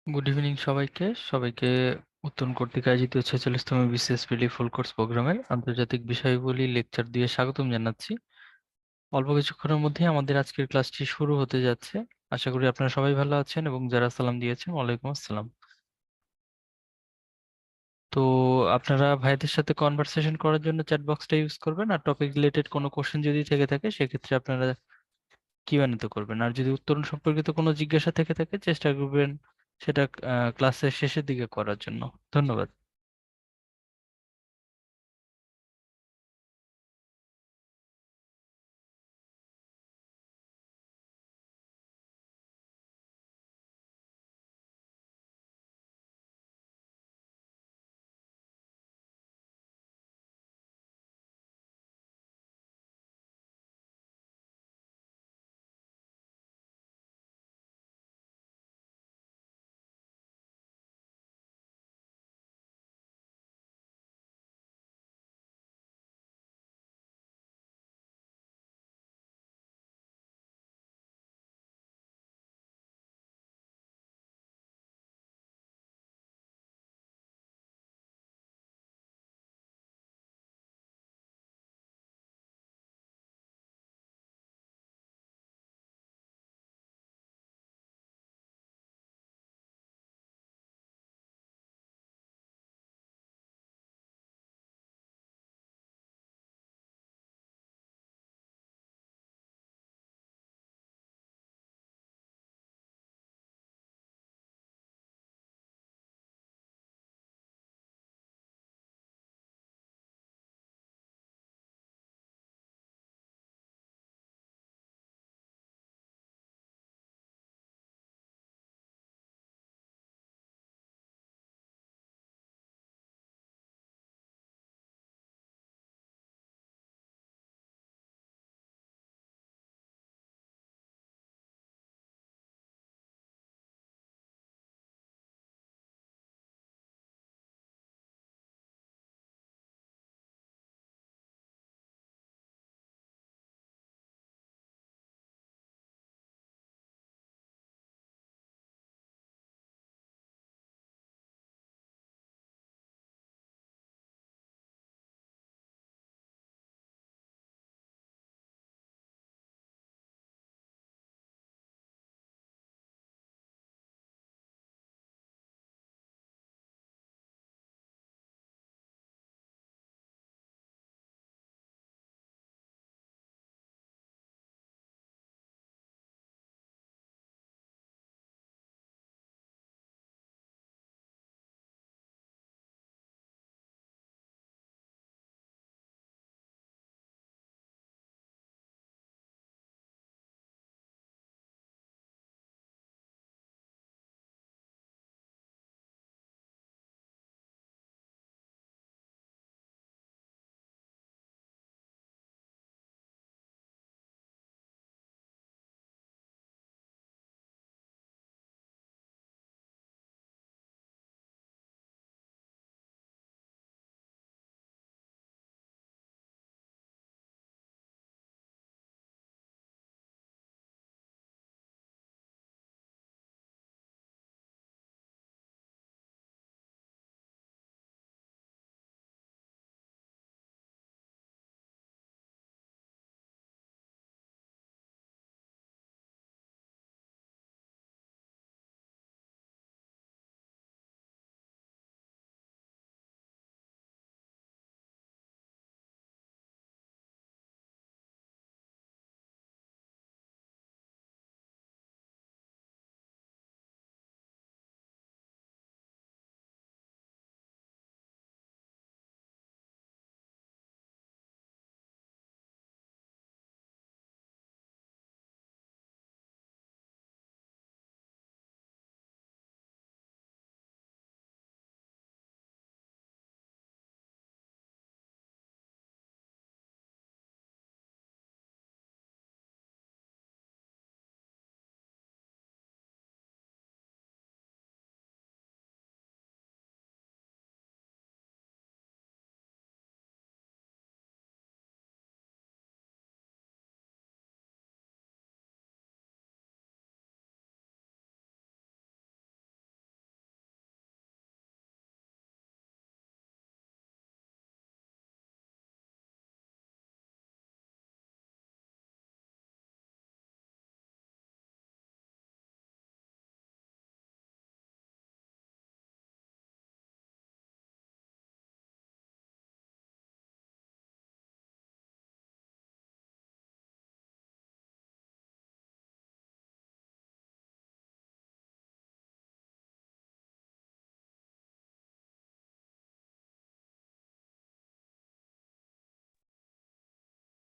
Good evening সবাইকে সবাইকে উত্তরণ কর্তৃক আয়োজিত 46তম বিসিএস ফুল কোর্স প্রোগ্রামের আন্তর্জাতিক বিষয়াবলী লেকচার দিয়ে স্বাগতম জানাচ্ছি। অল্প কিছুক্ষণের মধ্যে আমাদের আজকের ক্লাসটি শুরু হতে যাচ্ছে। আশা করি আপনারা সবাই ভালো আছেন এবং যারা সালাম দিয়েছেন ওয়ালাইকুম আসসালাম। তো আপনারা ভাইদের সাথে কনভারসেশন করার জন্য চ্যাট বক্সটা ইউজ করবেন, আর টপিক রিলেটেড কোনো কোশ্চেন যদি থেকে থাকে সেক্ষেত্রে আপনারা কিউএনএ তে করবেন, আর যদি উত্তরণ সম্পর্কিত কোনো জিজ্ঞাসা থেকে থাকে চেষ্টা করবেন সেটা ক্লাসের শেষের দিকে করার জন্য। ধন্যবাদ।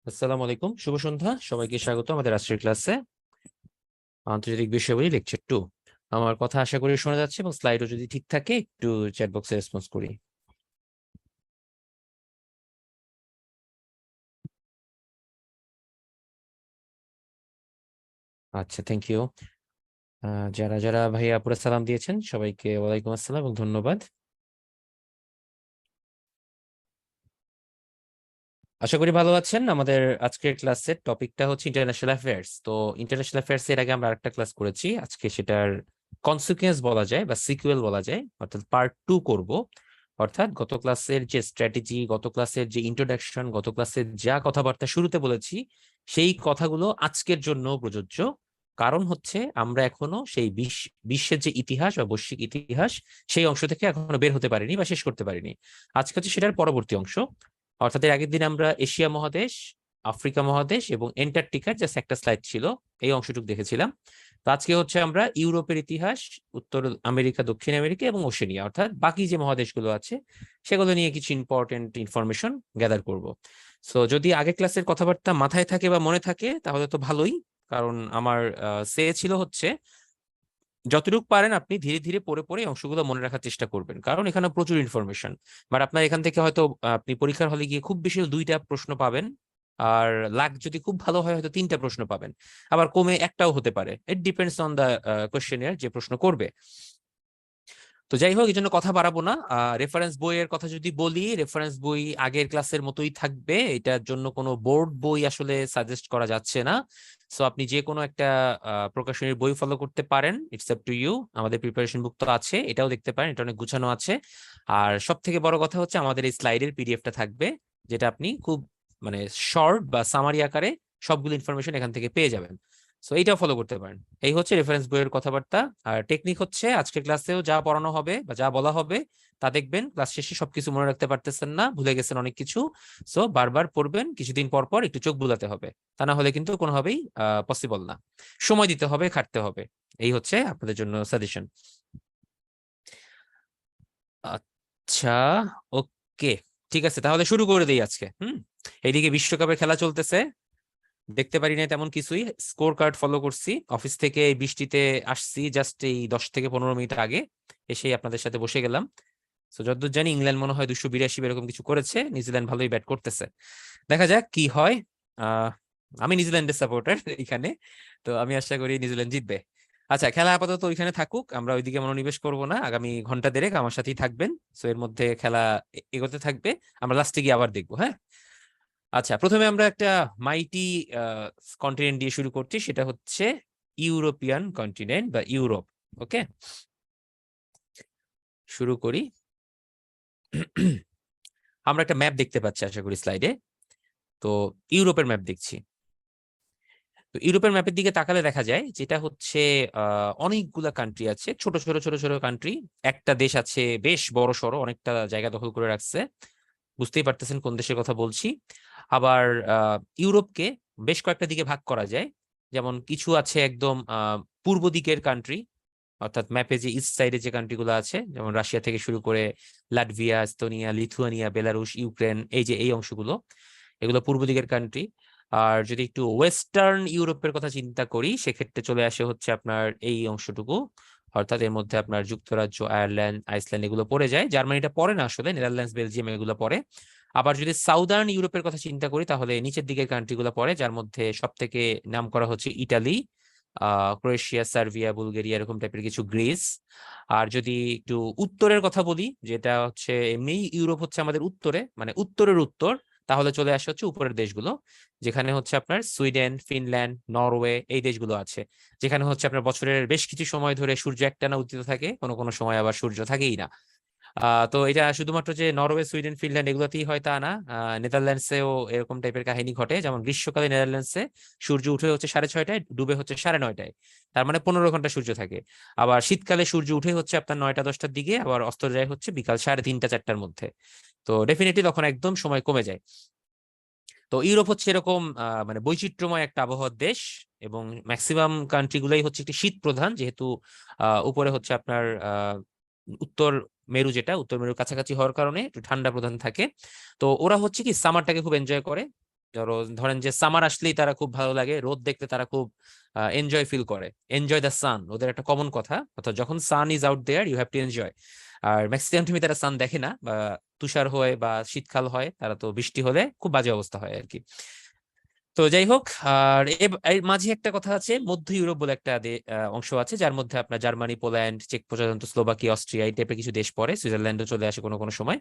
আসসালামু আলাইকুম, শুভ সন্ধ্যা। সবাইকে স্বাগত আমাদের আজকের ক্লাসে আন্তর্জাতিক বিষয়াবলী লেকচার 2। আমার কথা আশা করি শোনা যাচ্ছে এবং স্লাইডও যদি ঠিক থাকে একটু চ্যাট বক্সে রেসপন্স করি। আচ্ছা, থ্যাংক ইউ। যারা যারা ভাইয়া আপুরা সালাম দিয়েছেন সবাইকে ওয়ালাইকুম আসসালাম এবং ধন্যবাদ। আশা করি ভালো আছেন। আমাদের আজকের ক্লাসের টপিকটা হচ্ছে ইন্টারন্যাশনাল অ্যাফেয়ার্স। তো ইন্টারন্যাশনাল অ্যাফেয়ার্স এর আগে আমরা আরেকটা ক্লাস করেছি, আজকে সেটার কনসিকুয়েন্স বলা যায় বা সিকুয়েল বলা যায়, অর্থাৎ পার্ট 2 করব। অর্থাৎ গত ক্লাসের যে স্ট্র্যাটেজি, গত ক্লাসের যে ইন্ট্রোডাকশন, গত ক্লাসের যা কথাবার্তা শুরুতে বলেছি সেই কথাগুলো আজকের জন্য প্রযোজ্য। কারণ হচ্ছে আমরা এখনো সেই বিশ্বের যে ইতিহাস বা বৈশ্বিক ইতিহাস সেই অংশ থেকে এখনো বের হতে পারিনি বা শেষ করতে পারিনি। আজকে হচ্ছে সেটার পরবর্তী অংশ। অর্থাৎ এর আগের দিন আমরা এশিয়া মহাদেশ, আফ্রিকা মহাদেশ এবং এন্টার্কটিকার জাস্ট একটা স্লাইড ছিল, এই অংশটুকু দেখেছিলাম। তো আজকে হচ্ছে আমরা ইউরোপের ইতিহাস, উত্তর আমেরিকা, দক্ষিণ আমেরিকা এবং ওশেনিয়া অর্থাৎ বাকি যে মহাদেশগুলো আছে সেগুলো নিয়ে কিছু ইম্পর্টেন্ট ইনফরমেশন গ্যাদার করব। সো যদি আগের ক্লাসের কথাবার্তা মাথায় থাকে বা মনে থাকে তাহলে তো ভালোই, কারণ আমার সে ছিল হচ্ছে যতটুকু পারেন আপনি ধীরে ধীরে পড়ে পড়ে অংশগুলো মনে রাখার চেষ্টা করবেন, কারণ এখানে প্রচুর ইনফরমেশন। বাট আপনার এখান থেকে হয়তো আপনি পরীক্ষার হলে গিয়ে খুব বেশি 2টা প্রশ্ন পাবেন, আর লাক যদি খুব ভালো হয় হয়তো 3টা প্রশ্ন পাবেন, আবার কমে একটাও হতে পারে। ইট ডিপেন্ডস অন দা কোয়েশ্চেনের যে প্রশ্ন করবে। তো যাই হোক, এই জন্য কথা বাড়াবো না। রেফারেন্স বইয়ের কথা যদি বলি, রেফারেন্স বই আগের ক্লাসের মতোই থাকবে, এটার জন্য কোনো বোর্ড বই আসলে সাজেস্ট করা যাচ্ছে না। সো আপনি যে কোনো একটা প্রকাশনীর বই ফলো করতে পারেন, ইটস আপ টু ইউ। আমাদের প্রিপারেশন বুক তো আছে, এটাও দেখতে পারেন, এটা অনেক গুছানো আছে। আর সব থেকে বড় কথা হচ্ছে আমাদের এই স্লাইডের পিডিএফটা থাকবে, যেটা আপনি খুব মানে শর্ট বা সামারি আকারে সবগুলো ইনফরমেশন এখান থেকে পেয়ে যাবেন। সো এইটাও ফলো করতে পারেন। এই হচ্ছে রেফারেন্স বইয়ের কথাবার্তা। আর টেকনিক হচ্ছে আজকের ক্লাসেও যা পড়ানো হবে বা যা বলা হবে তা দেখবেন ক্লাস শেষে সবকিছু মনে রাখতে পারতেছেন না, ভুলে গেছেন অনেক কিছু। সো বারবার পড়বেন, কিছুদিন পর পর একটু চোখ বুলাতে হবে, তা না হলে কিন্তু কোনোভাবেই পসিবল না। সময় দিতে হবে, খাটতে হবে। এই হচ্ছে আপনাদের জন্য সাজেশন। আচ্ছা, ওকে, ঠিক আছে, তাহলে শুরু করে দিই আজকে। এইদিকে বিশ্বকাপের খেলা চলতেছে, দেখতে পারি না তেমন কিছুই, স্কোর কার্ড ফলো করছি। অফিস থেকে এই বৃষ্টিতে আসছি জাস্ট এই 10 থেকে 15 মিনিট আগে, এসেই আপনাদের সাথে বসে গেলাম। তো যতদূর জানি ইংল্যান্ড মনে হয় 282 এরকম কিছু করেছে, নিউজিল্যান্ড ভালোই ব্যাট করতেছে। দেখা যাক কি হয়। আহ আমি নিউজিল্যান্ডের সাপোর্টার এখানে, তো আমি আশা করি নিউজিল্যান্ড জিতবে। আচ্ছা, খেলা আপাতত ওইখানে থাকুক, আমরা ওইদিকে মনোনিবেশ করব না। আগামী ঘন্টা দেড়েক আমার সাথেই থাকবেন। সো এর মধ্যে খেলা এগোতে থাকবে, আমরা লাস্টে গিয়ে আবার দেখবো। হ্যাঁ, আচ্ছা, প্রথমে আমরা একটা মাইটি কন্টিনেন্ট দিয়ে শুরু করছি, সেটা হচ্ছে ইউরোপিয়ান কন্টিনেন্ট বা ইউরোপ। ওকে, শুরু করি। আমরা একটা ম্যাপ দেখতে পাচ্ছি আশা করি স্লাইডে। তো ইউরোপের ম্যাপ দেখছি। তো ইউরোপের ম্যাপের দিকে তাকালে দেখা যায় যেটা হচ্ছে অনেকগুলা কান্ট্রি আছে, ছোট ছোট ছোট ছোট কান্ট্রি। একটা দেশ আছে বেশ বড় সড়ো, অনেকটা জায়গা দখল করে রাখছে, বুঝতেই পারতেছেন কোন দেশের কথা বলছি। আবার ইউরোপকে বেশ কয়েকটা দিকে ভাগ করা যায়, যেমন কিছু আছে একদম পূর্ব দিকের কান্ট্রি, অর্থাৎ ম্যাপে যে ইস্ট সাইডে যে কান্ট্রিগুলো আছে, যেমন রাশিয়া থেকে শুরু করে Latvia, Estonia, Lithuania, Belarus, Ukraine, এই যে এই অংশগুলো, এগুলো পূর্ব দিকের কান্ট্রি। আর যদি একটু ওয়েস্টার্ন ইউরোপের কথা চিন্তা করি সেক্ষেত্রে চলে আসে হচ্ছে আপনার এই অংশটুকু, অর্থাৎ এর মধ্যে আপনার যুক্তরাজ্য, আয়ারল্যান্ড, আইসল্যান্ড এগুলো পড়ে যায়। জার্মানিটা পড়ে না আসলে, নেদারল্যান্ডস, বেলজিয়াম এগুলো পড়ে। আবার যদি সাউদার্ন ইউরোপের কথা চিন্তা করি তাহলে নিচের দিকের কান্ট্রিগুলো পড়ে, যার মধ্যে সব থেকে নাম করা হচ্ছে ইটালি, ক্রোয়েশিয়া, সার্বিয়া, বুলগেরিয়া এরকম টাইপের কিছু, গ্রিস। আর যদি একটু উত্তরের কথা বলি, যেটা হচ্ছে এমনি ইউরোপ হচ্ছে আমাদের উত্তরে, মানে উত্তরের উত্তর, তাহলে চলে আসে হচ্ছে উপরের দেশগুলো, যেখানে হচ্ছে আপনার সুইডেন, ফিনল্যান্ড, নরওয়ে এই দেশগুলো আছে, যেখানে হচ্ছে আপনার বছরের বেশ কিছু সময় ধরে সূর্য একটানা উদিত থাকে, কোনো কোনো সময় আবার সূর্য থাকেই না। তো এটা শুধুমাত্র যে নরওয়ে, সুইডেন, ফিনল্যান্ড এগুলোতেই হয় তা না, নেদারল্যান্ডসেও এরকম টাইপের কাহিনী ঘটে। যেমন গ্রীষ্মকালে নেদারল্যান্ডসে সূর্য উঠে হচ্ছে 6:30টায়, ডুবে হচ্ছে 9:30টায়, তার মানে 15 ঘন্টা সূর্য থাকে। আবার শীতকালে সূর্য উঠে হচ্ছে আপনার 9টা 10টার দিকে, আবার অস্ত যায় হচ্ছে বিকাল 3:30 4টার মধ্যে। তো ডেফিনেটলি তখন একদম সময় কমে যায়। তো ইউরোপ হচ্ছে এরকম মানে বৈচিত্র্যময় একটা আবহাওয়ার দেশ, এবং ম্যাক্সিমাম কান্ট্রি গুলাই হচ্ছে একটি শীত প্রধান, যেহেতু উপরে হচ্ছে আপনার উত্তর মেরু, যেটা উত্তর মেরুর কাছাকাছি হওয়ার কারণে একটু ঠান্ডা প্রধান থাকে। তো ওরা হচ্ছে কি সামারটাকে খুব এনজয় করে, ধরেন যে সামার আসলেই তারা খুব ভালো লাগে, রোদ দেখতে তারা খুব এনজয় ফিল করে, এনজয় দ্য সান, ওদের একটা কমন কথা, অর্থাৎ যখন sun is out there you have to enjoy. আর ম্যাক্সিমাম টাইমে তারা সান দেখে না, বা তুষার হয় বা শীতকাল হয়, তারা তো বৃষ্টি হলে খুব বাজে অবস্থা হয় আর কি। তো যাই হোক, আর এর মাঝে একটা কথা আছে, মধ্য ইউরোপ বলে একটা অংশ আছে, যার মধ্যে আপনার জার্মানি, পোল্যান্ড, চেক প্রজাতন্ত্র, স্লোভাকিয়া, অস্ট্রিয়া এই টাইপের কিছু দেশ পড়ে, সুইজারল্যান্ডও চলে আসে কোনো কোনো সময়।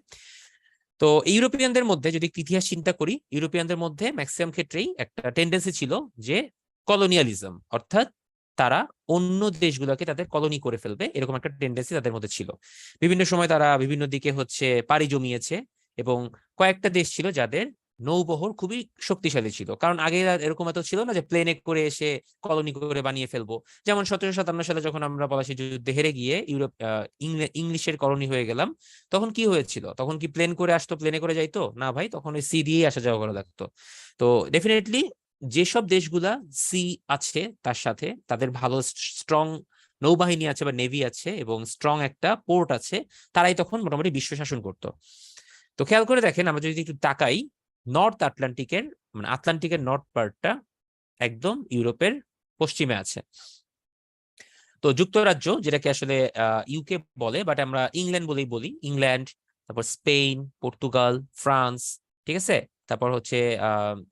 তো ইউরোপিয়ানদের মধ্যে যদি ইতিহাস চিন্তা করি, ইউরোপিয়ানদের মধ্যে ম্যাক্সিমাম ক্ষেত্রেই একটা টেন্ডেন্সি ছিল যে কলোনিয়ালিজম, অর্থাৎ তারা অন্য দেশগুলোকে তাদের কলোনি করে ফেলবে, এরকম একটা টেন্ডেন্সি তাদের মধ্যে ছিল। বিভিন্ন সময় তারা বিভিন্ন দিকে পাড়ি জমিয়েছে, এবং কয়েকটা দেশ ছিল যাদের নৌবহর খুবই শক্তিশালী ছিল, কারণ আগে এরকম এত ছিল না যে প্লেনে করে এসে কলোনি করে বানিয়ে ফেলবো। যেমন 1757 সালে যখন আমরা পলাশী যুদ্ধে হেরে গিয়ে ইংলিশের কলোনি হয়ে গেলাম, তখন কি হয়েছিল? তখন কি প্লেন করে আসতো, প্লেনে করে যাইতো না ভাই, তখন ওই সি দিয়ে আসা যাওয়া করা লাগতো। তো ডেফিনেটলি যেসব দেশগুলা সি আছে তার সাথে তাদের ভালো স্ট্রং নৌবাহিনী আছে বা নেভি আছে এবং স্ট্রং একটা পোর্ট আছে, তারাই তখন মোটামুটি বিশ্ব শাসন করতো। তো খেয়াল করে দেখেন, আমরা যদি একটু তাকাই, নর্থ আটলান্টিকের মানে আটলান্টিকের নর্থ পার্টটা একদম ইউরোপের পশ্চিমে আছে। তো যুক্তরাজ্য, যেটাকে আসলে ইউকে বলে, বাট আমরা ইংল্যান্ড বলেই বলি, ইংল্যান্ড, তারপর স্পেন, পর্তুগাল, ফ্রান্স, ঠিক আছে, তারপর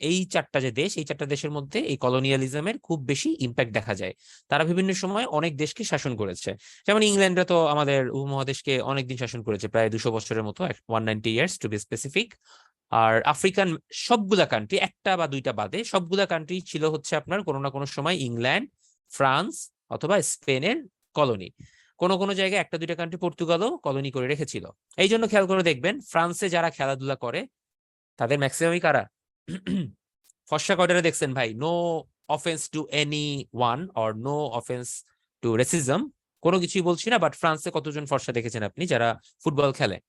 এই চারটা যে দেশ, এই চারটা দেশের মধ্যে এই কলোনিয়ালিজমের খুব বেশি ইম্প্যাক্ট দেখা যায়। তারা বিভিন্ন সময় অনেক দেশকে শাসন করেছে। যেমন ইংল্যান্ডরা তো আমাদের উপমহাদেশকে অনেকদিন শাসন করেছে, প্রায় 200 বছরের মতো, 190 ইয়ার্স টু বি স্পেসিফিক। আর আফ্রিকান সবগুলা কান্ট্রি, একটা বা দুইটা বাদে, সবগুলা কান্ট্রি ছিল আপনার কোনো না কোনো সময় ইংল্যান্ড, ফ্রান্স অথবা স্পেনের কলোনি। কোনো কোনো জায়গায় একটা দুইটা কান্ট্রি পর্তুগালও কলোনি করে রেখেছিল। এই জন্য খেয়াল করে দেখবেন, ফ্রান্সে যারা খেলাধুলা করে তাদের ম্যাক্সিমামই কারা? ফর্সা কয়টারে দেখছেন ভাই? No offence to anyone, or no offence to racism, কোনো কিছুই বলছি না, বাট ফ্রান্সে কতজন ফর্সা দেখেছেন আপনি যারা ফুটবল খেলে?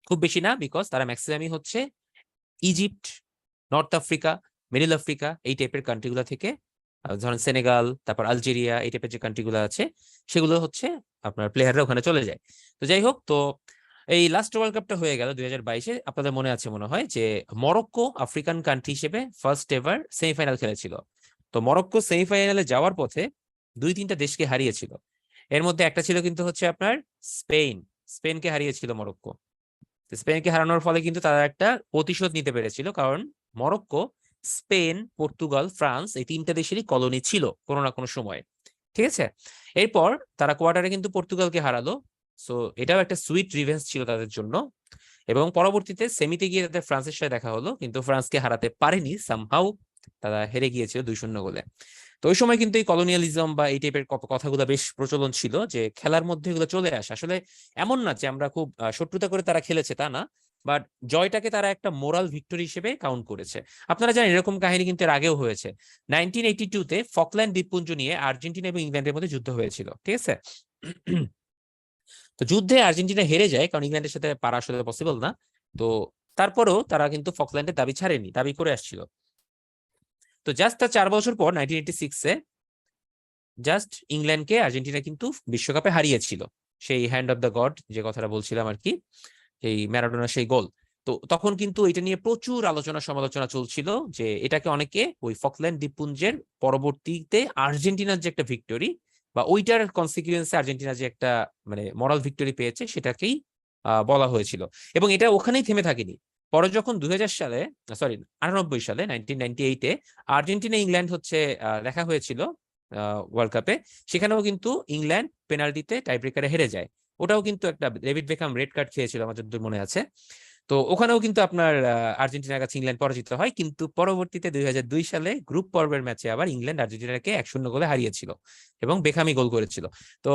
খুব বেশি না, বিকজ তারা ম্যাক্সিমামই Egypt, north Africa, middle Africa এই টাইপের কান্ট্রিগুলো থেকে, ধরেন সেনেগাল, তারপর আলজেরিয়া, এই টাইপের যে কান্ট্রিগুলো আছে, সেগুলো আপনার প্লেয়াররা ওখানে চলে যায়। তো যাই হোক, তো এই লাস্ট ওয়ার্ল্ড কাপটা হয়ে গেল 2022-এ, আপনাদের মনে আছে মনে হয় যে মরক্কো আফ্রিকান কান্ট্রি হিসেবে ফার্স্ট এভার সেমিফাইনাল খেলেছিল। তো মরক্কো সেমিফাইনালে যাওয়ার পথে দুই তিনটা দেশকে হারিয়েছিল। এর মধ্যে একটা ছিল কিন্তু আপনার স্পেন। স্পেনকে হারিয়েছিল মরক্কো। স্পেনকে হারানোর ফলে কিন্তু তারা একটা প্রতিশোধ নিতে পেরেছিল, কারণ মরক্কো, স্পেন, পর্তুগাল, ফ্রান্স এই তিনটা দেশেরই কলোনি ছিল কোনো না কোনো সময়, ঠিক আছে। এরপর তারা কোয়ার্টারে কিন্তু পর্তুগালকে হারালো, সো এটাও একটা সুইট রিভেঞ্জ ছিল তাদের জন্য। এবং পরবর্তীতে সেমিতে গিয়ে তাদের ফ্রান্সের সাথে দেখা হলো, কিন্তু ফ্রান্সকে হারাতে পারেনি, সামহাউ তারা হেরে গিয়েছিল 2-0 গোলে। তো ওই সময় কিন্তু এই কলোনিয়ালিজম বা এই টাইপের কথাগুলো বেশ প্রচলন ছিল, যে খেলার মধ্যে এগুলো চলে আসে। আসলে এমন না যে আমরা খুব শত্রুতা করে তারা খেলেছে, তা না, বাট জয়টাকে তারা একটা মোরাল ভিক্টরি হিসেবে কাউন্ট করেছে। আপনারা জানেন এরকম কাহিনী কিন্তু এর আগেও হয়েছে। 1982-তে ফকল্যান্ড দ্বীপপুঞ্জ নিয়ে আর্জেন্টিনা এবং ইংল্যান্ডের মধ্যে যুদ্ধ হয়েছিল, ঠিক আছে। তো যুদ্ধে আর্জেন্টিনা হেরে যায়, কারণ ইংল্যান্ডের সাথে পারা আসলে পসিবল না। তো তারপরেও তারা কিন্তু ফকল্যান্ডের দাবি ছাড়েনি, দাবি করে আসছিল। তো জাস্ট তার 4 বছর পর 1986-এ জাস্ট ইংল্যান্ডকে আর্জেন্টিনা কিন্তু বিশ্বকাপে হারিয়েছিল, সেই হ্যান্ড অফ দ্য গড যে কথাটা বলছিলাম আর কি, এই ম্যারাডোনার সেই গোল। তো তখন কিন্তু এটা নিয়ে প্রচুর আলোচনা সমালোচনা চলছিল, যে এটাকে অনেকে ওই ফকল্যান্ড দ্বীপপুঞ্জের পরবর্তীতে আর্জেন্টিনার যে একটা ভিক্টরি বা ওইটার কনসিকুয়েন্সে আর্জেন্টিনা যে একটা মানে মরাল ভিক্টরি পেয়েছে সেটাকেই বলা হয়েছিল। এবং এটা ওখানেই থেমে থাকেনি। পরে যখন 2000 সালে, সরি 98 সালে, 1998-এ আর্জেন্টিনা ইংল্যান্ড দেখা হয়েছিল ওয়ার্ল্ড কাপে, সেখানেও কিন্তু ইংল্যান্ড পেনাল্টিতে টাইব্রেকারে হেরে যায়। ওটাও কিন্তু একটা ডেভিড বেকহাম রেড কার্ড খেয়েছিল আমার যতদূর মনে আছে। তো ওখানেও কিন্তু আপনার আর্জেন্টিনার কাছে ইংল্যান্ড পরাজিত হয়, কিন্তু পরবর্তীতে 2002 সালে গ্রুপ পর্বের ম্যাচে আবার ইংল্যান্ড আর্জেন্টিনাকে 1-0 গোলে হারিয়েছিল এবং বেকহামই গোল করেছিল। তো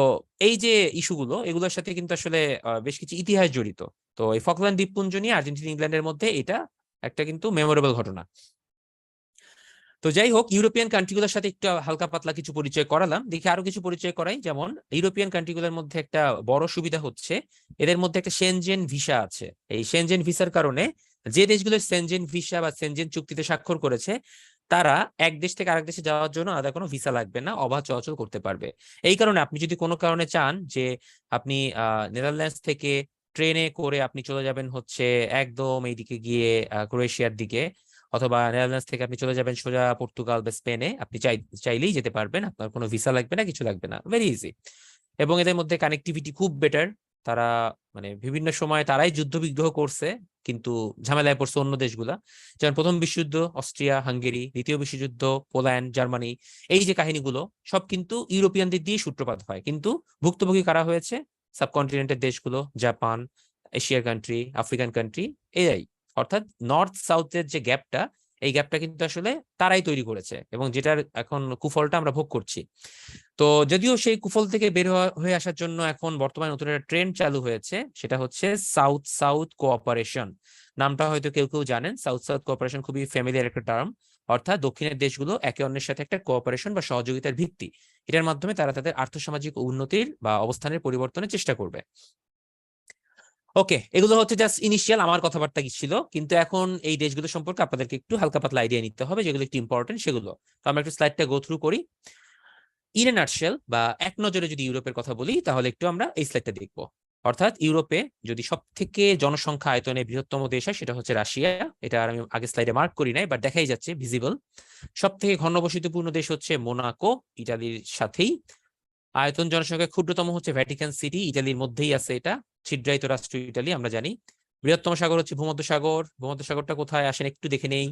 এই যে ইস্যুগুলো, এগুলোর সাথে কিন্তু আসলে বেশ কিছু ইতিহাস জড়িত। তো এই ফকল্যান্ড দ্বীপপুঞ্জ নিয়ে আর্জেন্টিনা ইংল্যান্ডের মধ্যে এটা একটা কিন্তু মেমোরেবল ঘটনা। তো যাই হোক, ইউরোপিয়ান কান্ট্রিগুলোর সাথে একটু হালকা পাতলা কিছু পরিচয় করালাম, দেখি আরো কিছু পরিচয় করাই। যেমন ইউরোপিয়ান কান্ট্রিগুলোর মধ্যে একটা বড় সুবিধা এদের মধ্যে একটা সেনজেন ভিসা আছে। এই সেনজেন ভিসার কারণে যে দেশগুলো সেনজেন ভিসা বা সেনজেন চুক্তিতে স্বাক্ষর করেছে, তারা এক দেশ থেকে আরেক দেশে যাওয়ার জন্য আলাদা কোনো ভিসা লাগবে না, অবাধ চলাচল করতে পারবে। এই কারণে আপনি যদি কোনো কারণে চান যে আপনি নেদারল্যান্ডস থেকে ট্রেনে করে আপনি চলে যাবেন একদম এইদিকে গিয়ে ক্রোয়েশিয়ার দিকে, অথবা নেদারল্যান্ডস থেকে আপনি চলে যাবেন সোজা পর্তুগাল বা স্পেনে, আপনি চাইলেই যেতে পারবেন, আপনার কোনো ভিসা লাগবে না, কিছু লাগবে না, ভেরি ইজি। এবং এদের মধ্যে কানেক্টিভিটি খুব বেটার। তারা মানে বিভিন্ন সময় তারাই যুদ্ধ বিগ্রহ করছে, কিন্তু ঝামেলায় পড়ছে অন্য দেশগুলা। যেমন প্রথম বিশ্বযুদ্ধ অস্ট্রিয়া হাঙ্গেরি, দ্বিতীয় বিশ্বযুদ্ধ পোল্যান্ড জার্মানি, এই যে কাহিনীগুলো সব কিন্তু ইউরোপিয়ানদের দিয়ে সূত্রপাত হয়, কিন্তু ভুক্তভোগী কারা হয়েছে? সাবকন্টিনেন্টের দেশগুলো, জাপান, এশিয়ার কান্ট্রি, আফ্রিকান কান্ট্রি, এরাই। অর্থাৎ নর্থ সাউথের যে গ্যাপটা, এই গ্যাপটা কিন্তু আসলে তারাই তৈরি করেছে, এবং যেটার এখন কুফলটা আমরা ভোগ করছি। তো যদিও সেই কুফল থেকে বের হয়ে আসার জন্য এখন বর্তমানে নতুন একটা ট্রেন্ড চালু হয়েছে, সেটা হচ্ছে সাউথ সাউথ কোঅপারেশন। নামটা হয়তো কেউ কেউ জানেন। সাউথ সাউথ কোঅপারেশন খুবই ফ্যামিলিয়ার একটা টার্ম। অর্থাৎ দক্ষিণের দেশগুলো একে অন্যের সাথে একটা কোঅপারেশন বা সহযোগিতার ভিত্তি, এটার মাধ্যমে তারা তাদের আর্থসামাজিক উন্নতির বা অবস্থানের পরিবর্তনের চেষ্টা করবে। ওকে, এগুলো হচ্ছে জাস্ট ইনিশিয়াল আমার কথাবার্তা কি ছিল, কিন্তু এখন এই দেশগুলো সম্পর্কে আপনাদেরকে একটু হালকা পাতলা আইডিয়া নিতে হবে, যেগুলো একটু ইম্পর্টেন্ট সেগুলো। তো আমরা একটু স্লাইডটা গো থ্রু করি। ইন এ নাটশেল বা এক নজরে যদি ইউরোপের কথা বলি, তাহলে একটু আমরা এই স্লাইডটা দেখবো। অর্থাৎ ইউরোপে যদি সব থেকে জনসংখ্যা আয়তনে বৃহত্তম দেশ হয়, সেটা হচ্ছে রাশিয়া। এটা আর আমি আগে স্লাইডে মার্ক করি নাই, বাট দেখাই যাচ্ছে ভিজিবল। সব থেকে ঘনবসতিপূর্ণ দেশ হচ্ছে মোনাকো, ইটালির সাথেই। আয়তন জনসংখ্যা ক্ষুদ্রতম হচ্ছে ভ্যাটিকান সিটি, ইটালির মধ্যেই আছে এটা। ছিদ্রায়িত রাষ্ট্র ইটালি, আমরা জানি। বৃহত্তম সাগর হচ্ছে ভূমধ্যসাগর। ভূমধ্যসাগরটা কোথায় আসেন একটু দেখে নেই।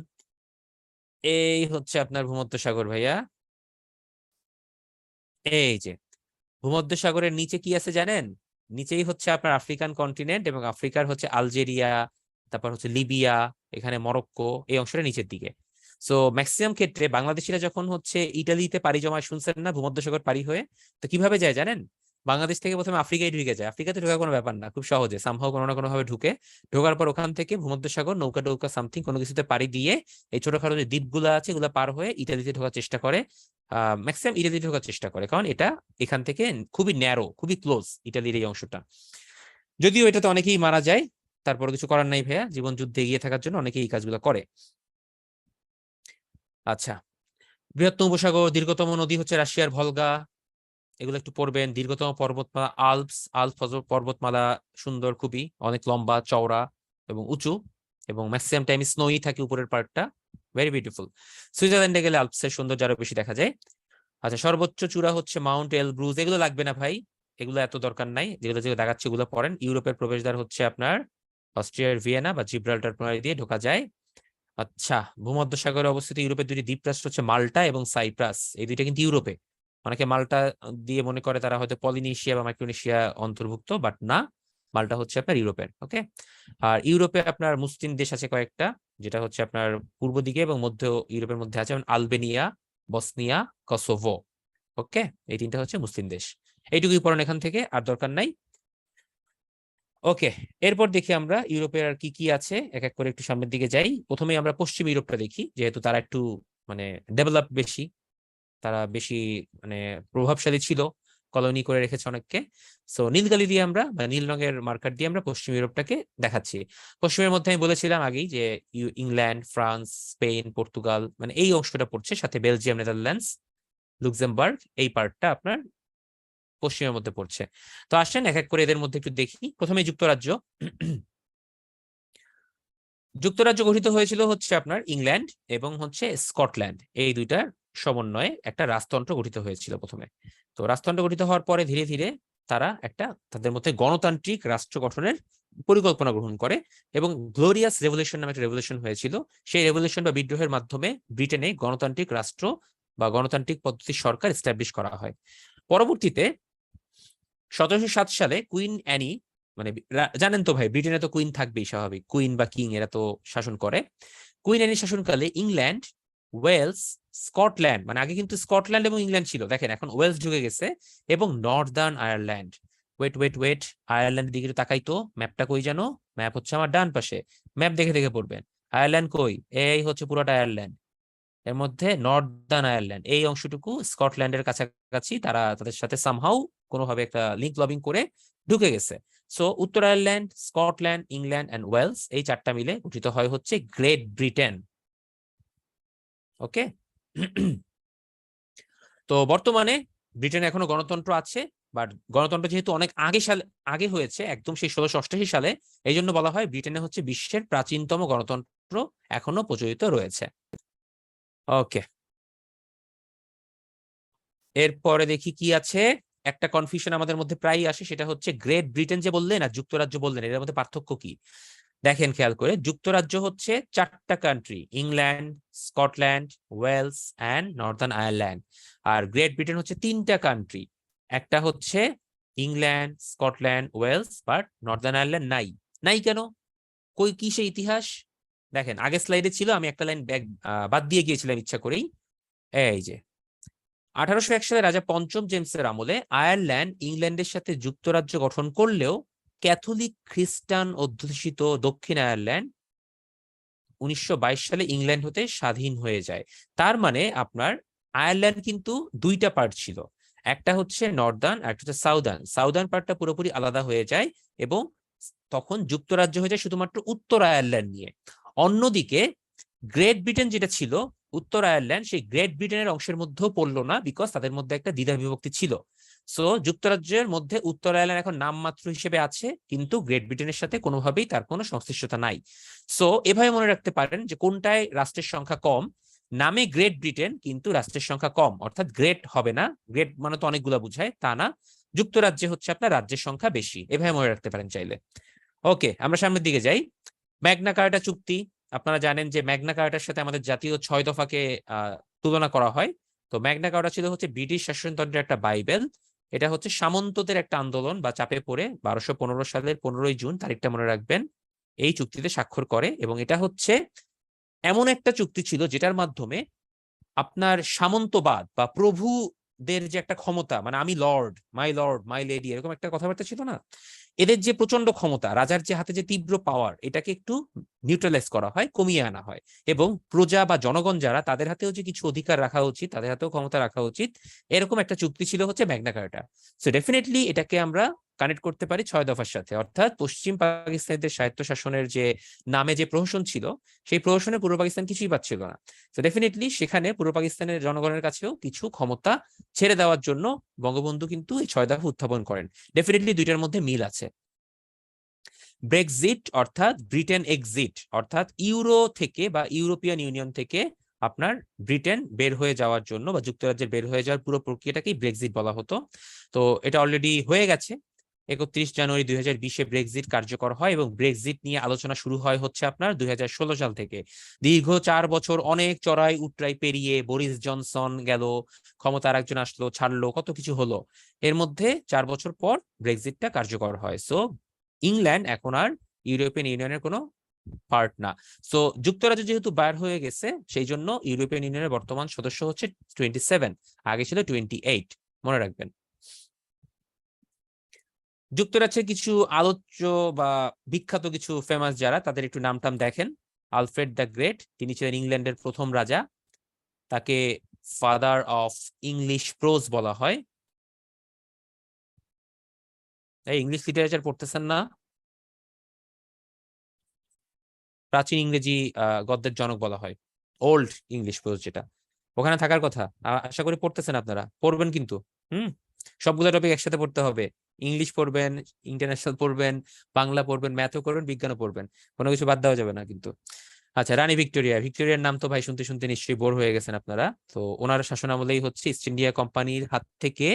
এই হচ্ছে আপনার ভূমধ্যসাগর ভাইয়া, এই যে। ভূমধ্যসাগরের নিচে কি আছে জানেন? নিচেই হচ্ছে আপনার আফ্রিকান কন্টিনেন্ট, এবং আফ্রিকার হচ্ছে আলজেরিয়া, তারপর হচ্ছে লিবিয়া, এখানে মরক্কো, এই অংশটা নিচের দিকে। সো ম্যাক্সিমাম ক্ষেত্রে বাংলাদেশিরা যখন হচ্ছে ইটালিতে পাড়ি জমায়, শুনছেন না, ভূমধ্যসাগর পাড়ি হয়ে, তো কিভাবে যায় জানেন? বাংলাদেশ থেকে প্রথমে আফ্রিকায় ঢুকে যায়। আফ্রিকাতে ঢোকার কোনো ব্যাপার না, খুব সহজে সামহাও কোনো না কোনো ভাবে ঢুকে। ঢোকার পর ওখান থেকে ভূমধ্যসাগর নৌকা টৌকা সামথিং কোনো কিছুতে পাড়ি দিয়ে এই ছোটখাটো যে দ্বীপগুলো আছে এগুলো পার হয়ে ইটালিতে ঢোকার চেষ্টা করে। ম্যাক্সিমাম ইটালিতে ঢোকার চেষ্টা করে, কারণ এটা এখান থেকে খুবই ন্যারো, খুবই ক্লোজ ইটালির এই অংশটা। যদিও এটাতে অনেকেই মারা যায়, তারপর কিছু করার নাই ভাইয়া, জীবন যুদ্ধে এগিয়ে থাকার জন্য অনেকেই এই কাজগুলো করে। আচ্ছা, বৃহত্তম উপসাগর, দীর্ঘতম নদী হচ্ছে রাশিয়ার ভলগা, এগুলো একটু পড়বেন। দীর্ঘতম পর্বতমালা আল্পস, পর্বতমালা সুন্দর, খুবই অনেক লম্বা চওড়া এবং উঁচু, এবং ম্যাক্সিমাম টাইম স্নোই থাকে উপরের পার্টটা, ভেরি বিউটিফুল। সুইজারল্যান্ডে গেলে আল্পসের সৌন্দর্য আরো বেশি দেখা যায়। আচ্ছা, সর্বোচ্চ চূড়া হচ্ছে মাউন্ট এলব্রুজ, এগুলো লাগবে না ভাই, এগুলো এত দরকার নাই, যেগুলো যেগুলো দেখাচ্ছে এগুলো পড়েন। ইউরোপের প্রবেশদ্বার হচ্ছে আপনার অস্ট্রিয়ার ভিয়েনা বা জিব্রাল্টার প্রণালী দিয়ে ঢোকা যায়। আচ্ছা, ভূমধ্যসাগরে অবস্থিত ইউরোপের দুটি দ্বীপরাষ্ট্র হচ্ছে মাল্টা এবং সাইপ্রাস, এই দুইটা কিন্তু ইউরোপে। অনেকে মাল্টা দিয়ে মনে করে তারা হয়তো পলিনেশিয়া বা মাইক্রোনেশিয়া অন্তর্ভুক্ত, বাট না, মাল্টা হচ্ছে আপনার ইউরোপের। ওকে, আর ইউরোপে আপনার মুসলিম দেশ আছে কয়েকটা, যেটা হচ্ছে আপনার পূর্ব দিকে এবং মধ্য ইউরোপের মধ্যে আছে, যেমন আলবেনিয়া, বসনিয়া, কসোভো। ওকে, এই তিনটা হচ্ছে মুসলিম দেশ। এইটুকুই পড়েন এখান থেকে, আর দরকার নাই। ওকে, এরপর দেখি আমরা ইউরোপের আর কি কি আছে, এক এক করে একটু সামনের দিকে যাই। প্রথমে আমরা পশ্চিম ইউরোপটা দেখি, যেহেতু তারা একটু মানে ডেভেলপ বেশি, তারা বেশি মানে প্রভাবশালী ছিল, কলোনি করে রেখেছে অনেককে। সো নীল কালি দিয়ে আমরা বা নীল রঙের মার্কার দিয়ে আমরা পশ্চিম ইউরোপটাকে দেখাচ্ছি। পশ্চিমের মধ্যে আমি বলেছিলাম আগেই যে ইংল্যান্ড, ফ্রান্স, স্পেন, পর্তুগাল, মানে এই অংশটা পড়ছে, সাথে বেলজিয়াম, নেদারল্যান্ডস, লুক্সেমবার্গ, এই পার্টটা আপনার পশ্চিমের মধ্যে পড়ছে। তো আসেন এক এক করে এদের মধ্যে একটু দেখি। প্রথমে যুক্তরাজ্য। যুক্তরাজ্য গঠিত হয়েছিল হচ্ছে আপনার ইংল্যান্ড এবং হচ্ছে স্কটল্যান্ড, এই দুইটার সমন্বয়ে একটা রাজতন্ত্র গঠিত হয়েছিল প্রথমে। তো রাজতন্ত্র গঠিত হওয়ার পরে ধীরে ধীরে তারা একটা তাদের মধ্যে গণতান্ত্রিক রাষ্ট্র গঠনের পরিকল্পনা গ্রহণ করে, এবং গ্লোরিয়াস রেভলিউশন নামে একটা রেভলিউশন হয়েছিল। সেই রেভলিউশন বা বিদ্রোহের মাধ্যমে ব্রিটেনে গণতান্ত্রিক রাষ্ট্র বা গণতান্ত্রিক পদ্ধতির সরকার এস্টাবলিশ করা হয়। পরবর্তীতে 1707 সালে কুইন অ্যানি, মানে জানেন তো ভাই, ব্রিটেনে তো কুইন থাকবেই, স্বাভাবিক, কুইন বা কিং এরা তো শাসন করে। কুইন অ্যানি শাসনকালে ইংল্যান্ড, ওয়েলস, স্কটল্যান্ড, মানে আগে কিন্তু স্কটল্যান্ড এবং ইংল্যান্ড ছিল, দেখেন এখন ওয়েলস ঢুকে গেছে, এবং Northern Ireland. Wait wait wait, আয়ারল্যান্ডের দিকে একটু তাকাই তো, ম্যাপটা কই জানো? ম্যাপ হচ্ছে আমার ডান পাশে, ম্যাপ দেখে দেখে পড়বেন। আয়ারল্যান্ড কই? এই হচ্ছে পুরোটা আয়ারল্যান্ড। এর মধ্যে নর্দার্ন আয়ারল্যান্ড এই অংশটুকু স্কটল্যান্ডের কাছাকাছি, তারা তাদের সাথে সামহাউ কোনোভাবে একটা লিঙ্ক লবিং করে ঢুকে গেছে। সো উত্তর Ireland, Scotland, England and Wales, এই চারটা মিলে গঠিত হয় হচ্ছে গ্রেট ব্রিটেন। ওকে, তো বর্তমানে ব্রিটেনে এখনো গণতন্ত্র আছে, বাট গণতন্ত্র যেহেতু অনেক আগে হয়েছে, একদম সেই 1688 সালে, এই জন্য বলা হয় ব্রিটেনে হচ্ছে বিশ্বের প্রাচীনতম গণতন্ত্র সূত্র এখনো প্রচলিত রয়েছে। ওকে, এরপরে দেখি কি আছে। একটা কনফিউশন আমাদের মধ্যে প্রায়ই আসে, সেটা হচ্ছে গ্রেট ব্রিটেন যে বললেন আর যুক্তরাজ্য বললেন, এর মধ্যে পার্থক্য কি? দেখেন খেয়াল করে, যুক্তরাজ্য হচ্ছে 4টা country, England, Scotland, Wales and Northern Ireland. আর গ্রেট ব্রিটেন হচ্ছে 3টা কান্ট্রি, একটা হচ্ছে England, Scotland, Wales, but Northern Ireland নাই। নাই কেন? কই কিসে ইতিহাস? দেখেন আগের স্লাইডে ছিল, আমি একটা লাইন বাদ দিয়ে গিয়েছিলাম ইচ্ছা করেই। এই যে 1801 সালে রাজা পঞ্চম জেমসের আমলে আয়ারল্যান্ড ইংল্যান্ডের সাথে যুক্তরাজ্য গঠন করলেও ক্যাথলিক খ্রিস্টান অধ্যুষিত দক্ষিণ আয়ারল্যান্ড 1922 সালে ইংল্যান্ড হতে স্বাধীন হয়ে যায়। তার মানে আপনার আয়ারল্যান্ড কিন্তু 2টা পার্ট ছিল, একটা হচ্ছে নর্দার্ন আর একটা হচ্ছে সাউদার্ন। সাউদার্ন পার্টটা পুরোপুরি আলাদা হয়ে যায় এবং তখন যুক্তরাজ্য হয়ে যায় শুধুমাত্র উত্তর আয়ারল্যান্ড নিয়ে। অন্যদিকে গ্রেট ব্রিটেন যেটা ছিল উত্তর আয়ারল্যান্ড, সেই গ্রেট ব্রিটেনের অংশের মধ্যেও পড়লো না, বিকজ তাদের মধ্যে একটা দ্বিধা বিভক্তি ছিল। সো যুক্তরাজ্যের মধ্যে উত্তর আয়ারল্যান্ড এখন নামমাত্র হিসেবে আছে, কিন্তু গ্রেট ব্রিটেনের সাথে কোনোভাবেই তার কোনো সংশ্লিষ্টতা নাই। সো এভাবে মনে রাখতে পারেন যে কোনটায় রাষ্ট্রের সংখ্যা কম, নামে গ্রেট ব্রিটেন কিন্তু রাষ্ট্রের সংখ্যা কম, অর্থাৎ গ্রেট হবে না, গ্রেট মানে তো অনেকগুলা বুঝায় তা না, যুক্তরাজ্যে হচ্ছে আপনার রাজ্যের সংখ্যা বেশি, এভাবে মনে রাখতে পারেন চাইলে। ওকে, আমরা সামনের দিকে যাই। ম্যাগনা কার্টা চুক্তি, আপনারা জানেন যে ম্যাগনা কার্টার সাথে আমাদের জাতীয় 6 দফাকে তুলনা করা হয়। তো ম্যাগনা কার্টা ছিল হচ্ছে ব্রিটিশ শাসনতন্ত্রের একটা বাইবেল। এটা হচ্ছে সামন্তদের একটা আন্দোলন বা চাপে পড়ে 1215 সালের 15ই জুন, তারিখটা মনে রাখবেন, এই চুক্তিতে স্বাক্ষর করে। এবং এটা হচ্ছে এমন একটা চুক্তি ছিল যেটার মাধ্যমে আপনার সামন্তবাদ বা প্রভুদের যে একটা ক্ষমতা, মানে আমি লর্ড মাই লেডি, এরকম একটা কথাবার্তা ছিল না, এদের যে প্রচন্ড ক্ষমতা, রাজার যে হাতে যে তীব্র পাওয়ার, এটাকে একটু নিউট্রালাইজ করা হয়, কমিয়ে আনা হয়। এবং প্রজা বা জনগণ যারা, তাদের হাতেও যে কিছু অধিকার রাখা উচিত, তাদের হাতেও ক্ষমতা রাখা উচিত, এরকম একটা চুক্তি ছিল হচ্ছে ম্যাগনা কার্টা। সো ডেফিনেটলি এটাকে আমরা কানেক্ট করতে পারি 6 দফার সাথে, অর্থাৎ পশ্চিম পাকিস্তানিদের স্বায়ত্তশাসনের যে নামে যে প্রহসন ছিল, সেই প্রহসনে পূর্ব পাকিস্তান কিছুই পাচ্ছিল না। তো ডেফিনেটলি সেখানে পূর্ব পাকিস্তানের জনগণের কাছেও কিছু ক্ষমতা ছেড়ে দেওয়ার জন্য বঙ্গবন্ধু কিন্তু এই 6 দফা উত্থাপন করেন। ডেফিনেটলি দুইটার মধ্যে মিল আছে। ব্রেক্সিট অর্থাৎ ব্রিটেন এক্সিট, অর্থাৎ ইউরো থেকে বা ইউরোপিয়ান ইউনিয়ন থেকে আপনার ব্রিটেন বের হয়ে যাওয়ার জন্য বা যুক্তরাজ্যের বের হয়ে যাওয়ার পুরো প্রক্রিয়াটাকেই ব্রেক্সিট বলা হতো। তো এটা অলরেডি হয়ে গেছে, 31 জানুয়ারি 2020-এ ব্রেক্সিট কার্যকর হয় এবং ব্রেক্সিট নিয়ে আলোচনা শুরু হয় হচ্ছে আপনার 2016 সাল থেকে। দীর্ঘ 4 বছর অনেক চড়াই উতরাই পেরিয়ে বরিস জনসন গেল, ক্ষমতার একজন আসলো, ছাড়লো, কত কিছু হলো, এর মধ্যে 4 বছর পর ব্রেক্সিটটা কার্যকর হয়। সো ইংল্যান্ড এখন আর ইউরোপিয়ান ইউনিয়নের কোনো পার্ট না। সো যুক্তরাজ্য যেহেতু বাইর হয়ে গেছে, সেই জন্য ইউরোপিয়ান ইউনিয়নের বর্তমান সদস্য হচ্ছে 27, আগে ছিল 28, মনে রাখবেন। যুক্তরাজ্যের কিছু আলোচ্য বা বিখ্যাত কিছু ফেমাস যারা, তাদের একটু নামটাম দেখেন। আলফ্রেড দ্য গ্রেট, তিনি ছিলেন ইংল্যান্ডের প্রথম রাজা, তাকে ফাদার অফ ইংলিশ প্রোজ বলা হয়। এই ইংলিশ লিটারেচার পড়তেছেন না? প্রাচীন ইংরেজি গদ্যের জনক বলা হয়, ওল্ড ইংলিশ প্রোজ যেটা, ওখানে থাকার কথা। আশা করি পড়তেছেন, আপনারা পড়বেন কিন্তু। হুম, সবগুলো টপিক একসাথে পড়তে হবে। ইংলিশ পড়বেন, ইন্টারন্যাশনাল পড়বেন, বাংলা পড়বেন, ম্যাথও করবেন, বিজ্ঞানও পড়বেন, কোনো কিছু বাদ দেওয়া যাবে না কিন্তু। আচ্ছা, রানী ভিক্টোরিয়া, ভিক্টোরিয়ার নাম তো ভাই শুনতে শুনতে নিশ্চয়ই বোর হয়ে গেছেন আপনারা। তো ওনার শাসনামলেই হচ্ছে ইস্ট ইন্ডিয়া কোম্পানির হাত থেকে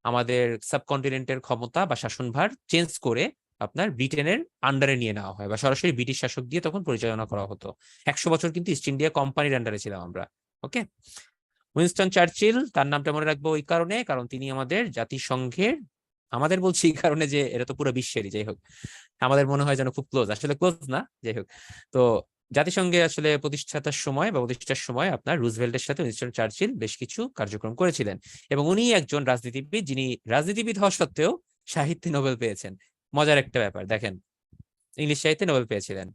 আমাদের সাবকন্টিনেন্টের ক্ষমতা বা শাসনভার চেঞ্জ করে আপনার ব্রিটেনের আন্ডারে নিয়ে নেওয়া হয়, বা সরাসরি ব্রিটিশ শাসক দিয়ে তখন পরিচালনা করা হতো। 100 বছর কিন্তু ইস্ট ইন্ডিয়া কোম্পানির আন্ডারে ছিলাম আমরা। ওকে, উইনস্টন চার্চিল, তার নামটা মনে রাখবো ওই কারণে, কারণ তিনি আমাদের জাতিসংঘের, আমাদের বলছি এই কারণে যে এটা তো পুরো বিশ্বেরই, যাই হোক, আমাদের মনে হয় যেন খুব ক্লোজ, আসলে ক্লোজ না, যাই হোক। তো জাতিসংঘে আসলে প্রতিষ্ঠাতার সময় বা প্রতিষ্ঠার সময় আপনার রুজভেল্টের সাথে উইনস্টন চার্চিল বেশ কিছু কার্যক্রম করেছিলেন। এবং উনি একজন রাজনীতিবিদ, যিনি রাজনীতিবিদ হওয়া সত্ত্বেও সাহিত্যে নোবেল পেয়েছেন। মজার একটা ব্যাপার দেখেন, ইংলিশ সাহিত্যে নোবেল পেয়েছিলেন।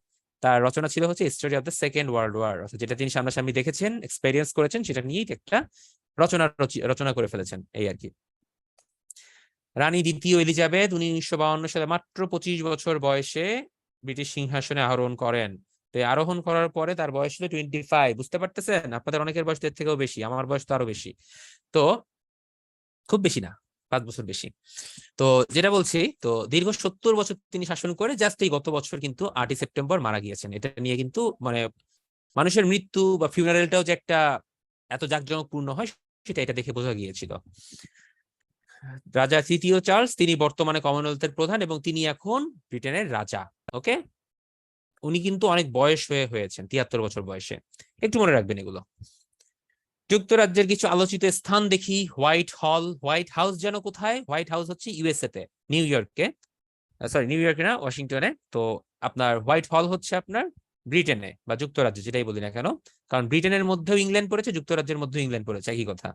তার রচনা ছিল হচ্ছে story of the Second World War, অর্থাৎ যেটা তিনি সামনাসামনি দেখেছেন, এক্সপেরিয়েন্স করেছেন, সেটা নিয়েই একটা রচনা করে ফেলেছেন, এই আর কি। রানী দ্বিতীয় এলিজাবেথ, উনি 1952 সালে মাত্র 25 বছর বয়সে ব্রিটিশ সিংহাসনে আরোহণ করেন। তো এই আরোহণ করার পরে তার বয়স ছিল 25, বুঝতে পারতেছেন? আপনাদের অনেকের বয়স এর থেকেও বেশি, আমার বয়স তো আরো বেশি। তো খুব বেশি না, 5 বছর বেশি। তো যেটা বলছি, তো দীর্ঘ 70 বছর তিনি শাসন করে জাস্ট এই গত বছর কিন্তু 8ই সেপ্টেম্বর মারা গিয়েছেন। এটা নিয়ে কিন্তু মানে মানুষের মৃত্যু বা ফিউনারেলটাও যে একটা এত জাঁকজমকপূর্ণ হয় সেটা এটা দেখে বোঝা গিয়েছিল। রাজা তৃতীয় চার্লস, তিনি বর্তমানে কমনওয়েলথের প্রধান এবং তিনি এখন ব্রিটেনের রাজা। ওকে, উনি কিন্তু অনেক বয়স হয়েছেন, 73 বছর বয়সে। একটু মনে রাখবেন এগুলো। যুক্তরাজ্যের কিছু আলোচিত স্থান দেখি। হোয়াইট হল, হোয়াইট হাউস যেন কোথায়? হোয়াইট হাউস হচ্ছে ইউএসএ তে, নিউ ইয়র্কে। সরি, নিউ ইয়র্কে না, ওয়াশিংটনে। তো আপনার হোয়াইট হল হচ্ছে আপনার ব্রিটেনে বা যুক্তরাজ্যে, যেটাই বলি না কেন, কারণ ব্রিটেনের মধ্যেও ইংল্যান্ড পড়েছে, যুক্তরাজ্যের মধ্যেও ইংল্যান্ড পড়েছে, একই কথা।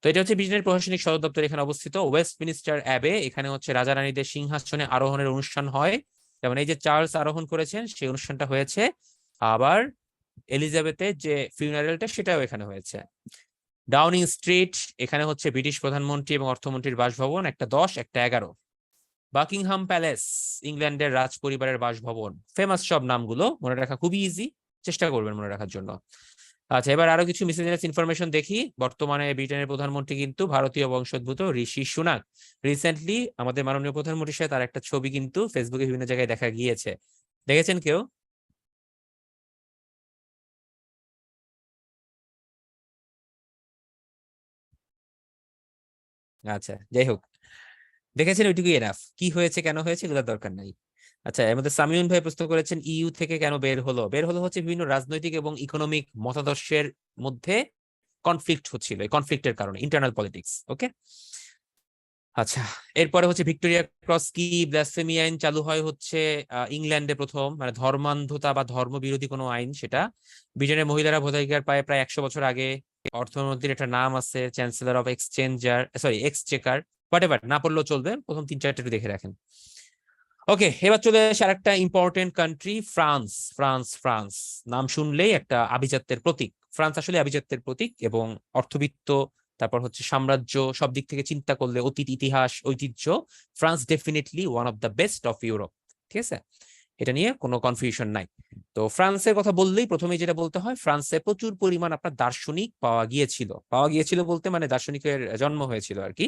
তো এটা হচ্ছে ব্রিটেনের প্রশাসনিক সদর দপ্তর এখানে অবস্থিত। ওয়েস্টমিনিস্টার অ্যাবে, এখানে হচ্ছে রাজা রানীদের সিংহাসনে আরোহণের অনুষ্ঠান হয়, যেমন এই যে চার্লস আরোহণ করেছেন সেই অনুষ্ঠানটা হয়েছে। আবার এলিজাবেথের যে ফিউনারেলটা সেটাও এখানে হয়েছে। ডাউনিং স্ট্রিট, এখানে হচ্ছে ব্রিটিশ প্রধানমন্ত্রী এবং অর্থমন্ত্রীর বাসভবন, একটা 10 একটা 11। বাকিংহাম প্যালেস, ইংল্যান্ডের রাজ পরিবারের বাসভবন। ফেমাস সব নামগুলো মনে রাখা খুবই ইজি, চেষ্টা করবেন মনে রাখার জন্য। আচ্ছা, এবার আরো কিছু মিসেলেনিয়াস ইনফরমেশন দেখি। বর্তমানে ব্রিটেনের প্রধানমন্ত্রী কিন্তু ভারতীয় বংশোদ্ভূত ঋষি সুনাক। রিসেন্টলি আমাদের মাননীয় প্রধানমন্ত্রীর সাথে তার একটা ছবি কিন্তু ফেসবুকে বিভিন্ন জায়গায় দেখা গিয়েছে, দেখেছেন কেউ? আচ্ছা, যাই হোক, দেখেছেন, ওইটুকুই এনাফ। কি হয়েছে, কেন হয়েছে, এগুলোর দরকার নাই। আচ্ছা, এর মধ্যে সামিউন ভাই প্রশ্ন করেছেন ইইউ থেকে কেন বের হলো। বের হলো হচ্ছে বিভিন্ন রাজনৈতিক এবং ইকোনমিক মতাদর্শের মধ্যে কনফ্লিক্ট হচ্ছিল, এই কনফ্লিক্টের কারণে, ইন্টারনাল পলিটিক্স। ওকে, আচ্ছা, এরপরে হচ্ছে ভিক্টোরিয়া ক্রস কি ব্লাসফেমি আইন চালু হয় হচ্ছে ইংল্যান্ডে প্রথম, মানে ধর্মান্ধতা বা ধর্মবিরোধী কোনো আইন, সেটা ব্রিটেনের মহিলারা ভোটাধিকার পায় প্রায় 100 বছর আগে। অর্থমন্ত্রীর একটা নাম আছে, chancellor of exchanger, sorry Exchequer, whatever, না পড়লেও চলবে, প্রথম 3-4টা একটু দেখে রাখেন। ওকে, এবার চলে আসে আরেকটা important country, France. France, France নাম শুনলেই একটা আভিজাত্যের প্রতীক। ফ্রান্স আসলে আভিজাত্যের প্রতীক এবং অর্থবিত্ত, তারপর হচ্ছে সাম্রাজ্য, সব দিক থেকে চিন্তা করলে, অতীত, ইতিহাস, ঐতিহ্য, France definitely one of the best of Europe. ঠিক আছে, এটা নিয়ে কোনো কনফিউশন নাই। তো ফ্রান্সের কথা বললেই প্রথমেই যেটা বলতে হয়, ফ্রান্সে প্রচুর পরিমাণ আপনার দার্শনিক পাওয়া গিয়েছিল বলতে মানে দার্শনিকের জন্ম হয়েছিল আর কি।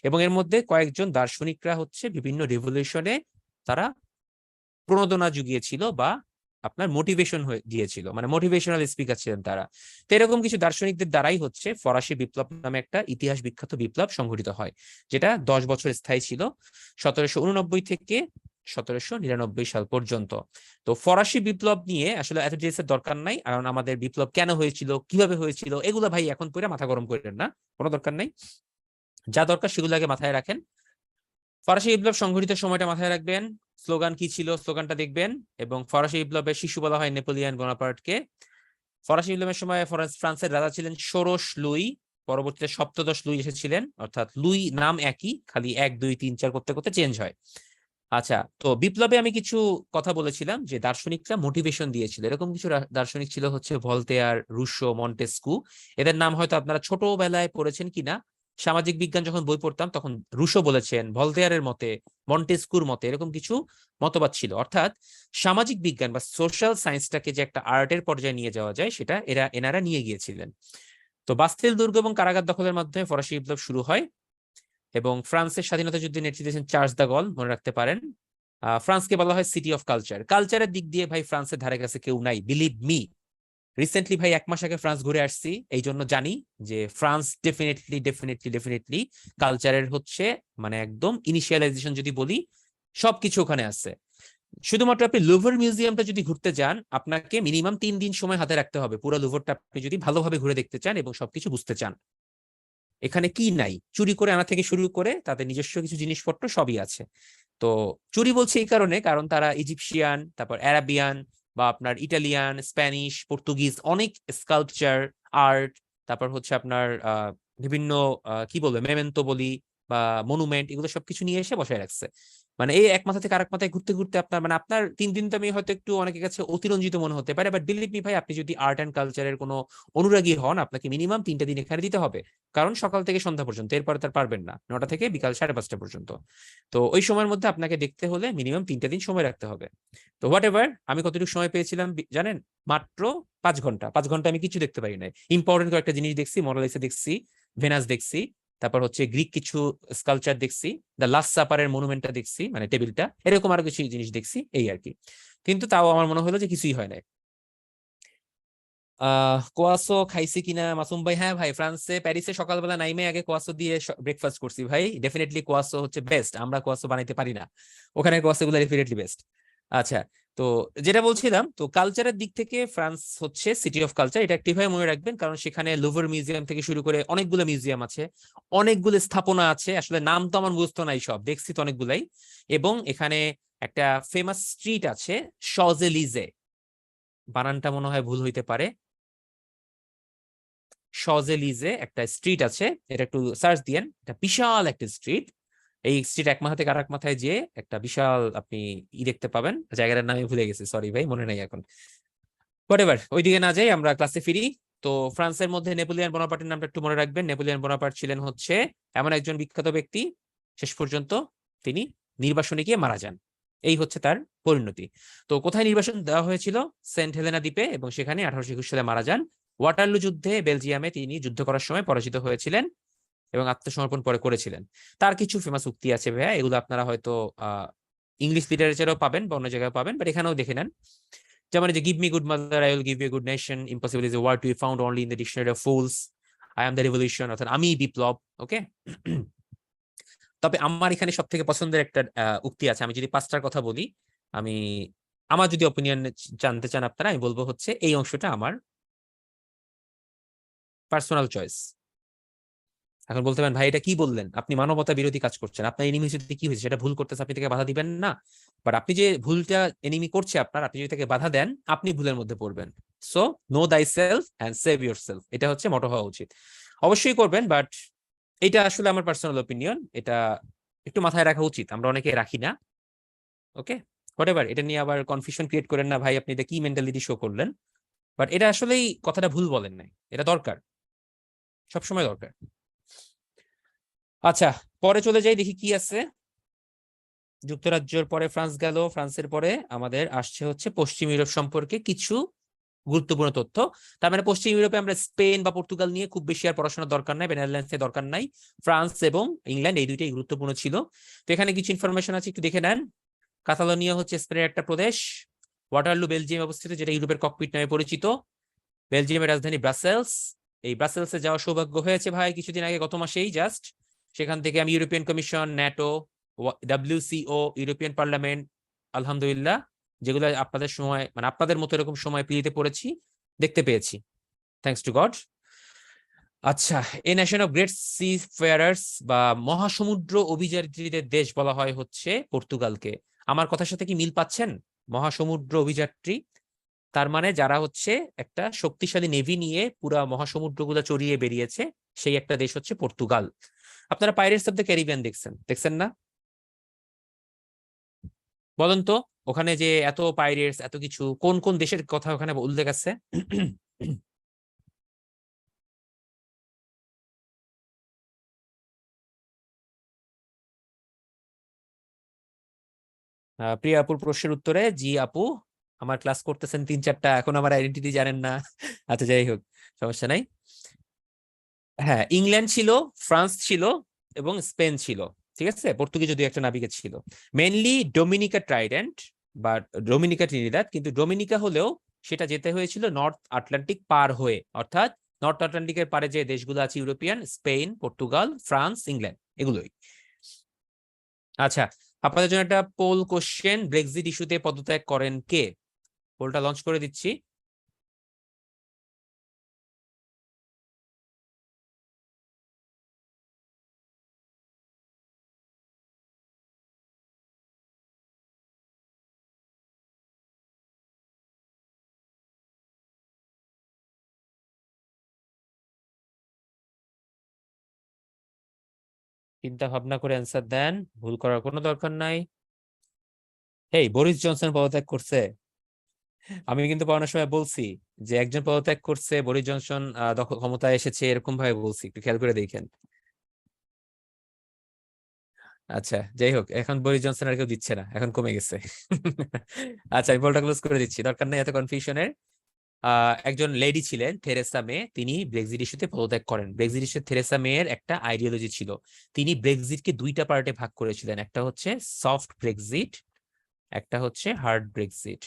এবং এর মধ্যে কয়েকজন দার্শনিকরা হচ্ছে বিভিন্ন রিভলিউশনে তারা প্রণোদনা জুগিয়েছিল বা আপনার মোটিভেশন হয়ে দিয়েছিল, মানে মোটিভেশনাল স্পিকার ছিলেন তারা। তো এরকম কিছু দার্শনিকদের দ্বারাই হচ্ছে ফরাসি বিপ্লব নামে একটা ইতিহাস বিখ্যাত বিপ্লব সংঘটিত হয়, যেটা 10 বছর স্থায়ী ছিল, 1789 থেকে 1799 সাল পর্যন্ত। তো ফরাসি বিপ্লব নিয়ে আসলে এত ডিটেলসের দরকার নাই, কারণ আমাদের বিপ্লব কেন হয়েছিল, কিভাবে হয়েছিল, এগুলো ভাই এখন পড়ে মাথা গরম করেন না, কোনো দরকার নাই। যা দরকার সেগুলো আগে মাথায় রাখেন। ফরাসি বিপ্লব সংঘটিত সময়টা মাথায় রাখবেন, স্লোগান কি ছিল স্লোগানটা দেখবেন, এবং ফরাসি বিপ্লবের শিশু বলা হয় নেপোলিয়ন বোনাপার্টকে। ফরাসি বিপ্লবের সময় ফ্রান্সের রাজা ছিলেন ষোড়শ লুই, পরবর্তীতে সপ্তদশ লুই এসেছিলেন, অর্থাৎ লুই নাম একই, খালি 1 2 3 4 করতে করতে চেঞ্জ হয়। আচ্ছা, তো বিপ্লবে আমি কিছু কথা বলেছিলাম যে দার্শনিকরা মোটিভেশন দিয়েছিল, এরকম কিছু দার্শনিক ছিল হচ্ছে ভলতেয়ার, রুশো, মন্টেস্কু। এদের নাম হয়তো আপনারা ছোটবেলায় পড়েছেন কিনা, সামাজিক বিজ্ঞান যখন বই পড়তাম তখন রুশো বলেছেন, ভলতেয়ারের মতে, মন্টেস্কুর মতে, এরকম কিছু মতবাদ ছিল। অর্থাৎ সামাজিক বিজ্ঞান বা সোশ্যাল সায়েন্সটাকে যে একটা আর্টের পর্যায়ে নিয়ে যাওয়া যায়, সেটা এনারা নিয়ে গিয়েছিলেন। তো বাস্তিল দুর্গ এবং কারাগার দখলের মাধ্যমে ফরাসি বিপ্লব শুরু হয় এবং ফ্রান্সের স্বাধীনতা যুদ্ধে নেতৃত্ব দিয়েছেন চার্লস দা গল, মনে রাখতে পারেন। ফ্রান্সকে বলা হয় সিটি অফ কালচার। কালচারের দিক দিয়ে ভাই ফ্রান্সের ধারে কাছে কেউ নাই, বিলিভ মি। রিসেন্টলি ভাই 1 মাস আগে ফ্রান্স ঘুরে আসছি, এই জন্য জানি যে ফ্রান্স ডেফিনেটলি ডেফিনেটলি ডেফিনেটলি কালচারের হচ্ছে মানে একদম ইনিশিয়ালাইজেশন যদি বলি, সবকিছু ওখানে আছে। শুধুমাত্র আপনি লুভর মিউজিয়ামটা যদি ঘুরতে যান, আপনাকে মিনিমাম 3 দিন সময় হাতে রাখতে হবে পুরো লুভরটা আপনি যদি ভালোভাবে ঘুরে দেখতে চান এবং সবকিছু বুঝতে চান। এখানে কি নাই, চুরি করে আনা থেকে শুরু করে তাদের নিজস্ব কিছু জিনিসপত্র সবই আছে। তো চুরি বলছে এই কারণে, কারণ তারা ইজিপশিয়ান, তারপর অ্যারাবিয়ান বা আপনার ইটালিয়ান, স্প্যানিশ, পর্তুগিজ অনেক স্কাল্পচার, আর্ট, তারপর হচ্ছে আপনার বিভিন্ন কি বলবো মেমেন্টো বলি বা মনুমেন্ট, এগুলো সবকিছু নিয়ে এসে বসায় রাখছে। মানে এই এক মাথা থেকে আরেক মাথায় ঘুরতে ঘুরতে আপনার মানে আপনার 3 দিন তো আমি হয়তো একটু অনেকের কাছে অতিরঞ্জিত মনে হতে পারে, বাট বিলিভ মি ভাই, আপনি যদি আর্ট অ্যান্ড কালচারের কোনো অনুরাগী হন, আপনাকে মিনিমাম 3টা দিন এখানে দিতে হবে। কারণ সকাল থেকে সন্ধ্যা পর্যন্ত, এরপরে তার পারবেন না, 9টা থেকে বিকাল 5:30 পর্যন্ত। তো ওই সময়ের মধ্যে আপনাকে দেখতে হলে মিনিমাম 3টা দিন সময় রাখতে হবে। তো হোয়াট এভার, আমি কতটুকু সময় পেয়েছিলাম জানেন? মাত্র 5 ঘন্টা। 5 ঘন্টা আমি কিছু দেখতে পারি নাই। ইম্পর্টেন্ট কয়েকটা জিনিস দেখছি, মোনালিসা দেখছি, ভেনাস দেখছি, তারপর হচ্ছে গ্রিক কিছু স্কালচার দেখছি, দ্য লাস্ট সাপারের মনুমেন্টটা দেখছি, মানে টেবিলটা, এরকম আরো কিছু জিনিস দেখছি এই আর কি। কিন্তু তাও আমার মনে হলো যে কিছুই হয় না। কোয়াসো খাইছি কিনা মাসুম ভাই? হ্যাঁ ভাই, ফ্রান্সে প্যারিসে সকালবেলা নাইমে আগে কোয়াসো দিয়ে ব্রেকফাস্ট করছি ভাই। ডেফিনেটলি কোয়াসো হচ্ছে বেস্ট, আমরা কোয়াসো বানাইতে পারি না, ওখানে কোয়াসো গুলো ডেফিনেটলি বেস্ট। আচ্ছা, তো যেটা বলছিলাম, তো কালচারের দিক থেকে ফ্রান্স হচ্ছে সিটি অফ কালচার, এটা একটিভাবে মনে রাখবেন, কারণ সেখানে লুভর মিউজিয়াম থেকে শুরু করে অনেকগুলো মিউজিয়াম আছে, অনেকগুলো স্থাপনা আছে, আসলে নাম তো আমার মুখস্থ নাই, সব দেখছি তো অনেকগুলাই। এবং এখানে একটা ফেমাস স্ট্রিট আছে শজেলিজে, বানানটা মনে হয় ভুল হইতে পারে, শজেলিজে একটা স্ট্রিট আছে, এটা একটু সার্চ দিয়েন, এটা বিশাল একটা স্ট্রিট। এই স্ট্রিট এক মাথা থেকে আরেক মাথায় যে একটা বিশাল আপনি দেখতে পাবেন, জায়গাটার নামে ভুলে গেছি, সরি ভাই, মনে নাই এখন। হোয়াটএভার, ওইদিকে না যাই, আমরা ক্লাসে ফিরি। তো ফ্রান্সের মধ্যে নেপোলিয়ন বোনাপার্টের নামটা একটু মনে রাখবেন। নেপোলিয়ন বোনাপার্ট ছিলেন হচ্ছে এমন একজন বিখ্যাত ব্যক্তি, শেষ পর্যন্ত তিনি নির্বাসনে গিয়ে মারা যান, এই হচ্ছে তার পরিণতি। তো কোথায় নির্বাসন দেওয়া হয়েছিল? সেন্ট হেলেনা দ্বীপে, এবং সেখানে 1821 সালে মারা যান। ওয়াটারলু যুদ্ধে বেলজিয়ামে তিনি যুদ্ধ করার সময় পরাজিত হয়েছিলেন এবং আত্মসমর্পণ পরে করেছিলেন। তার কিছু ফেমাস উক্তি আছে ভাইয়া, এগুলো আপনারা হয়তো ইংলিশ লিটারেচারও পাবেন বা অন্য জায়গায় পাবেন, বাট এখানেও দেখে নেন। যেমন যে give me good mother, I will give you good nation, impossible is a word to be found only in the dictionary of fools, I am the revolution, অর্থাৎ আমি বিপ্লব। ওকে। তবে আমার এখানে সব থেকে পছন্দের একটা উক্তি আছে, আমি যদি পাঁচটার কথা বলি, আমি আমার যদি অপিনিয়ন জানতে চান আপনারা, আমি বলবো হচ্ছে এই অংশটা আমার পার্সোনাল চয়েস। এখন বলতে পারেন ভাই এটা কি বললেন, আপনি মানবতা বিরোধী কাজ করছেন, আপনার এনিমি যদি কি হয়েছে সেটা ভুল করতেছে, আপনি তাকে বাধা দিবেন না? বাট আপনি যে ভুলটা এনিমি করছে আপনার, আপনি যদি তাকে বাধা দেন, আপনি ভুলের মধ্যে পড়বেন। সো নো দাই self and save your self, এটা হচ্ছে মোটো হওয়া উচিত। অবশ্যই করবেন, বাট এটা আসলে আমার পার্সোনাল ওপিনিয়ন, এটা একটু মাথায় রাখা উচিত, আমরা অনেকে রাখি না। ওকে, হোয়াটএভার, এটা নিয়ে আবার কনফিউশন ক্রিয়েট করেন না ভাই, আপনি এটা কি মেন্টালিটি শো করলেন। বাট এটা আসলেই কথাটা ভুল বলেন নাই, এটা দরকার, সবসময় দরকার। আচ্ছা, পরে চলে যাই, দেখি কি আছে। যুক্তরাজ্যের পরে ফ্রান্স গেল, ফ্রান্সের পরে আমাদের আসছে হচ্ছে পশ্চিম ইউরোপ সম্পর্কে কিছু গুরুত্বপূর্ণ তথ্য। তার মানে পশ্চিম ইউরোপে আমরা স্পেন বা পর্তুগাল নিয়ে খুব বেশি আর পড়াশোনার দরকার নাই, নেদারল্যান্ডসের দরকার নাই, ফ্রান্স এবং ইংল্যান্ড এই দুইটাই গুরুত্বপূর্ণ ছিল। তো এখানে কিছু ইনফরমেশন আছে, একটু দেখে নেন। কাতালোনিয়া হচ্ছে স্পেনের একটা প্রদেশ। ওয়াটারলু বেলজিয়াম অবস্থিত, যেটা ইউরোপের ককপিট নামে পরিচিত। বেলজিয়ামের রাজধানী ব্রাসেলস। এই ব্রাসেলসে যাওয়ার সৌভাগ্য হয়েছে ভাই কিছুদিন আগে, গত মাসেই জাস্ট। সেখান থেকে আমি European commission, NATO, WCO, European parliament, আলহামদুলিল্লাহ, যেগুলো আপনাদের সময়, মানে আপনাদের মতো এরকম সময় পিড়িতে পড়েছি, দেখতে পেয়েছি, থ্যাঙ্কস টু গড। আচ্ছা, a nation of great seafarers বা মহাসমুদ্র অভিযাত্রীদের দেশ বলা হয় হচ্ছে পর্তুগালকে। আমার কথার সাথে কি মিল পাচ্ছেন? মহাসমুদ্র অভিযাত্রী, তার মানে যারা হচ্ছে একটা শক্তিশালী নেভি নিয়ে পুরা মহাসমুদ্রগুলো চড়িয়ে বেরিয়েছে, সেই একটা দেশ হচ্ছে পর্তুগাল। আপনারা পাইরেটস অফ দ্য ক্যারিবিয়ান দেখছেন, দেখছেন না? বলেন তো, ওখানে যে এত পাইরেটস, এত কিছু, কোন কোন দেশের কথা ওখানে উল্লেখ আছে? প্রিয়া আপুর প্রশ্নের উত্তরে জি আপু, আমার ক্লাস করতেছেন 3-4টা, এখন আমার আইডেন্টিটি জানেন না। আচ্ছা, যাই হোক, সমস্যা নাই। হ্যাঁ, ইংল্যান্ড ছিল, ফ্রান্স ছিল, এবং স্পেন ছিল, ঠিক আছে, পর্তুগিজ যদি একটা নাবিকের ছিল। মেনলি ডোমিনিকা ট্রাইডেন্ট বা ডোমিনিকা ট্রিনিদাদ, কিন্তু ডোমিনিকা হলেও সেটা যেতে হয়েছিল নর্থ আটলান্টিক পার হয়ে, অর্থাৎ নর্থ আটলান্টিকের পারে যে দেশগুলো আছে European, Spain, Portugal, France, England, এগুলোই। আচ্ছা, আপনাদের জন্য একটা পোল কোশ্চেন, ব্রেক্সিট ইস্যুতে পদত্যাগ করেন কে? পোলটা লঞ্চ করে দিচ্ছি। চিন্তা ভাবনা করে অ্যান্সার দেন, ভুল করার কোনো দরকার নাই। এই বরিস জনসন পদত্যাগ করছে? আমি কিন্তু পড়ানোর সময় বলছি যে একজন পদত্যাগ করছে, বরিস জনসন ক্ষমতায় এসেছে, এরকম ভাবে বলছি, একটু খেয়াল করে দেখেন। আচ্ছা, যাই হোক, এখন বরিস জনসন আর কেউ দিচ্ছে না, এখন কমে গেছে। আচ্ছা, আমি বলটা ক্লোজ করে দিচ্ছি, দরকার নেই এত কনফিউশনের। একজন লেডি ছিলেন থেরেসা মে, তিনি ব্রেক্সিট ইস্যুতে পদত্যাগ করেন। ব্রেক্সিট ইস্যুতে থেরেসা মে এর একটা আইডিওলজি ছিল, তিনি ব্রেক্সিটকে দুইটা পার্টে ভাগ করেছিলেন, একটা হচ্ছে সফট ব্রেক্সিট, একটা হচ্ছে হার্ড ব্রেক্সিট।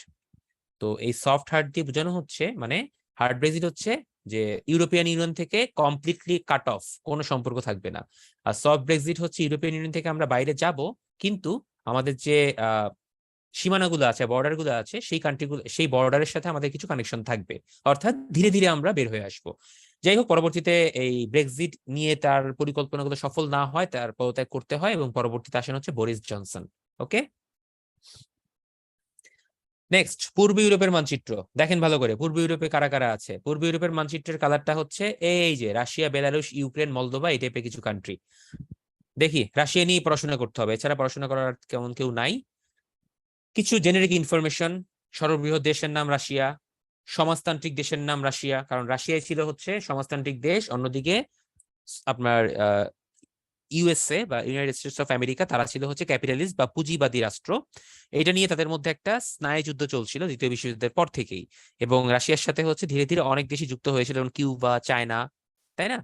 তো এই সফট হার্ড দিয়ে বোঝানো হচ্ছে, মানে হার্ড ব্রেক্সিট হচ্ছে যে ইউরোপিয়ান ইউনিয়ন থেকে কমপ্লিটলি কাট অফ, কোনো সম্পর্ক থাকবে না। আর সফট ব্রেক্সিট হচ্ছে ইউরোপিয়ান ইউনিয়ন থেকে আমরা বাইরে যাব, কিন্তু আমাদের যে সীমানাগুলো আছে, বর্ডার গুলো আছে, সেই কান্ট্রিগুলো, সেই বর্ডারের সাথে আমাদের কিছু কানেকশন থাকবে, অর্থাৎ ধীরে ধীরে আমরা বের হয়ে আসবো। যাই হোক, পরবর্তীতে এই ব্রেক্সিট নিয়ে তার পরিকল্পনাগুলো সফল না হয়, তার পদত্যাগ করতে হয়, এবং পরবর্তীতে আসেন হচ্ছে বরিস জনসন। ওকে, নেক্সট, পূর্ব ইউরোপের মানচিত্র দেখেন ভালো করে। পূর্ব ইউরোপে কারা কারা আছে? পূর্ব ইউরোপের মানচিত্রের কালারটা হচ্ছে এই যে রাশিয়া, বেলারুশ, ইউক্রেন, মলদোভা, এই টাইপের কিছু কান্ট্রি। দেখি, রাশিয়া নিয়ে পড়াশোনা করতে হবে, এছাড়া পড়াশোনা করার কেমন কেউ নাই। কিছু জেনেরিক ইনফরমেশন: সর্ববৃহৎ দেশের নাম রাশিয়া, সমাজতান্ত্রিক দেশের নাম রাশিয়া, কারণ রাশিয়ায় ছিল হচ্ছে সমাজতান্ত্রিক দেশ, অন্যদিকে আপনার ইউএসএ বা ইউনাইটেড স্টেটস অফ আমেরিকা, তারা ছিল হচ্ছে ক্যাপিটালিস্ট বা পুঁজিবাদী রাষ্ট্র। এটা নিয়ে তাদের মধ্যে একটা স্নায়ুযুদ্ধ চলছিল দ্বিতীয় বিশ্বযুদ্ধের পর থেকেই, এবং রাশিয়ার সাথে হচ্ছে ধীরে ধীরে অনেক দেশই যুক্ত হয়েছিল, যেমন কিউবা, চায়না, তাই না?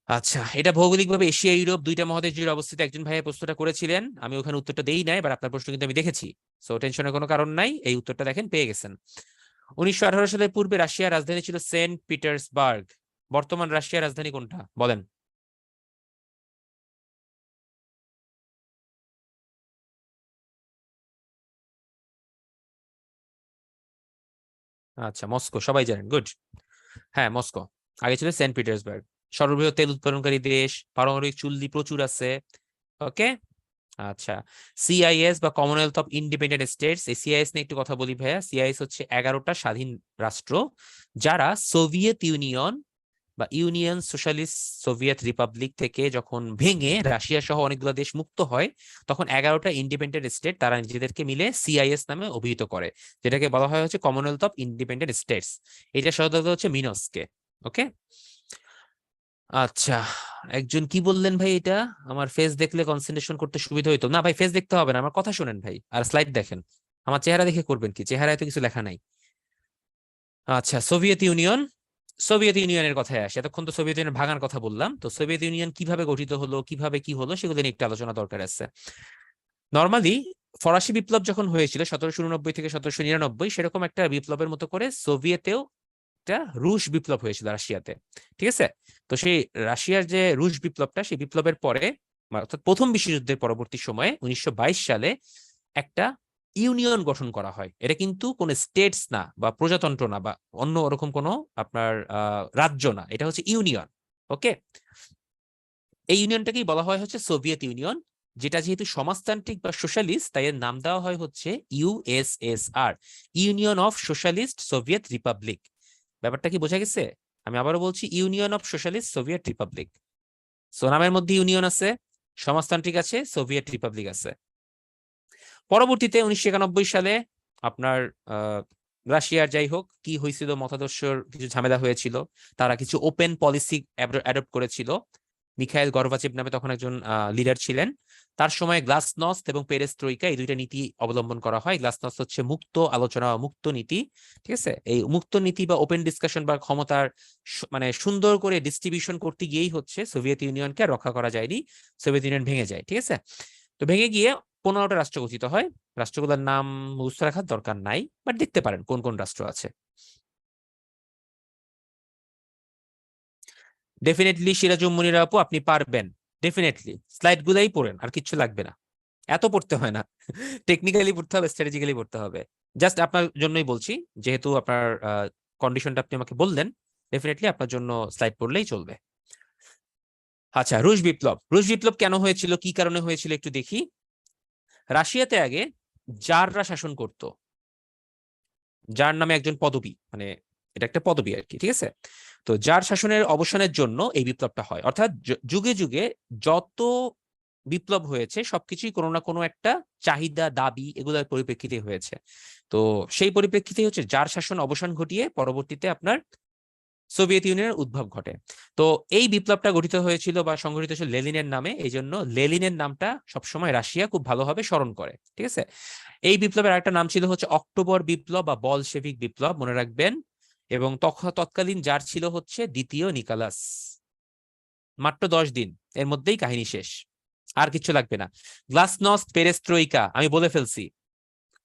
আচ্ছা, এটা ভৌগোলিকভাবে এশিয়া ইউরোপ দুইটা মহাদেশ জুড়ে অবস্থিত। একজন ভাইয়া প্রশ্নটা করেছিলেন, আমি ওখানে উত্তরটা দেই নাই, বাট আপনার প্রশ্ন কিন্তু আমি দেখেছি, সো টেনশনের কোনো কারণ নাই, এই উত্তরটা দেখেন পেয়ে গেছেন। 1918 সালের পূর্বে রাশিয়ার রাজধানী ছিল সেন্ট পিটার্সবার্গ। বর্তমান রাশিয়ার রাজধানী কোনটা বলেন? আচ্ছা, মস্কো, সবাই জানেন, গুড। হ্যাঁ, মস্কো। আগে ছিল সেন্ট পিটার্সবার্গ। সর্ববৃহৎ তেল উৎপাদনকারী দেশ, পারমাণবিক চুল্লি প্রচুর আছে। ওকে, আচ্ছা। সিআইএস বা কমনওয়েলথ অফ ইন্ডিপেন্ডেন্ট স্টেটস, এই সিআইএস নিয়ে একটু কথা বলি ভাইয়া। সিআইএস হচ্ছে 11টা স্বাধীন রাষ্ট্র, যারা সোভিয়েত ইউনিয়ন বা ইউনিয়ন সোশ্যালিস্ট সোভিয়েত রিপাবলিক থেকে যখন ভেঙে রাশিয়া সহ অনেকগুলো দেশ মুক্ত হয়, তখন 11টা ইন্ডিপেন্ডেন্ট স্টেট তারা নিজেদেরকে মিলে সিআইএস নামে অভিহিত করে, যেটাকে বলা হয় হচ্ছে কমনওয়েলথ অফ ইন্ডিপেন্ডেন্ট স্টেটস। এটা সদর দপ্তর হচ্ছে মিনস্কে। ওকে, আচ্ছা। একজন কি বললেন ভাই? এটা আমার ফেস দেখলে কনসেন্ট্রেশন করতে সুবিধা হইতো না। ভাই ফেস দেখতে হবে না, আমার কথা শুনেন ভাই, আর স্লাইড দেখেন। আমার চেহারা দেখে করবেন কি? চেহারায় তো কিছু লেখা নাই। আচ্ছা, সোভিয়েত ইউনিয়ন। সোভিয়েত ইউনিয়নের কথায় আসে, এতক্ষণ তো সোভিয়েত ইউনিয়ন ভাঙার কথা বললাম, তো সোভিয়েত ইউনিয়ন কিভাবে গঠিত হলো, কিভাবে কি হলো, সেগুলো নিয়ে একটু আলোচনা দরকার আছে। নর্মালি ফরাসি বিপ্লব যখন হয়েছিল 1789 থেকে 1799, সেরকম একটা বিপ্লবের মতো করে সোভিয়েতেও একটা রুশ বিপ্লব হয়েছিল রাশিয়াতে, ঠিক আছে? তো সেই রাশিয়ার যে রুশ বিপ্লবটা, সেই বিপ্লবের পরে, অর্থাৎ প্রথম বিশ্বযুদ্ধের পরবর্তী সময়ে 1922 সালে একটা ইউনিয়ন গঠন করা হয়। এটা কিন্তু কোনো স্টেটস না বা প্রজাতন্ত্র না বা অন্য ওরকম কোনো আপনার রাজ্য না, এটা হচ্ছে ইউনিয়ন। ওকে, এই ইউনিয়নটাকেই বলা হয় হচ্ছে সোভিয়েত ইউনিয়ন, যেটা যেহেতু সমাজতান্ত্রিক বা সোশ্যালিস্ট, তাই এর নাম দেওয়া হয় হচ্ছে USSR, union of socialist Soviet Republic. ব্যাপারটা কি বোঝা গেছে? আমি আবারও বলছি, union of socialist Soviet Republic. So নামের মধ্যে ইউনিয়ন আছে, সমাজতান্ত্রিক আছে, সোভিয়েত রিপাবলিক আছে। পরবর্তীতে 1991 সালে আপনার রাশিয়ার যাই হোক কি হয়েছিল, মতাদর্শের কিছু ঝামেলা হয়েছিল, তারা কিছু ওপেন পলিসি অ্যাডপ্ট করেছিল। মিখাইল গর্বাচেভ নামে তখন একজন লিডার ছিলেন, তার সময় গ্লাসনস্ট এবং পেরেস্ট্রোইকা, এই দুইটা নীতি অবলম্বন করা হয়। গ্লাসনস্ট হচ্ছে মুক্ত আলোচনা, মুক্ত নীতি, ঠিক আছে? এই মুক্ত নীতি বা ওপেন ডিসকাশন বা ক্ষমতার মানে সুন্দর করে ডিস্ট্রিবিউশন করতে গিয়েই হচ্ছে সোভিয়েত ইউনিয়নকে রক্ষা করা যায়নি, সোভিয়েত ইউনিয়ন ভেঙে যায়, ঠিক আছে? তো ভেঙে গিয়ে 15টা রাষ্ট্র গঠিত হয়। রাষ্ট্রগুলোর নাম মুখস্থ রাখার দরকার নাই, বাট দেখতে পারেন কোন কোন রাষ্ট্র আছে। ডেফিনেটলি সিরাজুম মুনিরা আপু, আপনি পারবেন, ডেফিনেটলি স্লাইড গুলাই পড়েন, আর কিচ্ছু লাগবে না, এত পড়তে হয় না। টেকনিক্যালি পড়তে হবে, স্ট্র্যাটেজিক্যালি পড়তে হবে। জাস্ট আপনার জন্যই বলছি, যেহেতু আপনার কন্ডিশনটা আপনি আমাকে বললেন, ডেফিনেটলি আপনার জন্য স্লাইড পড়লেই চলবে। আচ্ছা, রুশ বিপ্লব। রুশ বিপ্লব কেন হয়েছিল, কি কারণে হয়েছিল একটু দেখি। রাশিয়াতে আগে জাররা শাসন করত, যার নামে একজন পদবী, মানে এটা একটা পদবী আর কি, ঠিক আছে? তো যার শাসনের অবসানের জন্য এই বিপ্লবটা হয়, অর্থাৎ যুগে যুগে যত বিপ্লব হয়েছে সবকিছুই কোনো না কোনো একটা চাহিদা, দাবি, এগুলোর পরিপ্রেক্ষিতে হয়েছে। তো সেই পরিপ্রেক্ষিতে হচ্ছে যার শাসন অবসান ঘটিয়ে পরবর্তীতে আপনার সোভিয়েত ইউনিয়নের উদ্ভব ঘটে। তো এই বিপ্লবটা গঠিত হয়েছিল বা সংগঠিত হয়েছিল লেনিনের নামে, এই জন্য লেনিনের নামটা সবসময় রাশিয়া খুব ভালোভাবে স্মরণ করে। ঠিক আছে, এই বিপ্লবের আরেকটা নাম ছিল হচ্ছে অক্টোবর বিপ্লব বা বলশেভিক বিপ্লব, মনে রাখবেন। এবং তৎকালীন যার ছিল হচ্ছে দ্বিতীয় নিকোলাস। মাত্র 10 দিন, এর মধ্যেই কাহিনী শেষ, আর কিছু লাগবে না। গ্লাসনস্ট পেরেস্ট্রোইকা আমি বলে ফেলছি।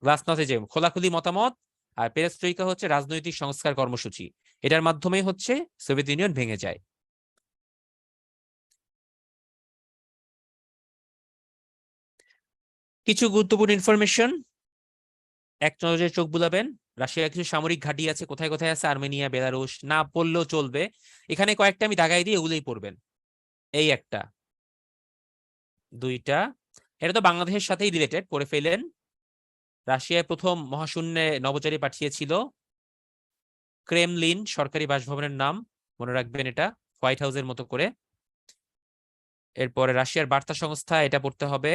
গ্লাসনস্ট যে খোলাখুলি মতামত, আর পেরেস্ট্রোইকা হচ্ছে রাজনৈতিক সংস্কার কর্মসূচি। এটার মাধ্যমে হচ্ছে সোভিয়েত ইউনিয়ন ভেঙে যায়। কিছু গুরুত্বপূর্ণ ইনফরমেশন এক নজরে চোখ বুলাবেন। রাশিয়ার কিছু সামরিক ঘাঁটি আছে, কোথায় কোথায় আছে, আর্মেনিয়া, বেলারুশ, না পড়লেও চলবে। এখানে কয়েকটা আমি দাগাই দিয়ে এগুলোই পড়বেন। এই একটা, দুইটা, এটা তো বাংলাদেশের সাথেই রিলেটেড, পড়ে ফেলেন। রাশিয়ায় প্রথম মহাশূন্যে নভোচারী পাঠিয়েছিল ক্রেমলিন, সরকারি বাসভবনের নাম, মনে রাখবেন এটা, হোয়াইট হাউসের মতো করে। এরপরে রাশিয়ার বার্তা সংস্থা, এটা পড়তে হবে।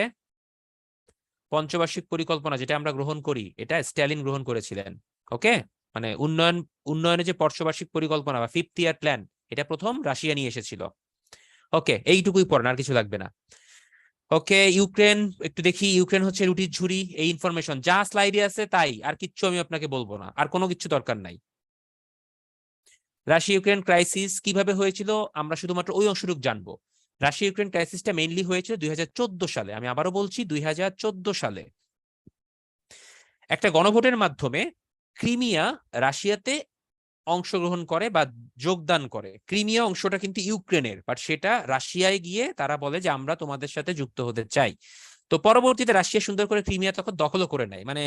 পঞ্চবার্ষিক পরিকল্পনা যেটা আমরা গ্রহণ করি, এটা স্ট্যালিন গ্রহণ করেছিলেন। ওকে, মানে উন্নয়নের যে পঞ্চবার্ষিক পরিকল্পনা বা 5th ইয়ার প্ল্যান, এটা প্রথম রাশিয়া নিয়ে এসেছিল। ওকে, এইটুকুই পড়েন, আর কিছু লাগবে না। ওকে, ইউক্রেন একটু দেখি। ইউক্রেন হচ্ছে রুটির ঝুড়ি, এই ইনফরমেশন যা স্লাইডে আছে তাই, আর কিচ্ছু আমি আপনাকে বলবো না, আর কোনো কিছু দরকার নাই। রাশিয়া ইউক্রেন ক্রাইসিস কিভাবে হয়েছিল আমরা শুধুমাত্র ওই অংশটুকু জানবো। রাশিয়া ইউক্রেন ক্রাইসিসটা মেইনলি হয়েছিল 2014 সালে, আমি আবারও বলছি 2014 সালে। একটা গণভোটের মাধ্যমে ক্রিমিয়া রাশিয়াতে অংশগ্রহণ করে বা যোগদান করে। ক্রিমিয়া অংশটা কিন্তু ইউক্রেনের, বাট সেটা রাশিয়ায় গিয়ে তারা বলে যে আমরা তোমাদের সাথে যুক্ত হতে চাই। তো পরবর্তীতে রাশিয়া সুন্দর করে ক্রিমিয়া তখন দখলও করে নেয়। মানে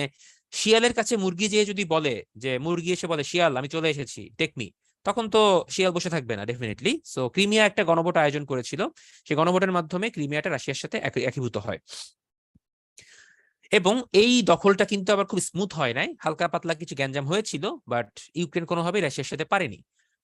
শিয়ালের কাছে মুরগি যেয়ে যদি বলে, যে মুরগি এসে বলে শিয়াল আমি চলে এসেছি টেকমি, তখন তো শিয়াল বসে থাকবে না ডেফিনেটলি। সো ক্রিমিয়া একটা গণভোট আয়োজন করেছিল, সেই গণভোটের মাধ্যমে ক্রিমিয়াটা রাশিয়ার সাথে একীভূত হয়। এবং এই দখলটা কিন্তু আবার খুব স্মুথ হয় নাই, হালকা পাতলা কিছু গ্যাঞ্জাম হয়েছিল, বাট ইউক্রেন কোনোভাবেই রাশিয়ার সাথে পারেনি।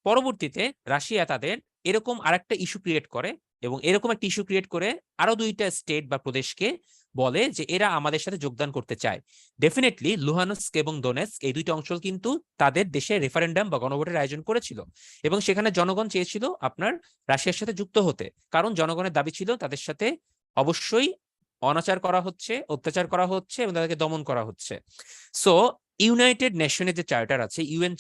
পরবর্তীতে রাশিয়া তাদের এরকম আরেকটা ইস্যু ক্রিয়েট করে, এবং এরকম একটা ইস্যু ক্রিয়েট করে আরো 2টা স্টেট বা প্রদেশকে বলে যে এরা আমাদের সাথে যোগদান করতে চায়। ডেফিনেটলি লুহানস্ক এবং দোনেৎস্ক এই 2টা অঞ্চল কিন্তু তাদের দেশে রেফারেন্ডাম বা গণভোটের আয়োজন করেছিল, এবং সেখানে জনগণ চেয়েছিল আপনার রাশিয়ার সাথে যুক্ত হতে, কারণ জনগণের দাবি ছিল তাদের সাথে অবশ্যই অনাচার করা হচ্ছে, অত্যাচার করা হচ্ছে এবং তাদেরকে দমন করা হচ্ছে। সো ইউনাইটেড নেশনের যে চার্টার আছে, ইউএন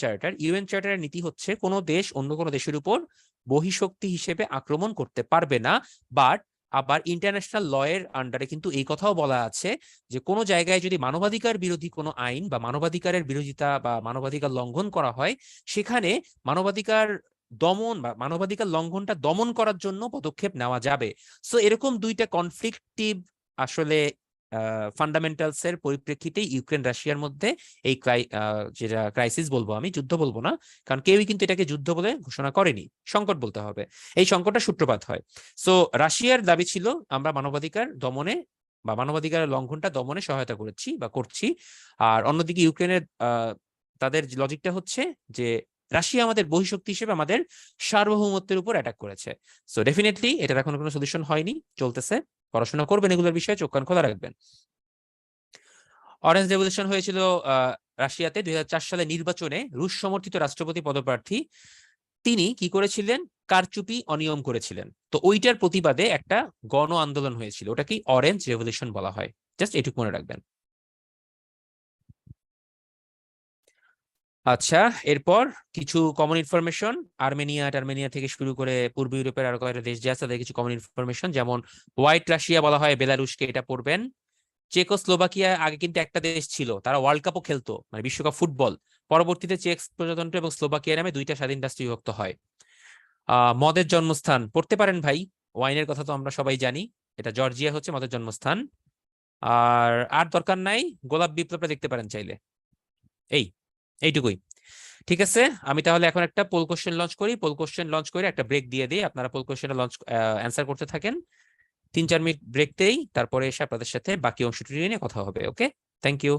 চার্টারের নীতি হচ্ছে কোনো দেশ অন্য কোনো দেশের উপর বহিঃশক্তি হিসেবে আক্রমণ করতে পারবে না। বাট আবার ইন্টারন্যাশনাল ল এর আন্ডারে কিন্তু এই কথাও বলা আছে যে কোনো জায়গায় যদি মানবাধিকার বিরোধী কোনো আইন বা মানবাধিকারের বিরোধিতা বা মানবাধিকার লঙ্ঘন করা হয়, সেখানে মানবাধিকার দমন বা মানবাধিকার লঙ্ঘনটা দমন করার জন্য পদক্ষেপ নেওয়া যাবে। সো এরকম 2টা কনফ্লিক্টিভ আসলে ফান্ডামেন্টালস এর পরিপ্রেক্ষিতে ইউক্রেন রাশিয়ার মধ্যে এই যেটা ক্রাইসিস বলবো, আমি যুদ্ধ বলবো না, কারণ কেউই কিন্তু এটাকে যুদ্ধ বলে ঘোষণা করেনি, সংকট বলতে হবে। এই সংকটটা সূত্রপাত হয়। সো রাশিয়ার দাবি ছিল আমরা মানবাধিকার দমনে বা মানবাধিকারের লঙ্ঘনটা দমনে সহায়তা করেছি বা করছি। আর অন্যদিকে ইউক্রেনের তাদের লজিকটা হচ্ছে যে রাশিয়া আমাদের বহিঃশক্তি হিসেবে আমাদের সার্বভৌমত্বের উপর অ্যাটাক করেছে। সো ডেফিনেটলি এটার এখন কোনো সলিউশন হয়নি, চলতেছে। পড়াশোনা করবেন এগুলোর বিষয়ে, চোখ কান খোলা রাখবেন। অরেঞ্জ রেভলিউশন হয়েছিল রাশিয়াতে 2004 সালে নির্বাচনে রুশ সমর্থিত রাষ্ট্রপতি পদপ্রার্থী তিনি কি করেছিলেন, কারচুপি অনিয়ম করেছিলেন। তো ওইটার প্রতিবাদে একটা গণ আন্দোলন হয়েছিল, ওটাকে অরেঞ্জ রেভলিউশন বলা হয়। জাস্ট এটুকু মনে রাখবেন। আচ্ছা, এরপর কিছু কমন ইনফরমেশন। টার্মেনিয়া থেকে শুরু করে পূর্ব ইউরোপের আরো কয়েকটা দেশ যে আছে তাদের কিছু কমন ইনফরমেশন, যেমন হোয়াইট রাশিয়া বলা হয় বেলারুশকে, এটা পড়বেন। চেকোস্লোভাকিয়া আগে কিন্তু একটা দেশ ছিল, তারা ওয়ার্ল্ড কাপও খেলতো, মানে বিশ্বকাপ ফুটবল। পরবর্তীতে চেক প্রজাতন্ত্র এবং স্লোভাকিয়া নামে 2টা স্বাধীন রাষ্ট্র বিভক্ত হয়। মদের জন্মস্থান পড়তে পারেন ভাই, ওয়াইনের কথা তো আমরা সবাই জানি, এটা জর্জিয়া হচ্ছে মদের জন্মস্থান। আর আর দরকার নাই, গোলাপ বিপ্লবটা দেখতে পারেন চাইলে। এই এইটুকুই, ঠিক আছে। আমি তাহলে এখন একটা পোল কোশ্চেন লঞ্চ করি, পোল কোশ্চেন লঞ্চ করে একটা ব্রেক দিয়ে দিই, আপনারা পোল কোশ্চেনটা লঞ্চ অ্যান্সার করতে থাকেন। 3-4 মিনিট ব্রেকতেই তারপরে এসে আপনাদের সাথে বাকি অংশটি নিয়ে কথা হবে। ওকে, থ্যাংক ইউ।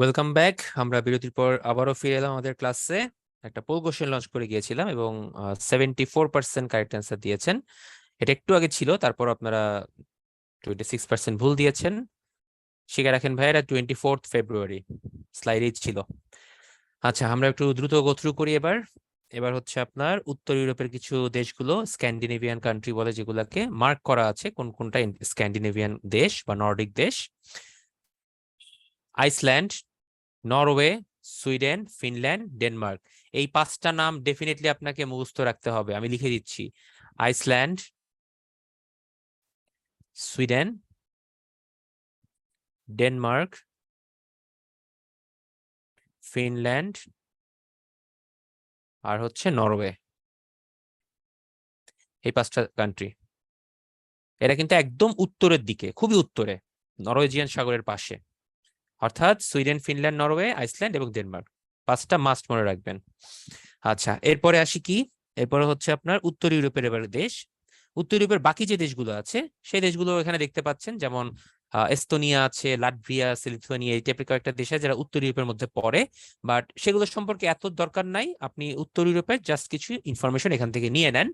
Welcome back. আমরা বিরতির পর আবারও ফিরে এলাম আমাদের ক্লাসে। একটা পোল কোশ্চেন লঞ্চ করে গিয়েছিলাম এবং 74% কারেক্ট অ্যান্সার দিয়েছেন। এটা একটু আগে ছিল, তারপর আপনারা 26% ভুল দিয়েছেন। শিখে রাখেন ভাই, এটা 24 ফেব্রুয়ারি স্লাইডেই ছিল। আচ্ছা, আমরা একটু দ্রুত গো থ্রু করি এবার। এবার হচ্ছে আপনার উত্তর ইউরোপের কিছু দেশগুলো, স্ক্যান্ডিনেভিয়ান কান্ট্রি বলে যেগুলাকে, মার্ক করা আছে কোন কোনটা স্ক্যান্ডিনেভিয়ান দেশ বা নর্ডিক দেশ। Iceland, Norway, Sweden, Finland, Denmark. এই 5টা নাম ডেফিনেটলি আপনাকে মুখস্থ রাখতে হবে, আমি লিখে দিচ্ছি। আইসল্যান্ড, সুইডেন, ডেনমার্ক, ফিনল্যান্ড, আর হচ্ছে নরওয়ে। এই 5টা কান্ট্রি, এরা কিন্তু একদম উত্তরের দিকে, খুবই উত্তরে, নরওয়েজিয়ান সাগরের পাশে। অর্থাৎ সুইডেন, ফিনল্যান্ড, নরওয়ে, আইসল্যান্ড এবং ডেনমার্ক, 5টা মাস্ট মনে রাখবেন। আচ্ছা, এরপরে আসি কি, এরপরে হচ্ছে আপনার উত্তর ইউরোপের এবার দেশ। উত্তর ইউরোপের বাকি যে দেশগুলো আছে সেই দেশগুলো এখানে দেখতে পাচ্ছেন, যেমন এস্তোনিয়া আছে, লাটভিয়া, লিথুয়ানিয়া, এই টাইপের কয়েকটা দেশ আছে যারা উত্তর ইউরোপের মধ্যে পড়ে। বাট সেগুলো সম্পর্কে এত দরকার নাই, আপনি উত্তর ইউরোপের জাস্ট কিছু ইনফরমেশন এখান থেকে নিয়ে নেন।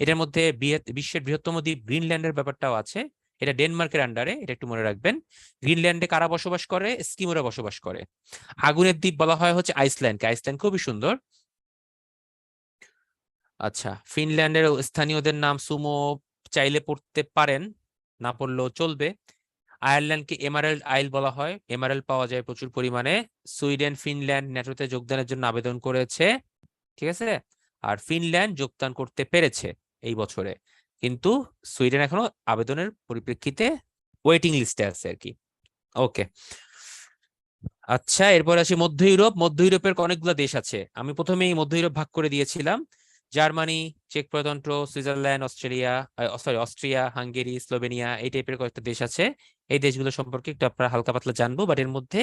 এটার মধ্যে বিশ্বের বৃহত্তম দ্বীপ গ্রিনল্যান্ডের ব্যাপারটাও আছে, এটা ডেনমার্কের আন্ডারে, এটা একটু মনে রাখবেন। গ্রিনল্যান্ডে কারা বসবাস করে? এস্কিমোরা বসবাস করে। আগুনের দ্বীপ বলা হয় হচ্ছে আইসল্যান্ডকে, আইসল্যান্ড খুবই সুন্দর। আচ্ছা, ফিনল্যান্ডের স্থানীয়দের নাম সুমো, চাইলে পড়তে পারেন, না পড়লেও চলবে। আয়ারল্যান্ডকে এমারেল্ড আইল বলা হয়, এমারেল্ড পাওয়া যায় প্রচুর পরিমাণে। সুইডেন, ফিনল্যান্ড ন্যাটোতে যোগদানের জন্য আবেদন করেছে, ঠিক আছে। আর ফিনল্যান্ড যোগদান করতে পেরেছে এই বছরে, কিন্তু সুইডেন এখনো আবেদনের পরিপ্রেক্ষিতে ওয়েটিং লিস্টে আছে আর কি। ওকে, আচ্ছা, এরপর আসি মধ্য ইউরোপ। মধ্য ইউরোপের অনেকগুলো দেশ আছে, আমি প্রথমেই মধ্য ইউরোপ ভাগ করে দিয়েছিলাম। জার্মানি, চেক প্রজাতন্ত্র, সুইজারল্যান্ড, অস্ট্রিয়া, হাঙ্গেরি, স্লোভেনিয়া, এই টাইপের কয়েকটা দেশ আছে। এই দেশগুলো সম্পর্কে একটু আপনারা হালকা পাতলা জানবো, বাট এর মধ্যে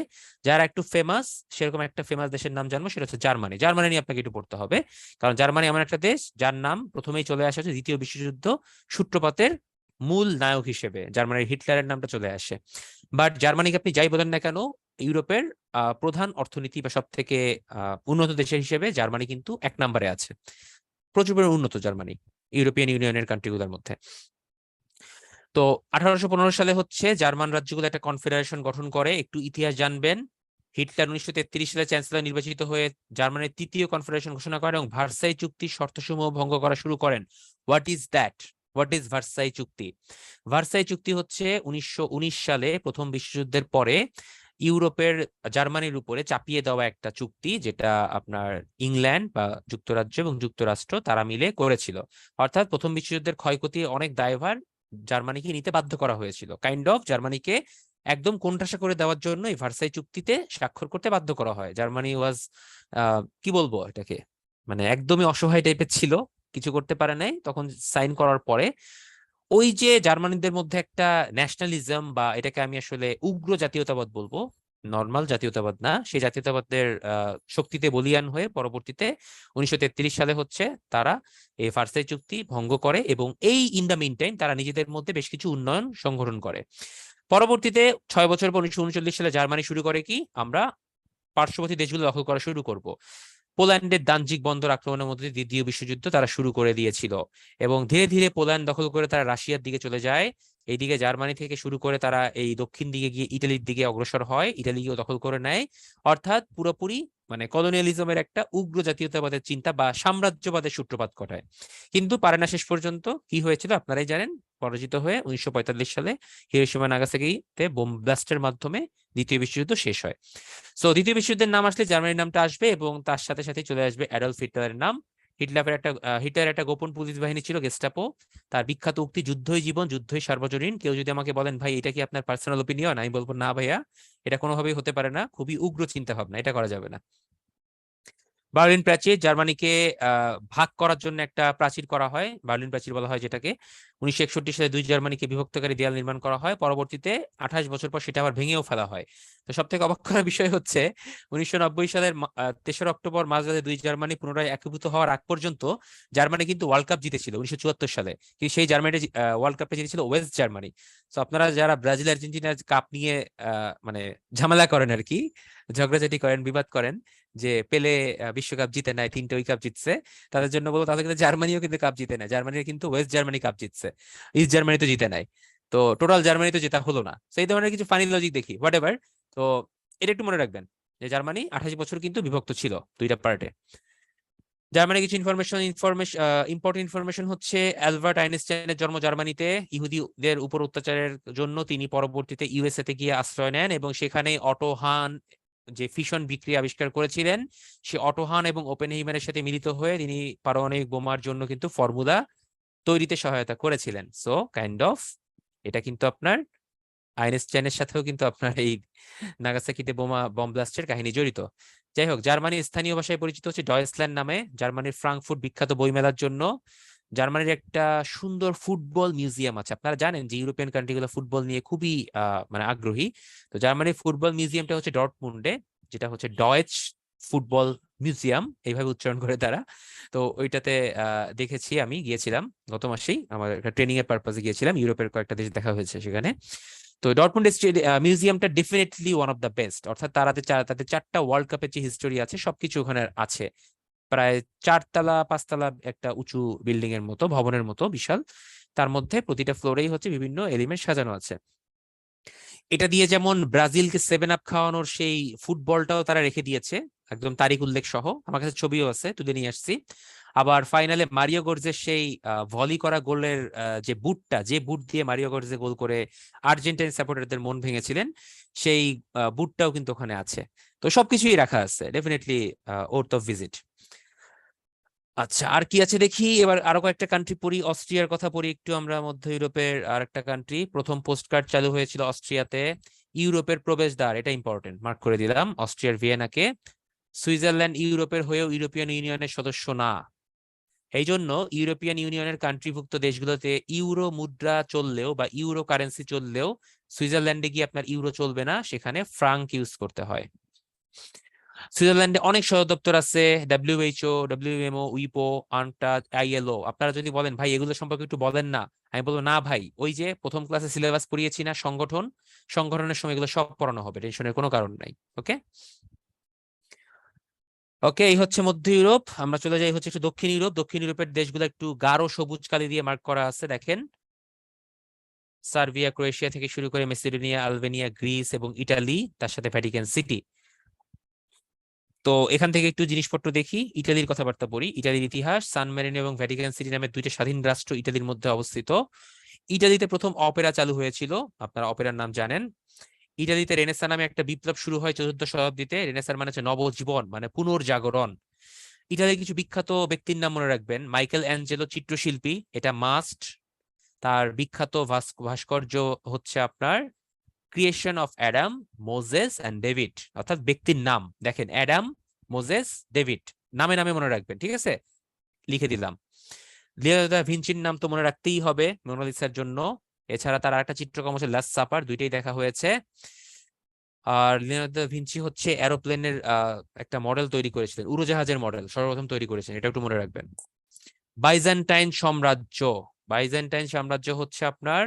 যারা একটু ফেমাস, সেরকম একটা ফেমাস দেশের নাম জানবো, সেটা হচ্ছে জার্মানি। জার্মানি নিয়ে আপনাকে একটু পড়তে হবে, কারণ জার্মানি এমন একটা দেশ যার নাম প্রথমেই চলে আসে হচ্ছে দ্বিতীয় বিশ্বযুদ্ধ সূত্রপাতের মূল নায়ক হিসেবে, জার্মানির হিটলারের নামটা চলে আসে। বাট জার্মানিকে আপনি যাই বলেন না কেন, ইউরোপের প্রধান অর্থনীতি বা সব থেকে উন্নত দেশের হিসেবে জার্মানি কিন্তু 1 নম্বরে আছে, প্রচুর পরিমাণে উন্নত জার্মানি ইউরোপিয়ান ইউনিয়নের কান্ট্রিগুলোর মধ্যে। তো 1815 সালে হচ্ছে জার্মান রাজ্যগুলো একটা কনফেডারেশন গঠন করে। একটু ইতিহাস জানবেন, হিটলার 1933 সালে চ্যান্সেলর নির্বাচিত হয়ে জার্মানির তৃতীয় কনফেডারেশন ঘোষণা করেন এবং ভার্সাই চুক্তির শর্তসমূহ ভঙ্গ করা শুরু করেন। What is that? What is Versailles চুক্তি? ভার্সাই চুক্তি হচ্ছে 1919 সালে প্রথম বিশ্বযুদ্ধের পরে ইউরোপের জার্মানির উপরে চাপিয়ে দেওয়া একটা চুক্তি, যেটা আপনার ইংল্যান্ড বা যুক্তরাজ্য এবং যুক্তরাষ্ট্র তারা মিলে করেছিল। অর্থাৎ প্রথম বিশ্বযুদ্ধের ক্ষয়ক্ষতি অনেক দায়ভার জার্মানিকে নিতে বাধ্য করা হয়েছিল, কাইন্ড অফ জার্মানিকে একদম কোণঠাসা করে দেওয়ার জন্য এই ভার্সাই চুক্তিতে স্বাক্ষর করতে বাধ্য করা হয়। জার্মানি ওয়াজ কি বলবো এটাকে, মানে একদমই অসহায় টাইপের ছিল, কিছু করতে পারে নাই। তখন সাইন করার পরে ওই যে জার্মানিদের মধ্যে একটা ন্যাশনালিজম, বা এটাকে আমি আসলে উগ্র জাতীয়তাবাদ বলবো, নর্মাল জাতীয়তাবাদ না, সেই জাতীয়তাবাদের শক্তিতে বলিয়ান হয়ে পরবর্তীতে 1933 সালে হচ্ছে তারা এই ভার্সাই চুক্তি ভঙ্গ করে, এবং এই ইন দ্য মিন টাইম তারা নিজেদের মধ্যে বেশ কিছু উন্নয়ন সংগঠন করে। পরবর্তীতে 6 বছর পর 1939 সালে জার্মানি শুরু করে কি, আমরা পার্শ্ববর্তী দেশগুলো দখল করা শুরু করব। পোল্যান্ডের দানজিক বন্দর আক্রমণের মধ্যে দ্বিতীয় বিশ্বযুদ্ধ তারা শুরু করে দিয়েছিল, এবং ধীরে ধীরে পোল্যান্ড দখল করে তারা রাশিয়ার দিকে চলে যায়। এইদিকে জার্মানি থেকে শুরু করে তারা এই দক্ষিণ দিকে গিয়ে ইটালির দিকে অগ্রসর হয়, ইটালিকেও দখল করে নেয়। অর্থাৎ পুরোপুরি মানে কলোনিয়ালিজমের একটা উগ্র জাতীয়তাবাদের চিন্তা বা সাম্রাজ্যবাদের সূত্রপাত ঘটায়, কিন্তু পারে না শেষ পর্যন্ত। কি হয়েছিল আপনারাই জানেন, পরাজিত হয়ে 1945 সালে হিরোশিমা নাগাসাকিতে বোম ব্লাস্টের মাধ্যমে দ্বিতীয় বিশ্বযুদ্ধ শেষ হয়। সো দ্বিতীয় বিশ্বযুদ্ধের নাম আসলে জার্মানির নামটা আসবে, এবং তার সাথে সাথে চলে আসবে অ্যাডলফ হিটলারের নাম। হিটলারের একটা গোপন পুলিশ বাহিনী ছিল, গেস্টাপো। তার বিখ্যাত উক্তি, যুদ্ধই জীবন, যুদ্ধই সার্বজনীন। কেউ যদি আমাকে বলেন ভাই এটা কি আপনার পার্সোনাল ওপিনিয়ন, আমি বলবো না ভাইয়া, এটা কোনোভাবেই হতে পারে না, খুবই উগ্র চিন্তা ভাবনা, এটা করা যাবে না। বার্লিন প্রাচীর জার্মানিকে ভাগ করার জন্য একটা প্রাচীর করা হয়, বার্লিন প্রাচীর বলা হয় যেটাকে। 1961 সালে দুই জার্মানিকে বিভক্তকারী দেয়াল নির্মাণ করা হয়, পরবর্তীতে 28 বছর পর সেটা আবার ভেঙেও ফেলা হয়। তো সব থেকে অবাক করার বিষয় হচ্ছে 1990 সালের 3 অক্টোবর মাঝরাতে দুই জার্মানি পুনরায় একীভূত হওয়ার আগ পর্যন্ত জার্মানি কিন্তু ওয়ার্ল্ড কাপ জিতেছিল 1974 সালে। কিন্তু সেই জার্মানিটা ওয়ার্ল্ড কাপটা জিতেছিল ওয়েস্ট জার্মানি। তো আপনারা যারা ব্রাজিল আর্জেন্টিনার কাপ নিয়ে মানে ঝামেলা করেন আর কি, ঝগড়াঝাটি করেন, বিবাদ করেন যে পেলে বিশ্বকাপ জিতে নাই, 3টে উই কাপ জিতছে, তাদের জন্য বলবো তাদের কিন্তু জার্মানিও কিন্তু কাপ জিতে নাই, জার্মানির কিন্তু ওয়েস্ট জার্মানি কাপ জিতছে, ইস্ট জার্মানি তো জিতে নাই। তো টোটাল জার্মানি তো জেতা হলো না। সেই ধরনের কিছু ফানি লজিক দেখি, হোয়াট এভার। তো এটা একটু মনে রাখবেন যে জার্মানি 28 বছর কিন্তু বিভক্ত ছিল দুইটা পার্টে। জার্মানি কিছু ইম্পর্টেন্ট ইনফরমেশন হচ্ছে অ্যালবার্ট আইনস্টাইনের জন্ম জার্মানিতে। ইহুদিদের উপর অত্যাচারের জন্য তিনি পরবর্তীতে ইউএসএ তে গিয়ে আশ্রয় নেন এবং সেখানে অটো হান যে ফিশন বিক্রিয়া আবিষ্কার করেছিলেন, সে অটো হান এবং ওপেনহেইমারের সাথে মিলিত হয়ে তিনি পারমাণবিক বোমার জন্য কিন্তু ফর্মুলা তৈরিতে সহায়তা করেছিলেন। সো কাইন্ড অফ এটা কিন্তু আপনার আইনস্টাইনের সাথেও কিন্তু আপনার এই নাগাসাকিতে বম ব্লাস্টের কাহিনী জড়িত। যাই হোক, জার্মানি স্থানীয় ভাষায় পরিচিত হচ্ছে ডয়েচল্যান্ড নামে। জার্মানির ফ্রাঙ্কফুর্ট বিখ্যাত বইমেলার জন্য। জার্মানির একটা সুন্দর ফুটবল মিউজিয়াম আছে। আপনারা জানেন যে ইউরোপিয়ান কান্ট্রিগুলো ফুটবল নিয়ে খুবই মানে আগ্রহী। তো জার্মানির ফুটবল মিউজিয়ামটা হচ্ছে ডর্টমুন্ডে, যেটা হচ্ছে ডয়েচ ফুটবল মিউজিয়াম, এইভাবে উচ্চারণ করে তারা। তো ওইটাতে দেখেছি, আমি গিয়েছিলাম গত মাসেই, আমার একটা ট্রেনিং এর পারপাসে গিয়েছিলাম, ইউরোপের কয়েকটা দেশ দেখা হয়েছে সেখানে। তো ডটমুন্ড মিউজিয়ামটা definitely one of the best, অর্থাৎ তাদের 4টা ওয়ার্ল্ড কাপের যে হিস্টোরি আছে সবকিছু ওখানে আছে। প্রায় 4 তলা 5 তলা একটা উঁচু বিল্ডিং এর মতো, ভবনের মতো বিশাল। তার মধ্যে প্রতিটা ফ্লোরেই হচ্ছে বিভিন্ন এলিমেন্ট সাজানো আছে। এটা দিয়ে যেমন ব্রাজিলকে 7 আপ খাওয়ানোর সেই ফুটবলটাও তারা রেখে দিয়েছে, একদম তারিখ উল্লেখ সহ। আমার কাছে ছবিও আছে, তুলে নিয়ে আসছি। আবার ফাইনালে মারিও গোর্জের সেই ভলি করা গোলের যে বুট দিয়ে মারিও গোর্জে গোল করে আর্জেন্টাইন সাপোর্টারদের মন ভেঙেছিলেন, সেই বুটটাও কিন্তু ওখানে আছে। তো সবকিছুই রাখা আছে, ডেফিনেটলি ওর্থ অফ ভিজিট। আচ্ছা, আর কি আছে দেখি, এবার আরো কয়েকটা কান্ট্রি পড়ি। অস্ট্রিয়ার কথা পড়ি একটু আমরা, মধ্য ইউরোপের আর একটা কান্ট্রি। প্রথম পোস্ট কার্ড চালু হয়েছিল অস্ট্রিয়াতে। ইউরোপের প্রবেশদ্বার, এটা ইম্পর্টেন্ট, মার্ক করে দিলাম অস্ট্রিয়ার ভিয়েনাকে। সুইজারল্যান্ড ইউরোপের হয়েও ইউরোপিয়ান ইউনিয়নের সদস্য না। এই জন্য ইউরোপিয়ান ইউনিয়নের কান্ট্রিভুক্ত দেশগুলোতে ইউরো মুদ্রা চললেও বা ইউরো কারেন্সি চললেও সুইজারল্যান্ডে গিয়ে আপনার ইউরো চলবে না, সেখানে ফ্রাঙ্ক ইউজ করতে হয়। সুইজারল্যান্ডে অনেক সদর দপ্তর আছে, WHO, WMO, উইপো, আনটাচ, ILO। আপনারা যদি বলেন ভাই এগুলো সম্পর্কে একটু বলেন না, আমি বলবো না ভাই, ওই যে প্রথম ক্লাসে সিলেবাস পড়িয়েছি না সংগঠনের সময় এগুলো সব পড়ানো হবে, টেনশনের কোনো কারণ নাই। ওকে ওকে, এই হচ্ছে মধ্য ইউরোপ। আমরা চলে যাই হচ্ছে একটু দক্ষিণ ইউরোপ। দক্ষিণ ইউরোপের দেশগুলো একটু গাঢ় সবুজ কালি দিয়ে মার্ক করা আছে, দেখেন। সার্বিয়া, ক্রোয়েশিয়া থেকে শুরু করে মেসিডোনিয়া, আলবেনিয়া, গ্রিস এবং ইটালি, তার সাথে ভ্যাটিকান সিটি। তো এখান থেকে একটু জিনিসপত্র দেখি, ইটালির কথাবার্তা পড়ি। ইটালির ইতিহাস। সান মেরিনো এবং ভ্যাটিকান সিটি নামে দুইটা স্বাধীন রাষ্ট্র ইটালির মধ্যে অবস্থিত। ইটালিতে প্রথম অপেরা চালু হয়েছিল, আপনারা অপেরার নাম জানেন। ইটালিতে রেনেসা নামে একটা বিপ্লব শুরু হয় 14 শতাব্দীতে। রেনেসার মানে হচ্ছে নবজীবন, মানে পুনর্জাগরণ। ইটালির কিছু বিখ্যাত ব্যক্তির নাম মনে রাখবেন। মাইকেল অ্যাঞ্জেলো চিত্রশিল্পী, এটা মাস্ট। তার বিখ্যাত ভাস্কর্য হচ্ছে আপনার creation of Adam, Moses and David, অর্থাৎ ব্যক্তির নাম দেখেন, অ্যাডাম, মোজেস, ডেভিড, নামে নামে মনে রাখবেন, ঠিক আছে? লিখে দিলাম। লিওনার্দো দা ভিঞ্চির নাম তো মনে রাখতেই হবে মোনালিসার জন্য। এছাড়া তার আরেকটা চিত্রকর্ম হচ্ছে লাস্ট সাপার, দুইটাই দেখা হয়েছে। আর লিওনার্দো দা ভিঞ্চি হচ্ছে এরোপ্লেনের একটা মডেল তৈরি করেছিলেন, উড়োজাহাজের মডেল সর্বপ্রথম তৈরি করেছেন, এটা একটু মনে রাখবেন। বাইজেন্টাইন সাম্রাজ্য। বাইজেন্টাইন সাম্রাজ্য হচ্ছে আপনার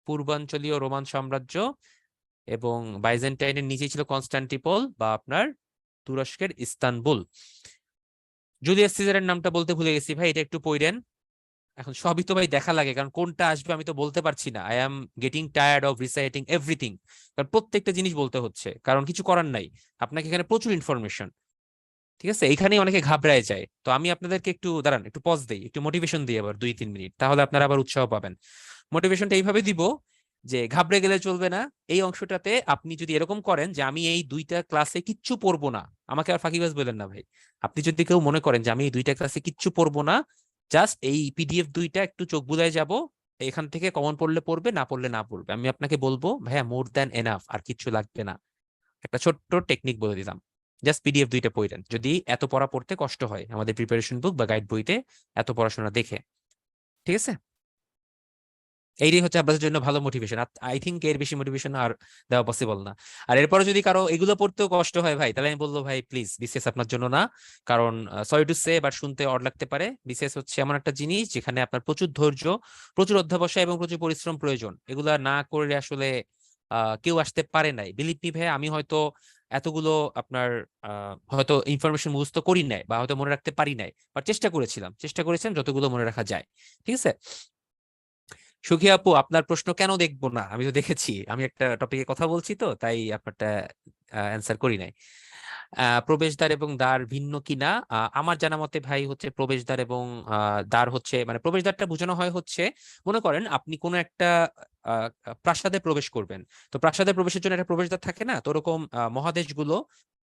পূর্বাঞ্চলীয় রোমান সাম্রাজ্য, এবং বাইজেন্টাইনের নিচে ছিল কনস্টান্টিপল বা আপনার তুরস্কের ইস্তানবুল। জুলিয়াস সিজারের নামটা বলতে ভুলে গেছি ভাই, এটা একটু পড়েন। এখন সবই তো ভাই দেখা লাগে, কারণ কোনটা আসবে আমি তো বলতে পারছি না। I am getting tired of reciting everything, কারণ প্রত্যেকটা জিনিস বলতে হচ্ছে, কারণ কিছু করার নাই, আপনাকে এখানে প্রচুর ইনফরমেশন। ঠিক আছে, এইখানেই অনেকে ঘাবড়ায় যায়। তো আমি আপনাদেরকে একটু দাঁড়ান, একটু পজ দেই, একটু মোটিভেশন দিই আবার 2-3 মিনিট, তাহলে আপনারা আবার উৎসাহ পাবেন। মোটিভেশনটা এইভাবে দিব যে ঘাবড়ে গেলে চলবে না। এই অংশটাতে আপনি যদি এরকম করেন যে আমি এই 2টা ক্লাসে কিচ্ছু পড়বো না, আমাকে আর ফাঁকিবাজ বলেন না ভাই। আপনি যদি কেউ মনে করেন যে আমি এই 2টা ক্লাসে কিচ্ছু পড়বো না, জাস্ট এই PDF 2টা একটু চোখ বুলায় যাব, এখান থেকে কমন পড়লে পড়বে, না পড়লে না পড়বে, আমি আপনাকে বলবো ভাইয়া মোর দ্যান এনাফ, আর কিচ্ছু লাগবে না। একটা ছোট্ট টেকনিক বলে দিলাম, জাস্ট পিডিএফ দুইটা পড়েন যদি এত পড়তে কষ্ট হয় আমাদের প্রিপারেশন বুক বা গাইড বইতে এত পড়াশোনা দেখে। ঠিক আছে, এইটাই হচ্ছে আপনাদের জন্য ভালো মোটিভেশন। আই থিঙ্ক এর বেশি মোটিভেশন আর দেওয়া পসিবল না। আর এরপরে যদি কারো এগুলো পড়তেও কষ্ট হয় ভাই, তাহলে আমি বলবো ভাই প্লিজ বিসিএস আপনার জন্য না। কারণ সরি টু সে, বাট শুনতে অড লাগতে পারে, বিসিএস হচ্ছে এমন একটা জিনিস যেখানে আপনার প্রচুর ধৈর্য, প্রচুর অধ্যবসায় এবং প্রচুর পরিশ্রম প্রয়োজন। এগুলা না করলে আসলে কেউ আসতে পারে নাই। বিলিভ মি ভাই, আমি হয়তো এতগুলো আপনার হয়তো ইনফরমেশন মুখস্থ করি নাই বা হয়তো মনে রাখতে পারি নাই, বাট চেষ্টা করেছিলাম যতগুলো মনে রাখা যায়। ঠিক আছে, সুখী আপু, আপনার প্রশ্ন কেন দেখবো না, আমি তো দেখেছি। আমি একটা টপিকে কথা বলছি তো তাই আপনারটা অ্যান্সার করি নাই। প্রবেশদ্বার এবং দ্বার ভিন্ন কিনা? আমার জানা মতে ভাই হচ্ছে প্রবেশদ্বার এবং দ্বার হচ্ছে, মানে প্রবেশদ্বারটা বোঝানো হয় হচ্ছে, মনে করেন আপনি কোনো একটা আহ, প্রাসাদে প্রবেশ করবেন। তো প্রাসাদে প্রবেশের জন্য একটা প্রবেশদ্বার থাকে না, তো ওরকম মহাদেশগুলো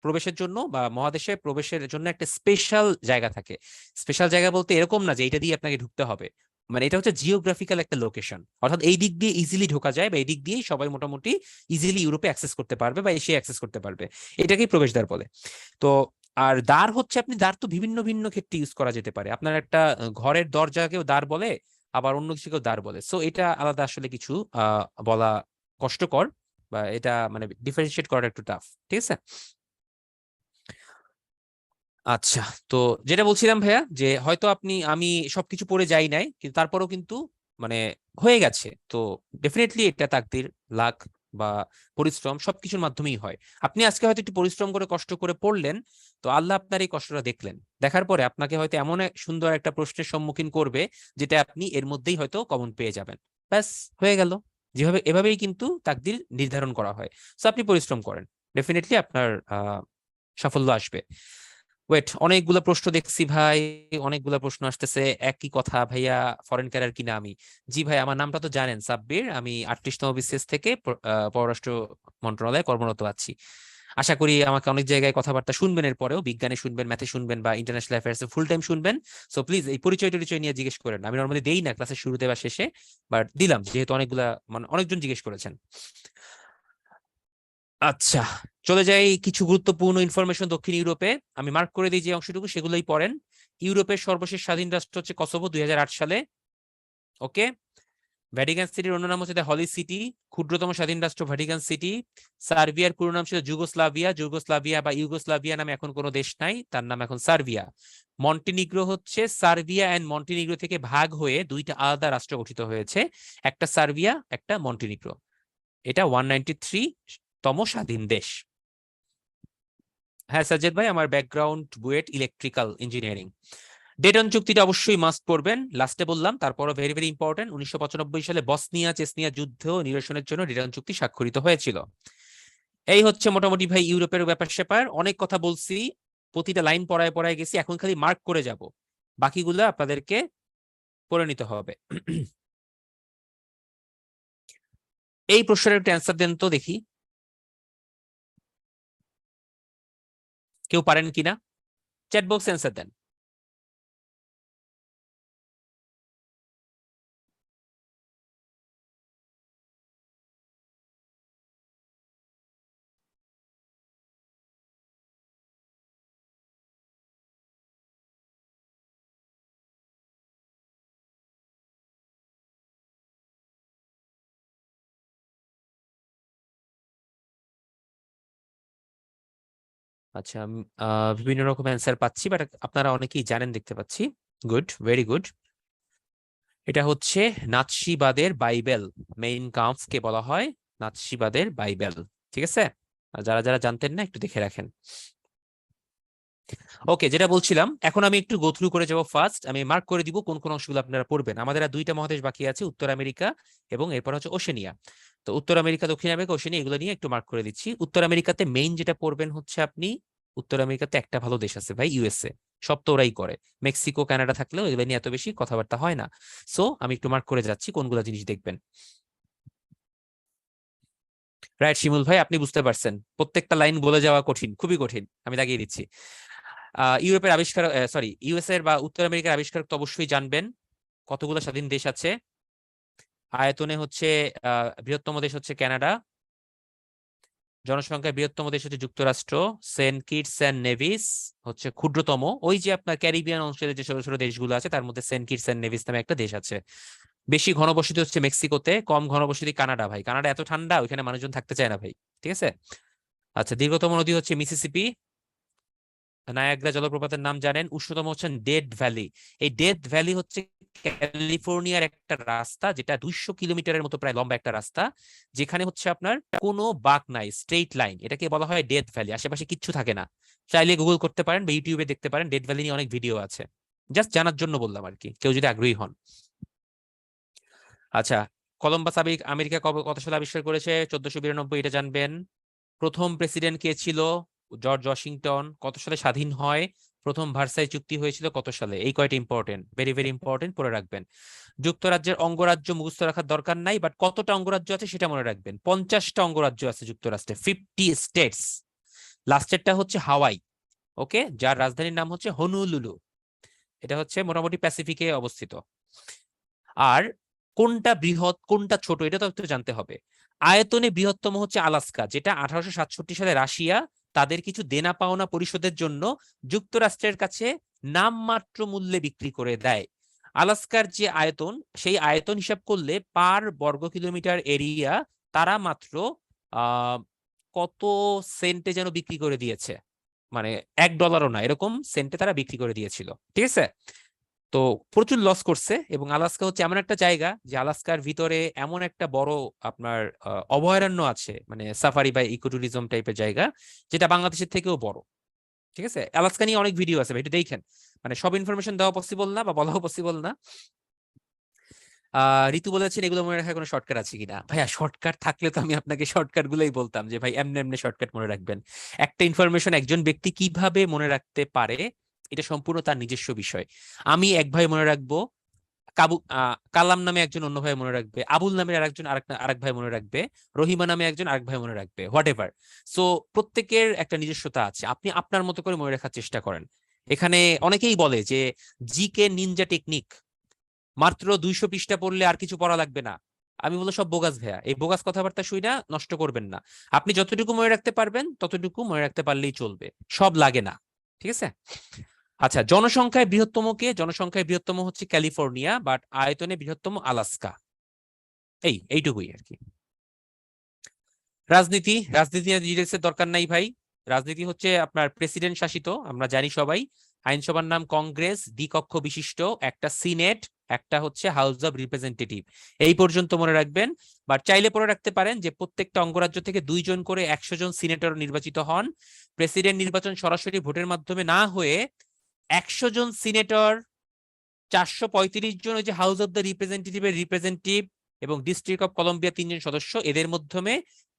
প্রবেশের জন্য বা মহাদেশে প্রবেশের জন্য একটা স্পেশাল জায়গা থাকে। স্পেশাল জায়গা বলতে এরকম না যে এটা দিয়ে আপনাকে ঢুকতে হবে, মানে এটা হচ্ছে জিওগ্রাফিক্যাল একটা লোকেশন, অর্থাৎ এই দিক দিয়ে ইজিলি ঢোকা যায় বা এই দিক দিয়েই সবাই মোটামুটি ইজিলি ইউরোপে অ্যাক্সেস করতে পারবে বা এশিয়া অ্যাক্সেস করতে পারবে। এটাকেই প্রবেশদ্বার বলে। তো আর দ্বার হচ্ছে, আপনি দ্বার তো ভিন্ন ভিন্ন ক্ষেত্রে ইউজ করা যেতে পারে। আপনার একটা ঘরের দরজাকেও দ্বার বলে, আবার অন্য কিছুকেও দ্বার বলে। সো এটা আলাদা আসলে কিছু বলা কষ্টকর, বা এটা মানে ডিফারেন্সিয়েট করা একটু টাফ। ঠিক আছে, আচ্ছা। তো যেটা বলছিলাম ভাইয়া, যে হয়তো আমি সবকিছু পড়ে যাই নাই, কিন্তু তারপরেও কিন্তু মানে হয়ে গেছে তো। ডেফিনেটলি এটা তাকদির, লাক বা পরিশ্রম সবকিছুর মাধ্যমেই হয়। আপনি আজকে হয়তো একটু পরিশ্রম করে কষ্ট করে পড়লেন, তো আল্লাহ আপনার এই কষ্টটা দেখলেন, দেখার পরে আপনাকে হয়তো এমন এক সুন্দর একটা প্রশ্নের সম্মুখীন করবে যেটা আপনি এর মধ্যেই হয়তো কমন পেয়ে যাবেন। ব্যাস, হয়ে গেল। যেভাবে এভাবেই কিন্তু তাকদির নির্ধারণ করা হয়। তো আপনি পরিশ্রম করেন, ডেফিনেটলি আপনার সাফল্য আসবে। ওয়েট, অনেকগুলো প্রশ্ন দেখছি ভাই, অনেকগুলো প্রশ্ন আসতেছে। একই কথা ভাইয়া, ফরেন ক্যারিয়ার কিনা? আমি, জি ভাই, আমার নামটা তো জানেন, সাব্বির। আমি 38তম বিসিএস থেকে পররাষ্ট্র মন্ত্রণালয়ে কর্মরত আছি। আশা করি আমাকে অনেক জায়গায় কথাবার্তা শুনবেন, এর পরেও বিজ্ঞানে শুনবেন, ম্যাথে শুনবেন বা ইন্টারন্যাশনাল অ্যাফেয়ার্স ফুল টাইম শুনবেন। সো প্লিজ এই পরিচয় টরিচয় নিয়ে জিজ্ঞেস করেন না। আমি নর্মালি দেই না ক্লাসের শুরুতে বা শেষে, বাট দিলাম যেহেতু অনেকগুলা, মানে অনেকজন জিজ্ঞেস করেছেন। আচ্ছা, চলে যাই কিছু গুরুত্বপূর্ণ ইনফরমেশন দক্ষিণ ইউরোপে। আমি মার্ক করে দিই যে অংশটুকু, সেগুলোই পড়েন। ইউরোপের সর্বশেষ স্বাধীন রাষ্ট্র হচ্ছে কসোভো 2008 সালে। ওকে। ভ্যাটিকান সিটির অন্য নাম হচ্ছে দ্য হলি সিটি। ক্ষুদ্রতম স্বাধীন রাষ্ট্র ভ্যাটিকান সিটি। সার্বিয়ার পুরো নাম ছিল যুগোস্লাভিয়া। যুগোস্লাভিয়া বা ইউগোস্লাভিয়া নামে এখন কোনো দেশ নাই, তার নাম এখন সার্বিয়া। মন্টিনিগ্রো হচ্ছে সার্বিয়া অ্যান্ড মন্টিনিগ্রো থেকে ভাগ হয়ে দুইটা আলাদা রাষ্ট্র গঠিত হয়েছে, একটা সার্বিয়া, একটা মন্টিনিগ্রো। এটা 193তম স্বাধীন দেশ। হ্যাঁ সাজ্জাদ ভাই, আমার background BUET, electrical engineering. Dayton চুক্তিটা অবশ্যই মাস্ট পড়বেন, লাস্টে বললাম, তারপরও ভেরি ভেরি ইম্পর্টেন্ট। 1995 সালে বসনিয়া চেচনিয়া যুদ্ধ নিরসনের জন্য ডেটন চুক্তি স্বাক্ষরিত হয়েছিল। এই হচ্ছে মোটামুটি ভাই ইউরোপের ব্যাপার স্যাপার। অনেক কথা বলছি, প্রতিটা লাইন পড়ায় পড়ায় গেছি, এখন খালি মার্ক করে যাব, বাকিগুলো আপনাদেরকে পড়ে নিতে হবে। এই প্রশ্নের একটা অ্যান্সার দেন তো দেখি, কেউ পারেন কিনা? চ্যাট বক্স অ্যান্সার দেন। আচ্ছা, বিভিন্ন রকম অ্যান্সার পাচ্ছি, বাট আপনারা অনেকেই জানেন দেখতে পাচ্ছি। Good, very good. এটা হচ্ছে নাৎসিবাদের বাইবেল, মেইন কাম্ফকে বলা হয় নাৎসিবাদের বাইবেল। ঠিক আছে, আর যারা যারা জানতেন না একটু দেখে রাখেন। ওকে, যেটা বলছিলাম, এখন আমি একটু গো থ্রু করে যাব ফার্স্ট। আমি মার্ক করে দিব কোন কোন অংশগুলো আপনারা পড়বেন। আমাদের আর দুইটা মহাদেশ বাকি আছে, উত্তর আমেরিকা এবং এরপর হচ্ছে ওশেনিয়া। তো উত্তর আমেরিকা, দক্ষিণ আমেরিকা, ওশেনিয়া, এগুলো নিয়ে একটু মার্ক করে দিচ্ছি। উত্তর আমেরিকাতে মেইন যেটা পড়বেন হচ্ছে আপনি, উত্তর আমেরিকাতে একটা ভালো দেশ আছে ভাই, ইউএসএ। সব তো ওরাই করে, মেক্সিকো কানাডা থাকলেও এগুলো নিয়ে এত বেশি কথাবার্তা হয় না। সো আমি একটু মার্ক করে যাচ্ছি কোনগুলো জিনিস দেখবেন। রাইট শিমুল ভাই, আপনি বুঝতে পারছেন, প্রত্যেকটা লাইন বলে যাওয়া কঠিন, খুবই কঠিন। আমি দাগিয়ে দিচ্ছি। ইউরোপের আবিষ্কার, সরি, ইউএস এর বা উত্তর আমেরিকার আবিষ্কার তো অবশ্যই জানবেন। কতগুলো স্বাধীন দেশ আছে? আয়তনে হচ্ছে বৃহত্তম দেশ হচ্ছে কানাডা। জনসংখ্যায় বৃহত্তম দেশ হচ্ছে যুক্তরাষ্ট্র, সেন্ট কিটস অ্যান্ড নেভিস হচ্ছে ক্ষুদ্রতম। ওই যে আপনার ক্যারিবিয়ান অঞ্চলে যে ছোট ছোট দেশগুলো আছে তার মধ্যে সেন্ট কিটস অ্যান্ড নেভিস নামে একটা দেশ আছে। বেশি ঘনবসতি হচ্ছে মেক্সিকোতে, কম ঘনবসতি কানাডা। ভাই কানাডা এত ঠান্ডা, ওইখানে মানুষজন থাকতে চায় না ভাই। ঠিক আছে। আচ্ছা, দীর্ঘতম নদী হচ্ছে মিসিসিপি। নায়াগ্রা জলপ্রপাতের নাম জানেন। উষ্ণতম হচ্ছেন ডেথ ভ্যালি। এই ডেথ ভ্যালি হচ্ছে ক্যালিফোর্নিয়ার একটা রাস্তা, যেটা 200 কিলোমিটারের মতো প্রায় লম্বা একটা রাস্তা, যেখানে হচ্ছে আপনার কোনো বাঁক নাই, স্ট্রেইট লাইন। এটাকে বলা হয় ডেথ ভ্যালি। আশেপাশে কিচ্ছু থাকে না। চাইলে গুগল করতে পারেন বা ইউটিউবে দেখতে পারেন, ডেথ ভ্যালি নিয়ে অনেক ভিডিও আছে। জাস্ট জানার জন্য বললাম আর কি, কেউ যদি আগ্রহী হন। আচ্ছা, কলম্বাস আমেরিকা কত সালে আবিষ্কার করেছে? 1492, এটা জানবেন। প্রথম প্রেসিডেন্ট কে ছিল? George Washington. কত সালে স্বাধীন হয়? প্রথম ভার্সাই চুক্তি হয়েছিল কত সালে? এই কয়টা ইম্পর্টেন্ট, ভেরি ভেরি ইম্পর্টেন্ট, পড়ে রাখবেন। যুক্তরাজ্যের অঙ্গরাজ্য মুখস্থ রাখার দরকার নাই, বাট কতটা অঙ্গরাজ্য আছে সেটা মনে রাখবেন। 50টা অঙ্গরাজ্য আছে যুক্তরাষ্ট্রে, 50 স্টেটস। লাস্টেরটা হচ্ছে হাওয়াই, ওকে, যার রাজধানীর নাম হচ্ছে হনুলুলু। এটা হচ্ছে মোটামুটি প্যাসিফিকে অবস্থিত। আর কোনটা বৃহৎ কোনটা ছোট এটা তো একটু জানতে হবে। আয়তনে বৃহত্তম হচ্ছে আলাস্কা, যেটা 1867 সালে রাশিয়া তাদের কিছু দেনা পাওনা পরিশোধের জন্য যুক্তরাষ্ট্রের কাছে নামমাত্র মূল্যে বিক্রি করে দেয়। আলাস্কার যে আয়তন, সেই আয়তন হিসাব করলে পার বর্গ কিলোমিটার এরিয়া তারা মাত্র আহ কত সেন্টে যেন বিক্রি করে দিয়েছে, মানে $1 না, এরকম সেন্টে তারা বিক্রি করে দিয়েছিল। ঠিক আছে। তো প্রচুর লস করছে। এবং আলাস্কা হচ্ছে এমন একটা জায়গা যে আলাস্কার ভিতরে এমন একটা বড় আপনার অভয়ারণ্য আছে, মানে সাফারি বা ইকো ট্যুরিজম টাইপের জায়গা, যেটা বাংলাদেশের থেকেও বড়। ঠিক আছে। আলাস্কা নিয়ে অনেক ভিডিও আছে, এটা দেখেন। মানে সব ইনফরমেশন দেওয়া পসিবল না বা বলাও পসিবল না। ঋতু বলেছেন এগুলো মনে রাখার কোনো শর্টকাট আছে কিনা? ভাইয়া শর্টকাট থাকলে তো আমি আপনাকে শর্টকাট গুলোই বলতাম যে ভাই এমনি এমনি শর্টকাট মনে রাখবেন। একটা ইনফরমেশন একজন ব্যক্তি কিভাবে মনে রাখতে পারে এটা সম্পূর্ণ তার নিজস্ব বিষয়। আমি এক ভাই মনে রাখবো, কালাম নামে একজন অন্য ভাই মনে রাখবে, আবুল নামের আরেকজন আরেক ভাই মনে রাখবে, রহিমা নামে একজন আরেক ভাই মনে রাখবে, হোয়াট এভার। সো প্রত্যেকের একটা নিজস্বতা আছে, আপনি আপনার মতো করে মনে রাখার চেষ্টা করেন। এখানে অনেকেই বলে যে জিকে নিনজা টেকনিক, মাত্র 200 পৃষ্ঠা পড়লে আর কিছু পড়া লাগবে না। আমি বলবো সব বোগাস ভাইয়া, এই বোগাস কথাবার্তা শুই না, নষ্ট করবেন না। আপনি যতটুকু মনে রাখতে পারবেন ততটুকু মনে রাখতে পারলেই চলবে, সব লাগে না। ঠিক আছে। আচ্ছা, জনসংখ্যায় বৃহত্তম কে? জনসংখ্যায় বৃহত্তম হচ্ছে ক্যালিফোর্নিয়া, বাট আয়তনে বৃহত্তম আলাস্কা। এইটুকুই আর কি। রাজনীতি, রাজনীতি ডিটেলসের দরকার নাই ভাই। রাজনীতি হচ্ছে আপনার প্রেসিডেন্ট শাসিত, আমরা জানি সবাই। আইনসভার নাম কংগ্রেস, দ্বিকক্ষ বিশিষ্ট, একটা সিনেট, একটা হচ্ছে হাউস অব রিপ্রেজেন্টেটিভ। এই পর্যন্ত মনে রাখবেন। বাট চাইলে পরে রাখতে পারেন যে প্রত্যেকটা অঙ্গরাজ্য থেকে 2 জন করে 100 জন সিনেটর নির্বাচিত হন। প্রেসিডেন্ট নির্বাচন সরাসরি ভোটের মাধ্যমে না হয়ে 100 জন সিনেটর, 435 জন ওই যে হাউস অব দ্য রিপ্রেজেন্টেটিভের রিপ্রেজেন্টেটিভ, এবং ডিস্ট্রিক্ট অফ কলম্বিয়া 3 জন সদস্য, এদের মাধ্যমে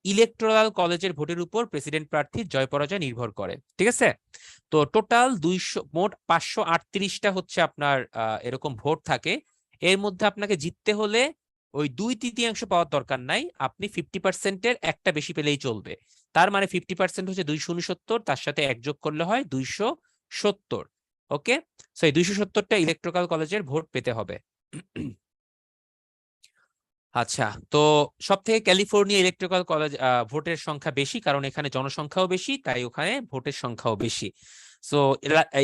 ইলেকটোরাল কলেজের ভোটের উপর প্রেসিডেন্ট প্রার্থীর জয় পরাজয় নির্ভর করে। ঠিক আছে। তো টোটাল 200, মোট 538টা হচ্ছে আপনার এরকম ভোট থাকে। এর মধ্যে আপনাকে জিততে হলে ওই 2/3 পাওয়ার দরকার নাই, আপনি 50%-এর একটা বেশি পেলেই চলবে। তার মানে 50% হচ্ছে 269, তার সাথে 1 যোগ করলে হয় 270। ওকে। সো এই 270টা ইলেকট্রিক্যাল কলেজের ভোট পেতে হবে। আচ্ছা, তো সব থেকে ক্যালিফোর্নিয়া ইলেকট্রিক্যাল কলেজ ভোটের সংখ্যা বেশি, কারণ এখানে জনসংখ্যাও বেশি, তাই ওখানে ভোটের সংখ্যাও বেশি। সো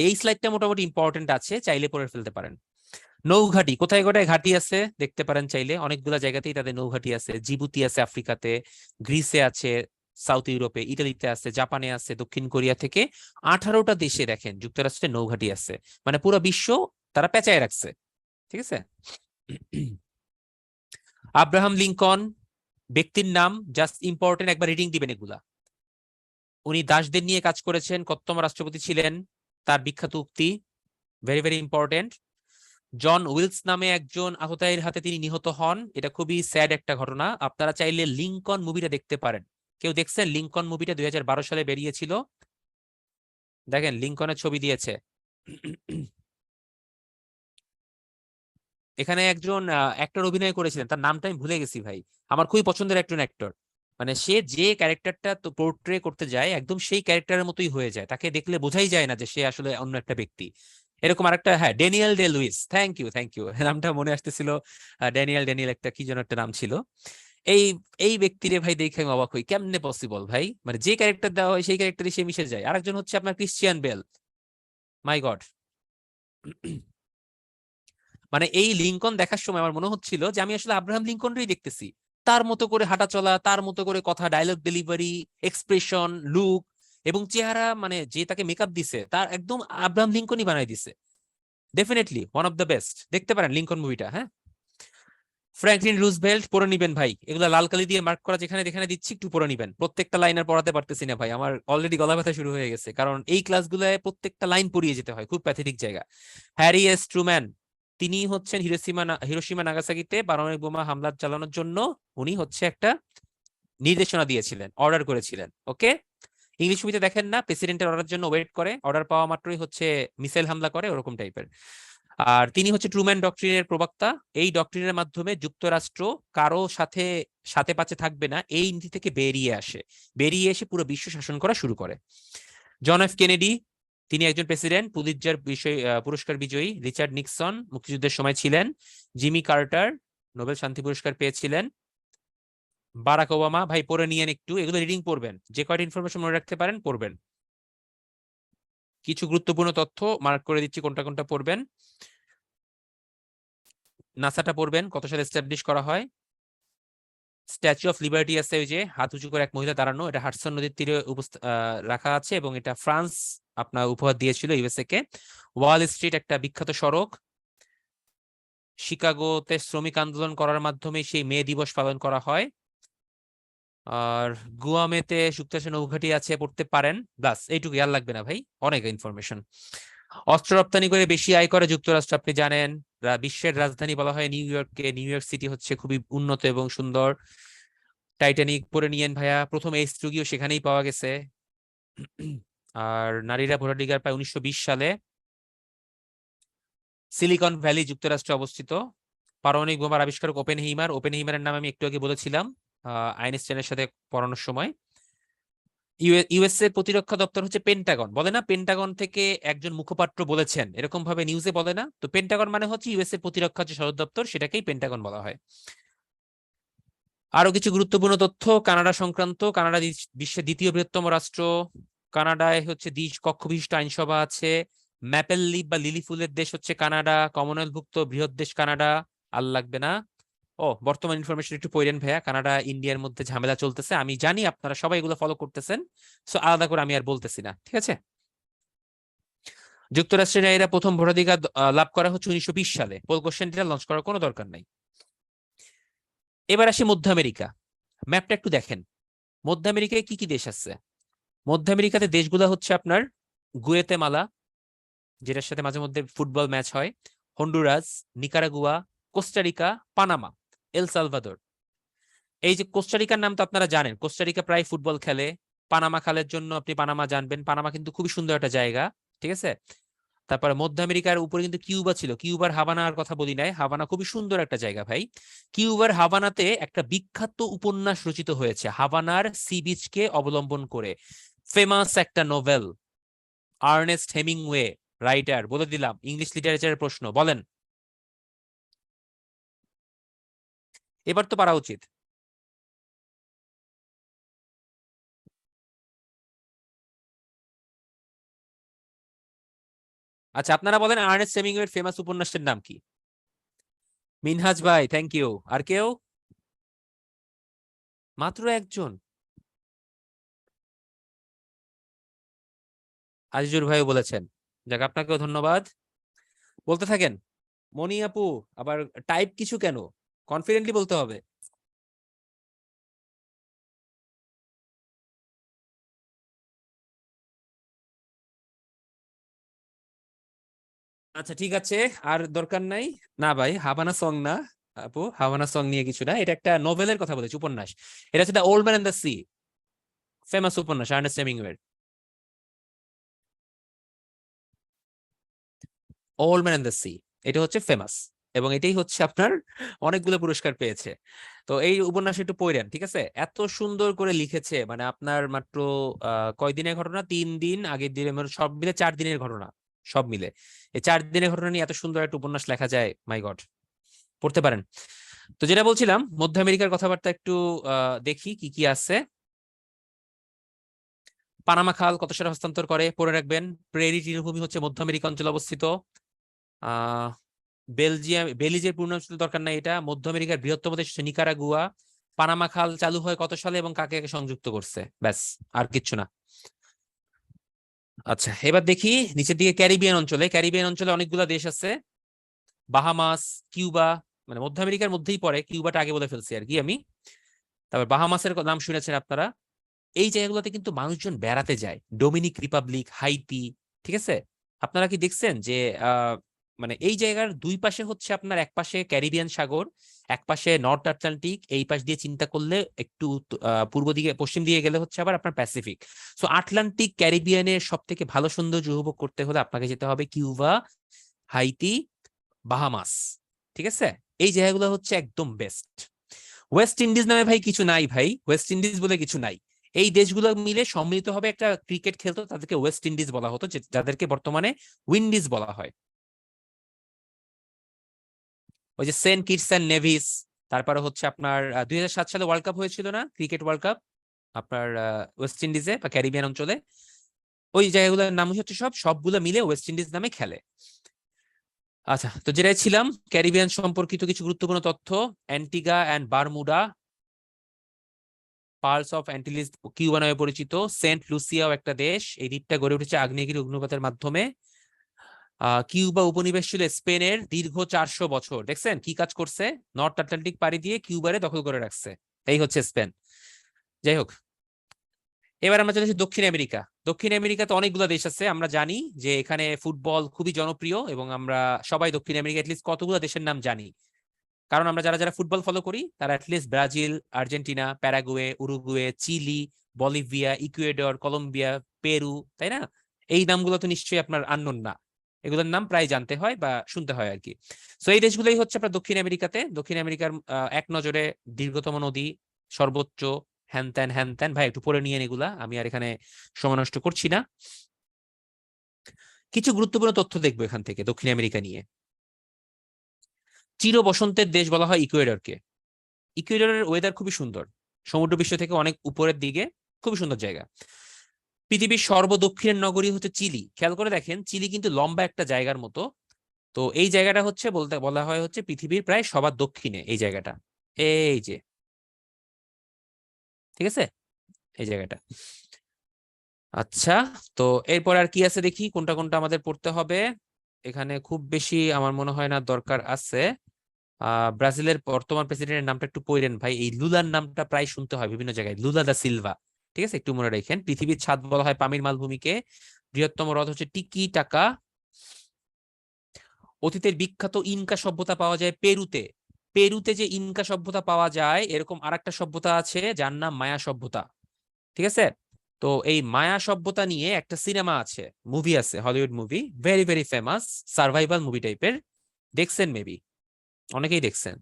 এই স্লাইডটা মোটামুটি ইম্পর্টেন্ট আছে, চাইলে পড়ে ফেলতে পারেন। নৌঘাটি, কোথায় কোথায় ঘাটি আছে দেখতে পারেন চাইলে, অনেকগুলো জায়গাতেই তাদের নৌঘাটি আছে। জিবুতি আছে আফ্রিকাতে, গ্রিসে আছে, সাউথ ইউরোপে, ইটালিতে আছে, জাপানে আছে, দক্ষিণ কোরিয়া থেকে 18টা দেশে দেখেন যুক্তরাষ্ট্রে নৌঘাটি আছে। মানে পুরো বিশ্ব তারা পেঁচায় রাখছে। ঠিক আছে। আব্রাহাম লিঙ্কন ব্যক্তির নাম, জাস্ট ইম্পর্টেন্ট, একবার রিডিং দিবেন এগুলা। উনি দাসদের নিয়ে কাজ করেছেন, কততম রাষ্ট্রপতি ছিলেন, তার বিখ্যাত উক্তি, ভেরি ভেরি ইম্পর্টেন্ট। জন উইলস নামে একজন আততায়ীর হাতে তিনি নিহত হন, এটা খুবই স্যাড একটা ঘটনা। আপনারা চাইলে লিঙ্কন মুভিটা দেখতে পারেন। কেউ দেখছেন লিঙ্কন মুভিটা? 2012 সালে বেরিয়েছিল, দেখেন লিঙ্কনের ছবি দিয়েছে। এখানে একজন অ্যাক্টর অভিনয় করেছিলেন, তার নামটা আমি ভুলে গেছি ভাই। আমার খুবই পছন্দের একজন অ্যাক্টর, মানে সে যে ক্যারেক্টারটা তো পোর্ট্রে করতে যায় একদম সেই ক্যারেক্টারের মতোই হয়ে যায়, তাকে দেখলে বোঝাই যায় না যে সে আসলে অন্য একটা ব্যক্তি। এরকম আরেকটা, হ্যাঁ, Daniel Day Lewis, thank you thank you, নামটা মনে আসতেছিল। ড্যানিয়েল একটা কি যেন একটা নাম ছিল। এই এই ব্যক্তিরে ভাই দেখে আমি অবাক হই, কেমনে পসিবল ভাই, মানে যে ক্যারেক্টার দেওয়া হয় সেই ক্যারেক্টারে সে মিশে যায়। আরেকজন হচ্ছে আপনার ক্রিশ্চিয়ান বেল, মাই গড। মানে এই লিঙ্কন দেখার সময় আমার মনে হচ্ছিল যে আমি আসলে আব্রাহাম লিঙ্কনরই দেখতেছি, তার মতো করে হাঁটা চলা, তার মতো করে কথা, ডায়লগ ডেলিভারি, এক্সপ্রেশন, লুক এবং চেহারা, মানে যে তাকে মেকআপ দিছে তার একদম আব্রাহাম লিঙ্কনই বানাই দিছে। Definitely one of the best, দেখতে পারেন লিঙ্কন মুভিটা। হ্যাঁ, ফ্র্যাঙ্কলিন রুজভেল্ট পড়ে নিবেন ভাই, এগুলো লাল কালি দিয়ে মার্ক করা যেখানে যেখানে দিচ্ছি একটু পড়ে নিবেন। প্রত্যেকটা লাইন আর পড়াতে পারতেছি না ভাই, আমার অলরেডি গলা ব্যথা শুরু হয়ে গেছে, কারণ এই ক্লাসগুলোয় প্রত্যেকটা লাইন পড়িয়ে যেতে হয়, খুব প্যাথেটিক জায়গা। হ্যারি এস ট্রুম্যান, তিনি হচ্ছেন হিরোশিমা নাগাসাকিতে পারমাণবিক বোমা হামলা চালানোর জন্য উনি হচ্ছে একটা নির্দেশনা দিয়েছিলেন, অর্ডার করেছিলেন। ওকে, ইংলিশ মুভিতে দেখেন না, প্রেসিডেন্টের অর্ডার জন্য ওয়েট করে, অর্ডার পাওয়া মাত্রই হচ্ছে মিসাইল হামলা করে, ওরকম টাইপের। আর তিনি হচ্ছে ট্রুম্যান ডক্ট্রিনের প্রবক্তা। এই ডক্ট্রিনের মাধ্যমে যুক্তরাষ্ট্র কারো সাথে সাথে পাচে থাকবে না এই নীতি থেকে বেরিয়ে আসে, বেরিয়ে এসে পুরো বিশ্ব শাসন করা শুরু করে। জন এফ কেনেডি, তিনি একজন প্রেসিডেন্ট, পুলিৎজার পুরস্কার বিজয়ী। রিচার্ড নিক্সন মুক্তিযুদ্ধের সময় ছিলেন। জিমি কার্টার নোবেল শান্তি পুরস্কার পেয়েছিলেন। বারাক ওবামা, ভাই পড়ে নিয়েন একটু, এগুলো রিডিং পড়বেন, যে কয়টা ইনফরমেশন মনে রাখতে পারেন পড়বেন। কিছু গুরুত্বপূর্ণ তথ্য মার্ক করে দিচ্ছি কোনটা কোনটা পড়বেন। নাসাটা পড়বেন, কত সালে এস্টাবলিশ করা হয়। স্ট্যাচু অফ লিবার্টি আছে, ওই যে হাত উঁচু করে এক মহিলা দাঁড়ানো, এটা হাডসন নদীর তীরে রাখা আছে এবং এটা ফ্রান্স আপনার উপহার দিয়েছিল ইউএসএ কে। ওয়াল স্ট্রিট একটা বিখ্যাত সড়ক। শিকাগোতে শ্রমিক আন্দোলন করার মাধ্যমে সেই মে দিবস পালন করা হয়। আর গুয়ামেতে যুক্তরাষ্ট্রের নৌঘাঁটি আছে, পড়তে পারেন। ব্যাস এইটুকু, আর লাগবে না ভাই, অনেক ইনফরমেশন। অস্ত্র রপ্তানি করে বেশি আয় করে যুক্তরাষ্ট্র, আপনি জানেন। বিশ্বের রাজধানী বলা হয় নিউ ইয়র্ককে, নিউ ইয়র্ক সিটি হচ্ছে খুবই উন্নত এবং সুন্দর। টাইটানিক পরে নিয়েন ভাইয়া, প্রথম এইচ রোগীও সেখানেই পাওয়া গেছে। আর নারীরা ভোটাধিকার পায় 1920 সালে। সিলিকন ভ্যালি যুক্তরাষ্ট্রে অবস্থিত। পারমাণবিক বোমার আবিষ্কারক ওপেনহেইমারের নাম আমি একটু আগে বলেছিলাম আইনস্টাইনের সাথে পড়ানোর সময়। ইউএসএ প্রতিরক্ষা দপ্তর হচ্ছে পেন্টাগন, বলে না, পেন্টাগন থেকে একজন মুখপাত্র বলেছেন, এরকম ভাবে নিউজে বলে না তো। পেন্টাগন মানে হচ্ছে ইউএসএ প্রতিরক্ষা যে সদর দপ্তর, সেটাকেই পেন্টাগন বলা হয়। আরো কিছু গুরুত্বপূর্ণ তথ্য কানাডা সংক্রান্ত। কানাডা বিশ্বের দ্বিতীয় বৃহত্তম রাষ্ট্র। কানাডায় হচ্ছে কক্ষ বিশিষ্ট আইনসভা আছে। ম্যাপেল লিফ বা লিলি ফুলের দেশ হচ্ছে কানাডা। কমনওয়েলথভুক্ত বৃহৎ দেশ কানাডা। আর লাগবে না। ও, বর্তমান ইনফরমেশন একটু পড়েন ভাইয়া। কানাডা ইন্ডিয়ার মধ্যে ঝামেলা চলতেছে, আমি জানি আপনারা সবাই এগুলো ফলো করতেছেন, সো আলাদা করে আমি আর বলতেছি না, ঠিক আছে। যুক্তরাষ্ট্রের নারীরা প্রথম ভোটাধিকার লাভ করা হচ্ছে 1920 সালে। পোল কোশ্চেনটা লঞ্চ করার কোনো দরকার নাই। এবার আসি মধ্য আমেরিকা। ম্যাপটা একটু দেখেন, মধ্য আমেরিকায় কি কি দেশ আছে। মধ্য আমেরিকাতে দেশগুলো হচ্ছে আপনার গুয়েতেমালা, যেটার সাথে মাঝে মধ্যে ফুটবল ম্যাচ হয়, Honduras, Nicaragua, Costa Rica, Panama, El Salvador. এই যে কোস্টারিকার নাম তো আপনারা জানেন, কোস্টারিকা প্রায় ফুটবল খেলে। পানামা খেলার জন্য আপনি পানামা জানবেন, পানামা কিন্তু খুবই সুন্দর একটা জায়গা, ঠিক আছে। তারপরে মধ্য আমেরিকার উপরে কিন্তু কিউবা ছিল, কিউবার হাভানার কথা বলি নাই, হাভানা খুবই সুন্দর একটা জায়গা ভাই। কিউবার হাভানাতে একটা বিখ্যাত উপন্যাস রচিত হয়েছে হাভানার সি বিচকে অবলম্বন করে, ফেমাস একটা নোভেল। আর্নেস্ট হেমিংওয়ে রাইটার, বলে দিলাম ইংলিশ লিটারেচারের প্রশ্ন, বলেন। এবার তো পারা উচিত। আচ্ছা আপনারা বলেন, আর্নেস্ট হেমিংওয়ের ফেমাস উপন্যাসের নাম কি? মিনহাজ ভাই, থ্যাংক ইউ। আর কেউ? মাত্র একজন? আজিজুর ভাই বলেছেন। যাক, আপনাকেও ধন্যবাদ, বলতে থাকেন। মনি আপু, আবার টাইপ কিছু কেন, কনফিডেন্টলি বলতে হবে। আচ্ছা ঠিক আছে, আর দরকার নাই। না ভাই, হাভানা সং না আপু, হাভানা সং নিয়ে কিছু না, এটা একটা নোভেলের কথা বলেছি, উপন্যাস। এটা হচ্ছে the old man and the sea, famous উপন্যাস আর্নেস্ট হেমিংওয়ের। Old man and the sea, এটা হচ্ছে ফেমাস, এবং এটাই হচ্ছে আপনার অনেকগুলো পুরস্কার পেয়েছে। তো এই উপন্যাস একটু পড়েন, ঠিক আছে। এত সুন্দর করে লিখেছে, মানে আপনার মাত্র কয়দিনের ঘটনা, 3 দিন আগের দিনে, মানে সব মিলে 4 দিনের ঘটনা, সব মিলে এই 4 দিনের ঘটনা নিয়ে এত সুন্দর একটা উপন্যাস লেখা যায়, মাই গড, পড়তে পারেন। তো যেটা বলছিলাম, মধ্য আমেরিকার কথাবার্তা একটু দেখি কি কি আছে। পানামা খাল কত সালে হস্তান্তর করে পড়ে রাখবেন। প্রেরি তৃণভূমি হচ্ছে মধ্য আমেরিকা অঞ্চলে অবস্থিত। আহ বেলিজের পূর্ণাঞ্চল দরকার নাই, এটা মধ্য আমেরিকার বৃহত্তম দেশ হচ্ছে নিকারাগুয়া। পানামা খাল চালু হয় কত সালে এবং কাকে কাকে সংযুক্ত করছে, ব্যাস, আর কিচ্ছু না। আচ্ছা, এবার দেখি নিচের দিকে ক্যারিবিয়ান অঞ্চলে। ক্যারিবিয়ান অঞ্চলে অনেকগুলো দেশ আছে, বাহামাস, কিউবা, মানে মধ্য আমেরিকার মধ্যেই পড়ে, কিউবাটা আগে বলে ফেলছি আর কি আমি। তারপর বাহামাসের নাম শুনেছেন আপনারা। এই জায়গাগুলোতে কিন্তু মানুষজন বেড়াতে যায়, ডোমিনিক রিপাবলিক, হাইতি, ঠিক আছে। আপনারা কি দেখছেন যে মানে এই জায়গার দুই পাশে হচ্ছে আপনার, এক পাশে ক্যারিবিয়ান সাগর, এক পাশে নর্থ আটলান্টিক, এই পাশ দিয়ে চিন্তা করলে একটু পূর্ব দিকে পশ্চিম দিকে গেলে হচ্ছে আবার আপনার প্যাসিফিক। সো আটলান্টিক ক্যারিবিয়ানের সব থেকে ভালো সৌন্দর্য উপভোগ করতে হলে আপনাকে যেতে হবে কিউবা, হাইতি, বাহামাস, ঠিক আছে। এই জায়গাগুলো হচ্ছে একদম বেস্ট। ওয়েস্ট ইন্ডিজ নামে ভাই কিছু নাই, ভাই ওয়েস্ট ইন্ডিজ বলে কিছু নাই। এই দেশগুলো মিলে সম্মিলিত হবে একটা ক্রিকেট খেলতো, তাদেরকে ওয়েস্ট ইন্ডিজ বলা হতো, যাদেরকে বর্তমানে উইন্ডিজ বলা হয়। ওই যে সেন্ট কিটস অ্যান্ড নেভিস। তারপরে হচ্ছে আপনার 2007 সালে ওয়ার্ল্ড কাপ হয়েছিল না, ক্রিকেট ওয়ার্ল্ড কাপ, আপনার ওয়েস্ট ইন্ডিজে বা ক্যারিবিয়ান অঞ্চলে। ওই জায়গাগুলোর নাম হচ্ছে সবগুলো মিলে ওয়েস্ট ইন্ডিজ নামে খেলে। আচ্ছা, তো যেটাই ছিলাম, ক্যারিবিয়ান সম্পর্কিত কিছু গুরুত্বপূর্ণ তথ্য। Antigua and Bermuda, pearls of Antilles Cuba নামে পরিচিত। সেন্ট লুসিয়াও একটা দেশ, এই দ্বীপটা গড়ে উঠেছে আগ্নেয়গিরি অগ্নুৎপাতের মাধ্যমে। কিউবা উপনিবেশ ছিল স্পেনের দীর্ঘ 400 বছর। দেখছেন কি কাজ করছে, নর্থ আটলান্টিক পাড়ি দিয়ে কিউবারে দখল করে রাখছে। এই হচ্ছে স্পেন। যাই হোক, এবার আমরা চলে আসি দক্ষিণ আমেরিকা। দক্ষিণ আমেরিকাতে অনেকগুলো দেশ আছে, আমরা জানি যে এখানে ফুটবল খুবই জনপ্রিয়, এবং আমরা সবাই দক্ষিণ আমেরিকা অ্যাটলিস্ট কতগুলো দেশের নাম জানি, কারণ আমরা যারা যারা ফুটবল ফলো করি তারা at least Brazil, Argentina, Paraguay, Uruguay, Chile, Bolivia, Ecuador, Colombia, Peru, তাই না? এই নামগুলো তো নিশ্চয়ই আপনার আননোন না, এগুলোর নাম প্রায় জানতে হয় বা শুনতে হয় আর কি। সো এই দেশগুলোই হচ্ছে আপনার দক্ষিণ আমেরিকাতে। দক্ষিণ আমেরিকার এক নজরে দীর্ঘতম নদী, সর্বোচ্চ, হ্যান ত্যান হ্যান ত্যান, ভাই একটু পড়ে নিয়ে এগুলা, আমি আর এখানে সময় নষ্ট করছি না। কিছু গুরুত্বপূর্ণ তথ্য দেখবো এখান থেকে দক্ষিণ আমেরিকা নিয়ে। চির বসন্তের দেশ বলা হয় ইকুয়েডরকে। ইকুয়েডরের ওয়েদার খুবই সুন্দর, সমুদ্র বিশ্ব থেকে অনেক উপরের দিকে, খুবই সুন্দর জায়গা। পৃথিবীর সর্বদক্ষিণের নগরী হচ্ছে চিলি। খেয়াল করে দেখেন, চিলি কিন্তু লম্বা একটা জায়গার মতো। তো এই জায়গাটা হচ্ছে বলা হয় হচ্ছে পৃথিবীর প্রায় সবার দক্ষিণে এই জায়গাটা, এই যে, ঠিক আছে, এই জায়গাটা। আচ্ছা, তো এরপর আর কি আছে দেখি, কোনটা কোনটা আমাদের পড়তে হবে। এখানে খুব বেশি আমার মনে হয় না দরকার আছে। ব্রাজিলের বর্তমান প্রেসিডেন্টের নামটা একটু পড়েন ভাই, এই লুলার নামটা প্রায় শুনতে হয় বিভিন্ন জায়গায়, লুলা দা সিলভা, ঠিক আছে, একটু মনে রাখেন। পৃথিবীর ছাদ বলা হয় পামির মালভূমিকে। বৃহত্তম হ্রদ হচ্ছে টিকি টাকা। অতীতের বিখ্যাত ইনকা সভ্যতা পাওয়া যায় পেরুতে। পেরুতে যে ইনকা সভ্যতা পাওয়া যায়, এরকম আরেকটা সভ্যতা আছে যার নাম মায়া সভ্যতা, ঠিক আছে। তো এই মায়া সভ্যতা নিয়ে একটা সিনেমা আছে, মুভি আছে, Hollywood movie, very very famous, survival movie টাইপের। দেখছেন মেবি, অনেকেই দেখছেন।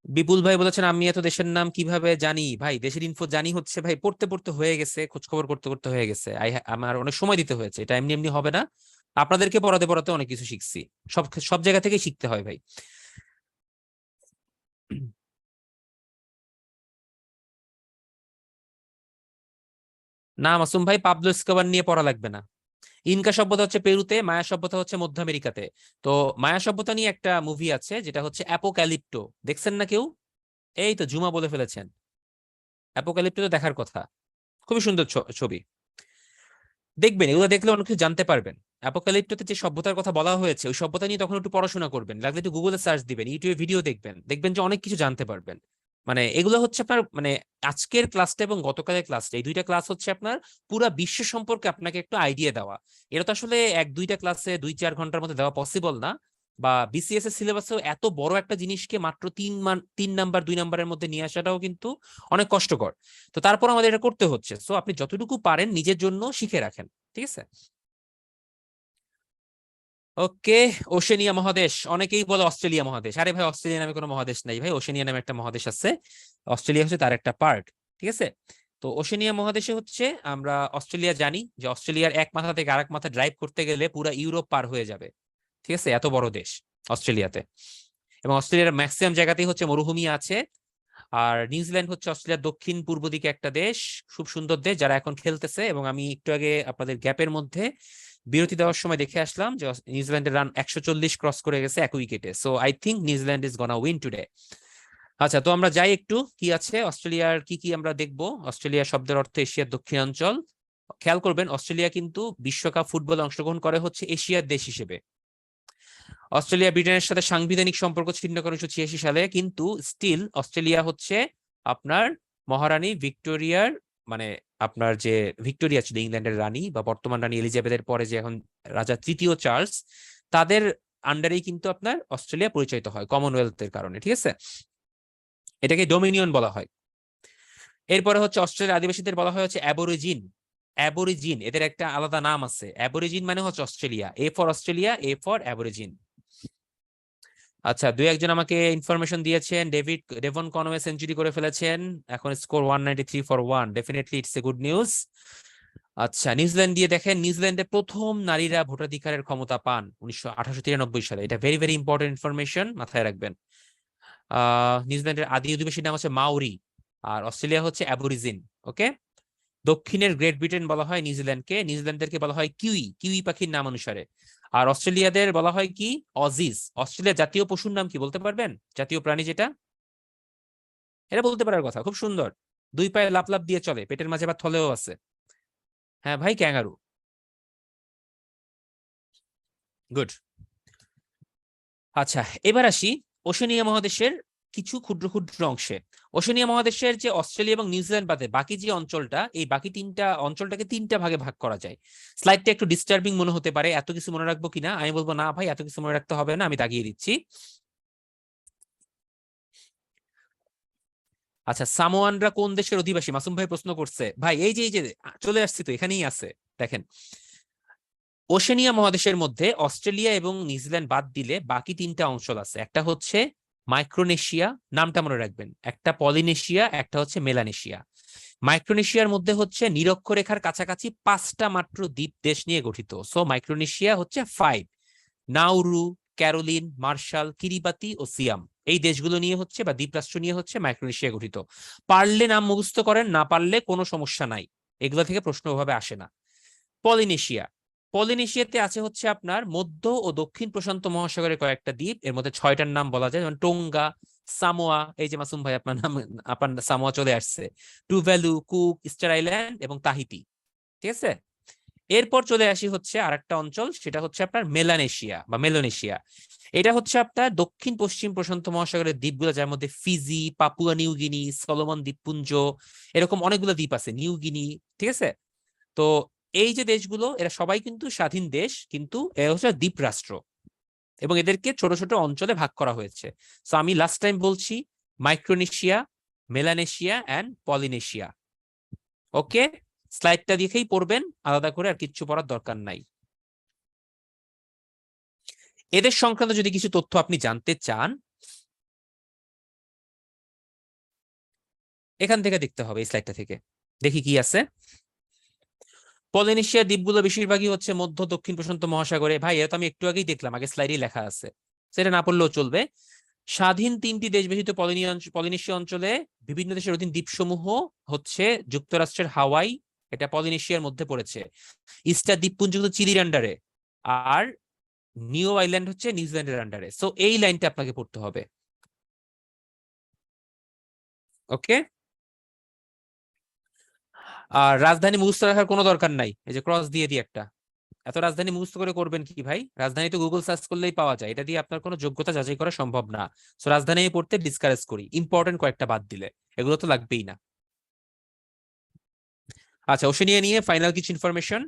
বিপুল ভাই বলেছেন আমি এত দেশের নাম কিভাবে জানি? ভাই দেশের ইনফো জানি হচ্ছে ভাই পড়তে পড়তে হয়ে গেছে, খোঁজ খবর করতে করতে হয়ে গেছে। আমার অনেক সময় দিতে হয়েছে, এটা এমনি এমনি হবে না। আপনাদেরকে পড়াতে পড়াতে অনেক কিছু শিখছি, সব সব জায়গা থেকে শিখতে হয় ভাই। না মাসুম ভাই, পাবলো এসকোবার নিয়ে পড়া লাগবে না। ইনকা সভ্যতা হচ্ছে পেরুতে, মায়া সভ্যতা হচ্ছে মধ্য আমেরিকাতে। তো মায়া সভ্যতা নিয়ে একটা মুভি আছে যেটা হচ্ছে অ্যাপোক্যালিপ্টো, দেখছেন না কেউ? এই তো জুমা বলে ফেলেছেন, অ্যাপোক্যালিপ্টো তো দেখার কথা, খুবই সুন্দর ছবি, দেখবেন, এগুলো দেখলে অনেক কিছু জানতে পারবেন। অ্যাপোক্যালিপ্টোতে যে সভ্যতার কথা বলা হয়েছে, ওই সভ্যতা নিয়ে তখন একটু পড়াশোনা করবেন, লাগলে একটু গুগলে সার্চ দিবেন, ইউটিউবে ভিডিও দেখবেন, দেখবেন যে অনেক কিছু জানতে পারবেন। মানে এগুলো হচ্ছে আপনার, মানে আজকের ক্লাসটা এবং গতকালের ক্লাসটা, এই দুইটা ক্লাস হচ্ছে আপনার পুরা বিশ্ব সম্পর্কে আপনাকে একটু আইডিয়া দেওয়া। এটা তো আসলে এক দুইটা ক্লাসে 2-4 ঘন্টার মধ্যে দেওয়া পসিবল না, বা বিসিএস এর সিলেবাসেও এত বড় একটা জিনিসকে মাত্র 3 নাম্বার 2 নাম্বারের মধ্যে নিয়ে আসাটাও কিন্তু অনেক কষ্টকর। তো তারপর আমাদের এটা করতে হচ্ছে, সো আপনি যতটুকু পারেন নিজের জন্য শিখে রাখেন, ঠিক আছে। ওকে, ওশেনিয়া মহাদেশ, অনেকেই বলে অস্ট্রেলিয়া মহাদেশ। আরে ভাই, অস্ট্রেলিয়া নামে কোনো মহাদেশ নাই ভাই, ওশেনিয়া নামে একটা মহাদেশ আছে, অস্ট্রেলিয়া হচ্ছে তার একটা পার্ট, ঠিক আছে। তো ওশেনিয়া মহাদেশে হচ্ছে আমরা অস্ট্রেলিয়া জানি যে অস্ট্রেলিয়ার এক মাথা থেকে আরেক মাথা ড্রাইভ করতে গেলে পুরো ইউরোপ পার হয়ে যাবে, ঠিক আছে, এত বড় দেশ অস্ট্রেলিয়াতে। এবং অস্ট্রেলিয়ার ম্যাক্সিমাম জায়গাতেই হচ্ছে মরুভূমি আছে। আর নিউজিল্যান্ড হচ্ছে অস্ট্রেলিয়ার দক্ষিণ পূর্ব দিকে একটা দেশ, খুব সুন্দর দেশ, যারা এখন খেলতেছে। এবং আমি একটু আগে আপনাদের গ্যাপের মধ্যে বিরতি দেওয়ার সময় দেখে আসলাম যে নিউজিল্যান্ডের রান 140 ক্রস করে গেছে এক উইকেটে। So I think New Zealand is gonna win today. আচ্ছা, তো আমরা যাই একটু কি আছে অস্ট্রেলিয়ার, কি কি আমরা দেখবো। অস্ট্রেলিয়া শব্দের অর্থ এশিয়ার দক্ষিণাঞ্চল। খেয়াল করবেন অস্ট্রেলিয়া কিন্তু বিশ্বকাপ ফুটবলে অংশগ্রহণ করে হচ্ছে এশিয়ার দেশ হিসেবে। অস্ট্রেলিয়া ব্রিটেনের সাথে সাংবিধানিক সম্পর্ক ছিন্ন করে 1986 সালে, কিন্তু স্টিল অস্ট্রেলিয়া হচ্ছে আপনার মহারানী ভিক্টোরিয়ার, মানে আপনার যে ভিক্টোরিয়া ছিল ইংল্যান্ডের রানী, বা বর্তমান রানী এলিজাবেথের পরে যে এখন রাজা তৃতীয় চার্লস, তাদের আন্ডারেই কিন্তু আপনার অস্ট্রেলিয়া পরিচালিত হয় কমনওয়েলথের কারণে, ঠিক আছে। এটাকে ডোমিনিয়ন বলা হয়। এরপরে হচ্ছে অস্ট্রেলিয়ার আদিবাসীদের বলা হয় হচ্ছে অ্যাবরিজিন। অ্যাবরিজিন এদের একটা আলাদা নাম আছে। অ্যাবরিজিন মানে হচ্ছে Australia, A for Australia, A for aborigine. আচ্ছা, দুই একজন আমাকে ইনফরমেশন দিয়েছেন। ডেভন কনওয়ে সেঞ্চুরি করে ফেলেছেন, এখন score 193 for 1। Definitely it's a good news. আচ্ছা, নিউজিল্যান্ড দিয়ে দেখেন, নিউজিল্যান্ডে প্রথম নারীরা ভোটাধিকারের ক্ষমতা পান 1893 সালে। এটা ভেরি ভেরি ইম্পর্টেন্ট ইনফরমেশন, মাথায় রাখবেন। নিউজিল্যান্ডের আদি অধিবাসীর নাম হচ্ছে মাউরি, আর অস্ট্রেলিয়া হচ্ছে অ্যাবরিজিন। ওকে। দক্ষিণের গ্রেট ব্রিটেন বলা হয় নিউজিল্যান্ডকে, নিউজিল্যান্ডদেরকে বলা হয় কিউই, কিউই পাখির নাম অনুসারে। আর অস্ট্রেলিয়াদের বলা হয় কি, অজিজ। অস্ট্রেলিয়ার জাতীয় পশুর নাম কি বলতে পারবেন? জাতীয় প্রাণী যেটা, এটা বলতে পারার কথা, খুব সুন্দর, দুই পায়ে লাফ লাফ দিয়ে চলে, পেটের মাঝে বা থলেও আছে। হ্যাঁ ভাই, ক্যাঙ্গারু। গুড। আচ্ছা, এবার আসি ওশেনিয়া মহাদেশের কিছু ক্ষুদ্র ক্ষুদ্র অংশে। ওশেনিয়া মহাদেশের যে অস্ট্রেলিয়া এবং নিউজিল্যান্ড বাদে বাকি যে অঞ্চলটা, এই বাকি তিনটা অঞ্চলটাকে তিনটা ভাগে ভাগ করা যায়। স্লাইডটা একটু ডিস্টার্বিং মনে হতে পারে, এত কিছু মনে রাখবো কিনা। আমি বলবো না ভাই, এত কিছু মনে রাখতে হবে না, আমি দাগিয়ে দিচ্ছি। আচ্ছা, সামোয়ানরা কোন দেশের অধিবাসী? মাসুম ভাই প্রশ্ন করছে। ভাই এই যে চলে আসছি তো, এখানেই আছে, দেখেন। ওশেনিয়া মহাদেশের মধ্যে অস্ট্রেলিয়া এবং নিউজিল্যান্ড বাদ দিলে বাকি তিনটা অঞ্চল আছে। একটা হচ্ছে মাইক্রোনেশিয়া, নামটা মনে রাখবেন, একটা পলিনেশিয়া, একটা হচ্ছে মেলানেশিয়া। মাইক্রোনেশিয়ার মধ্যে হচ্ছে নিরক্ষরেখার কাছাকাছি 5টা মাত্র দ্বীপ দেশ নিয়ে গঠিত। সো মাইক্রোনেশিয়া হচ্ছে 5। নাউরু, ক্যারোলিন, মার্শাল, কিরিবাতি ও সিয়াম, এই দেশগুলো নিয়ে হচ্ছে, বা দ্বীপরাষ্ট্র নিয়ে হচ্ছে মাইক্রোনেশিয়া গঠিত। পারলে নাম মুখস্থ করেন, না পারলে কোনো সমস্যা নাই, এগুলো থেকে প্রশ্ন ওভাবে আসে না। পলিনেশিয়া, পলিনেশিয়াতে আছে হচ্ছে আপনার মধ্য ও দক্ষিণ প্রশান্ত মহাসাগরের কয়েকটা দ্বীপ, এর মধ্যে 6টার নাম বলা যায়, যেমন টোঙ্গা, সামোয়া, এই যে মাসুম ভাই আপনার নাম, আপনার সামোয়া চলে আসছে, টুভ্যালু, কুক, ইস্টার আইল্যান্ড এবং তাহিতি, ঠিক আছে। এরপর চলে আসি হচ্ছে আরেকটা অঞ্চল, সেটা হচ্ছে আপনার মেলানেশিয়া বা মেলোনেশিয়া। এটা হচ্ছে আপনার দক্ষিণ পশ্চিম প্রশান্ত মহাসাগরের দ্বীপগুলো, যার মধ্যে ফিজি, পাপুয়া নিউগিনি, সলোমন দ্বীপপুঞ্জ, এরকম অনেকগুলো দ্বীপ আছে, নিউগিনি, ঠিক আছে। তো এই যে দেশগুলো, এরা সবাই কিন্তু স্বাধীন দেশ, কিন্তু এরা হচ্ছে দ্বীপ রাষ্ট্র, এবং এদেরকে ছোট ছোট অঞ্চলে ভাগ করা হয়েছে। সো আমি লাস্ট টাইম বলছি, মাইক্রোনেশিয়া, মেলানেশিয়া অ্যান্ড পলিনেশিয়া। ওকে, স্লাইডটা দেখেই পড়বেন, আলাদা করে আর কিচ্ছু পড়ার দরকার নাই। এদের সংক্রান্ত যদি কিছু তথ্য আপনি জানতে চান, এখান থেকে দেখতে হবে, এই স্লাইডটা থেকে। দেখি কি আছে। পলিনেশিয়া দ্বীপগুলো বেশিরভাগই হচ্ছে মধ্য দক্ষিণ প্রশান্ত মহাসাগরে। ভাই, এটা তো আমি একটু আগেই দেখলাম, আগে স্লাইডে লেখা আছে, সেটা না পড়লেও চলবে। স্বাধীন 3টি দেশ বিশিষ্ট পলিনেশিয়া অঞ্চলে বিভিন্ন দেশের অধীন দ্বীপসমূহ হচ্ছে যুক্তরাষ্ট্রের হাওয়াই, এটা পলিনেশিয়ার মধ্যে পড়েছে। ইস্টার দ্বীপপুঞ্জ কিন্তু চিলির আন্ডারে, আর নিউ আইল্যান্ড হচ্ছে নিউজিল্যান্ডের আন্ডারে। সো এই লাইনটা আপনাকে পড়তে হবে। ওকে। আর রাজধানী মুখস্থ রাখার কোনো দরকার নাই, এই যে ক্রস দিয়ে দিয়ে একটা, এত রাজধানী মুখস্থ করে করবেন কি ভাই? রাজধানী তো গুগল সার্চ করলেই পাওয়া যায়, এটা দিয়ে আপনার কোনো যোগ্যতা যাচাই করা সম্ভব না। সো রাজধানী পড়তে ডিসকারেজ করি, ইম্পর্টেন্ট কয়েকটা বাদ দিলে, এগুলো তো লাগবেই না। আচ্ছা, ওশেনিয়া নিয়ে ফাইনাল কিছু ইনফরমেশন।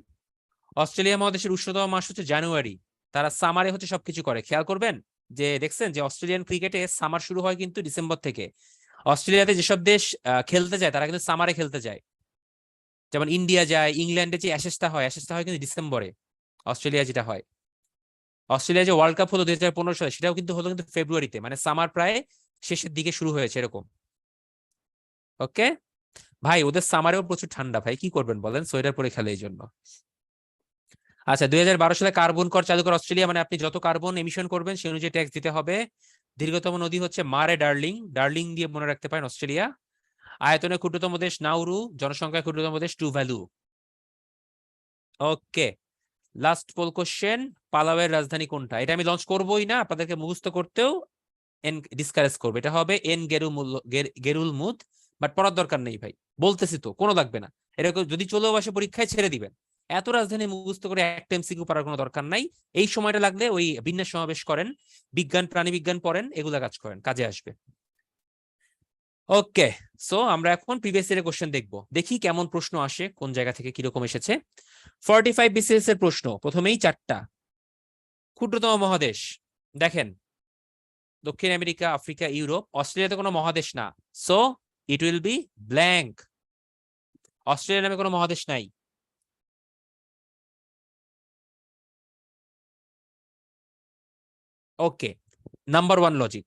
অস্ট্রেলিয়া মহাদেশের উষ্ণতম মাস হচ্ছে জানুয়ারি, তারা সামারে হচ্ছে সবকিছু করে। খেয়াল করবেন যে দেখছেন যে অস্ট্রেলিয়ান ক্রিকেটে সামার শুরু হয় কিন্তু ডিসেম্বর থেকে। অস্ট্রেলিয়াতে যেসব দেশ খেলতে যায়, তারা কিন্তু সামারে খেলতে যায়, যেমন ইন্ডিয়া যায়। ইংল্যান্ডে যে অ্যাশেজটা হয়, অ্যাশেজটা হয় কিন্তু ডিসেম্বরে। অস্ট্রেলিয়া যেটা হয়, অস্ট্রেলিয়া যে ওয়ার্ল্ড কাপ হলো 2015 সালে, সেটাও কিন্তু হলো কিন্তু ফেব্রুয়ারিতে, মানে সামার প্রায় শেষের দিকে শুরু হয়েছে এরকম। ওকে ভাই, ওদের সামারেও প্রচুর ঠান্ডা, ভাই কি করবেন বলেন, সোয়েটার পরে খেলে এই জন্য। আচ্ছা, 2012 সালে কার্বন কর চালু করে অস্ট্রেলিয়া, মানে আপনি যত কার্বন এমিশন করবেন সেই অনুযায়ী ট্যাক্স দিতে হবে। দীর্ঘতম নদী হচ্ছে মারে ডার্লিং, ডার্লিং দিয়ে মনে রাখতে পারেন অস্ট্রেলিয়া। আয়তনে ক্ষুদ্রতম দেশ নাউরু, জনসংখ্যায় ক্ষুদ্রতম দেশ টুভালু। ওকে, লাস্ট পোল কোশ্চেন, পালাওয়ের রাজধানী কোনটা? এটা আমি লঞ্চ করবোই না, আপনাদেরকে মুখস্থ করতেও ডিসকারেজ করবে। এটা হবে গেরুল মুদ, বাট পড়ার দরকার নেই ভাই, বলতেছি তো, কোনো লাগবে না। এরকম যদি চলেও আসে পরীক্ষায় ছেড়ে দিবেন। এত রাজধানী মুখস্থ করে একটা এমসিকিউ পড়ার কোনো দরকার নাই। এই সময়টা লাগলে ওই বিন্যাস সমাবেশ করেন, বিজ্ঞান প্রাণী বিজ্ঞান পড়েন, এগুলা কাজ করেন, কাজে আসবে। ওকে, সো আমরা এখন প্রিভিয়াস ইয়ারের কোশ্চেন দেখবো, দেখি কেমন প্রশ্ন আসে, কোন জায়গা থেকে কিরকম এসেছে। 45 বিসিএস এর প্রশ্ন, প্রথমেই 4টা। ক্ষুদ্রতম মহাদেশ দেখেন, দক্ষিণ আমেরিকা, আফ্রিকা, ইউরোপ। অস্ট্রেলিয়াতে কোনো মহাদেশ না, so it will be blank. Australia নামে কোনো মহাদেশ নাই। ওকে, নাম্বার 1 লজিক।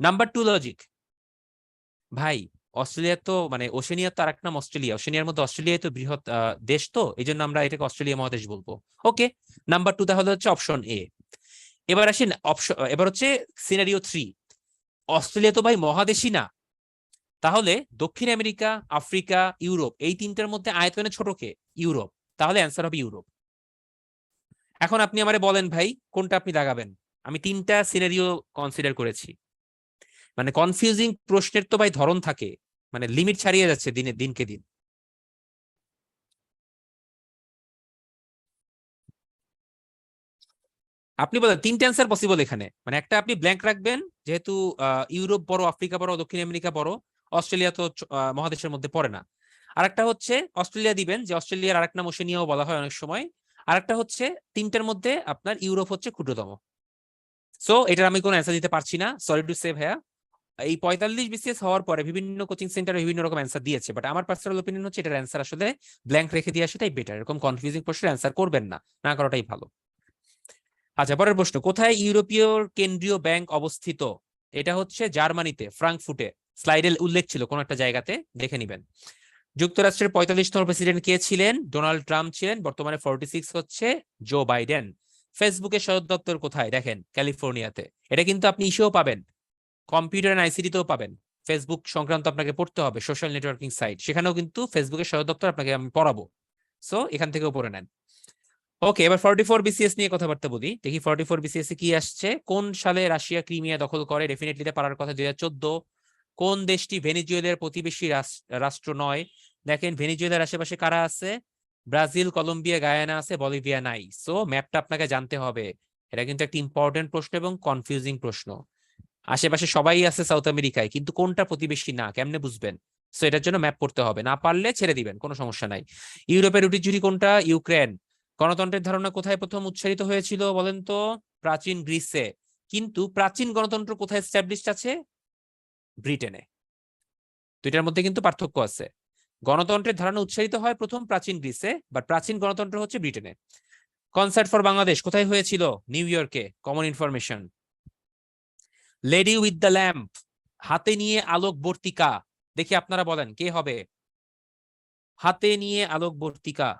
নাম্বার 2 লজিক, ভাই অস্ট্রেলিয়া তো মানে ওশেনিয়া তো আরেক নাম অস্ট্রেলিয়া, ওশেনিয়ার মধ্যে অস্ট্রেলিয়া তো বৃহৎ দেশ, তো এই জন্য আমরা এটাকে অস্ট্রেলিয়া মহাদেশ বলবো। ওকে, নাম্বার 2 তাহলে হচ্ছে অপশন এ। এবার আসি অপশন, এবার হচ্ছে সিনারিও 3। অস্ট্রেলিয়া তো ভাই মহাদেশই না, তাহলে দক্ষিণ আমেরিকা, আফ্রিকা, ইউরোপ, এই তিনটার মধ্যে আয়তনে ছোট কে? ইউরোপ। তাহলে অ্যান্সার হবে ইউরোপ। এখন আপনি আমারে বলেন ভাই কোনটা আপনি লাগাবেন। আমি 3টা সিনারিও কনসিডার করেছি। মানে কনফিউজিং প্রশ্নের তো ভাই ধরন থাকে, মানে লিমিট ছাড়িয়ে যাচ্ছে দিনকে দিন। আপনি বলেন 3টে অ্যান্সার পসিবল এখানে, মানে একটা আপনি ব্ল্যাঙ্ক রাখবেন, যেহেতু ইউরোপ বড়, আফ্রিকা বড়, দক্ষিণ আমেরিকা বড়, অস্ট্রেলিয়া তো মহাদেশের মধ্যে পড়ে না। আরেকটা হচ্ছে অস্ট্রেলিয়া দিবেন, যে অস্ট্রেলিয়ার আরেক নাম ওশেনিয়াও বলা হয় অনেক সময়। আরেকটা হচ্ছে 3টার মধ্যে আপনার ইউরোপ হচ্ছে ক্ষুদ্রতম। সো এটার আমি কোনো অ্যান্সার দিতে পারছি না, সরি টু সে ভাইয়া। এই 45 বিসিএস হওয়ার পরে বিভিন্ন কোচিং সেন্টারে বিভিন্ন রকম অ্যান্সার দিয়েছে, বাট আমার পার্সোনাল ওপিনিয়ন হচ্ছে এটার অ্যান্সার আসলে ব্ল্যাঙ্ক রেখে দিয়ে আসাটাই বেটার। এরকম কনফিউজিং প্রশ্নের অ্যান্সার করবেন না, না করাটাই ভালো। আচ্ছা, পরের প্রশ্ন, কোথায় ইউরোপীয় কেন্দ্রীয় ব্যাংক অবস্থিত? এটা হচ্ছে জার্মানিতে, ফ্রাঙ্কফুটে। স্লাইডে উল্লেখ ছিল কোন একটা জায়গাতে, দেখে নিবেন। যুক্তরাষ্ট্রের 45তম প্রেসিডেন্ট কে ছিলেন? ডোনাল্ড ট্রাম্প ছিলেন। বর্তমানে 46 হচ্ছে জো বাইডেন। ফেসবুকের সদর দপ্তর কোথায়? দেখেন ক্যালিফোর্নিয়াতে। এটা কিন্তু আপনি ইসেও পাবেন, কম্পিউটার এন্ড আইসিটিতেও পাবেন। ফেসবুক সংক্রান্ত আপনাকে পড়তে হবে, সোশ্যাল নেটওয়ার্কিং সাইট, সেখানেও কিন্তু ফেসবুকের সদর দপ্তর আপনাকে আমি পড়াবো। সো এখান থেকেও পড়ে নেন। ওকে, এবার 44 বিসিএস নিয়ে কথাবার্তা বলি, দেখি 44 বিসিএস এ কি আসছে। কোন সালে রাশিয়া ক্রিমিয়া দখল করে? ডেফিনেটলি এটা পারার কথা, 2014। কোন দেশটি ভেনেজুয়েলার প্রতিবেশী রাষ্ট্র নয়? দেখেন ভেনেজুয়েলার আশেপাশে কারা আছে? ব্রাজিল, কলম্বিয়া, গায়ানা আছে, বলিভিয়া নাই। সো ম্যাপটা আপনাকে জানতে হবে। এটা কিন্তু একটা ইম্পর্টেন্ট প্রশ্ন এবং কনফিউজিং প্রশ্ন। আশেপাশে সবাই আছে সাউথ আমেরিকায়, কিন্তু কোনটা প্রতিবেশী না কেমনে বুঝবেন? সো এটার জন্য ম্যাপ পড়তে হবে, না পারলে ছেড়ে দিবেন, কোনো সমস্যা নাই। ইউরোপের রুটি ঝুড়ি কোনটা? ইউক্রেন। গণতন্ত্রের ধারণা কোথায় প্রথম উৎসারিত হয়েছিল বলেন তো? প্রাচীন গ্রিসে। কিন্তু প্রাচীন গণতন্ত্র কোথায় এস্টাবলিশড আছে? ব্রিটেনে। দুইটার মধ্যে কিন্তু পার্থক্য আছে। গণতন্ত্রের ধারণা উৎসারিত হয় প্রথম প্রাচীন গ্রিসে, বাট প্রাচীন গণতন্ত্র হচ্ছে ব্রিটেনে। কনসার্ট ফর বাংলাদেশ কোথায় হয়েছিল? নিউ ইয়র্কে। Common information. Lady with the lamp, হাতে নিয়ে আলোক বর্তিকা, দেখি আপনারা বলেন কে হবে? হাতে নিয়ে আলোক বর্তিকা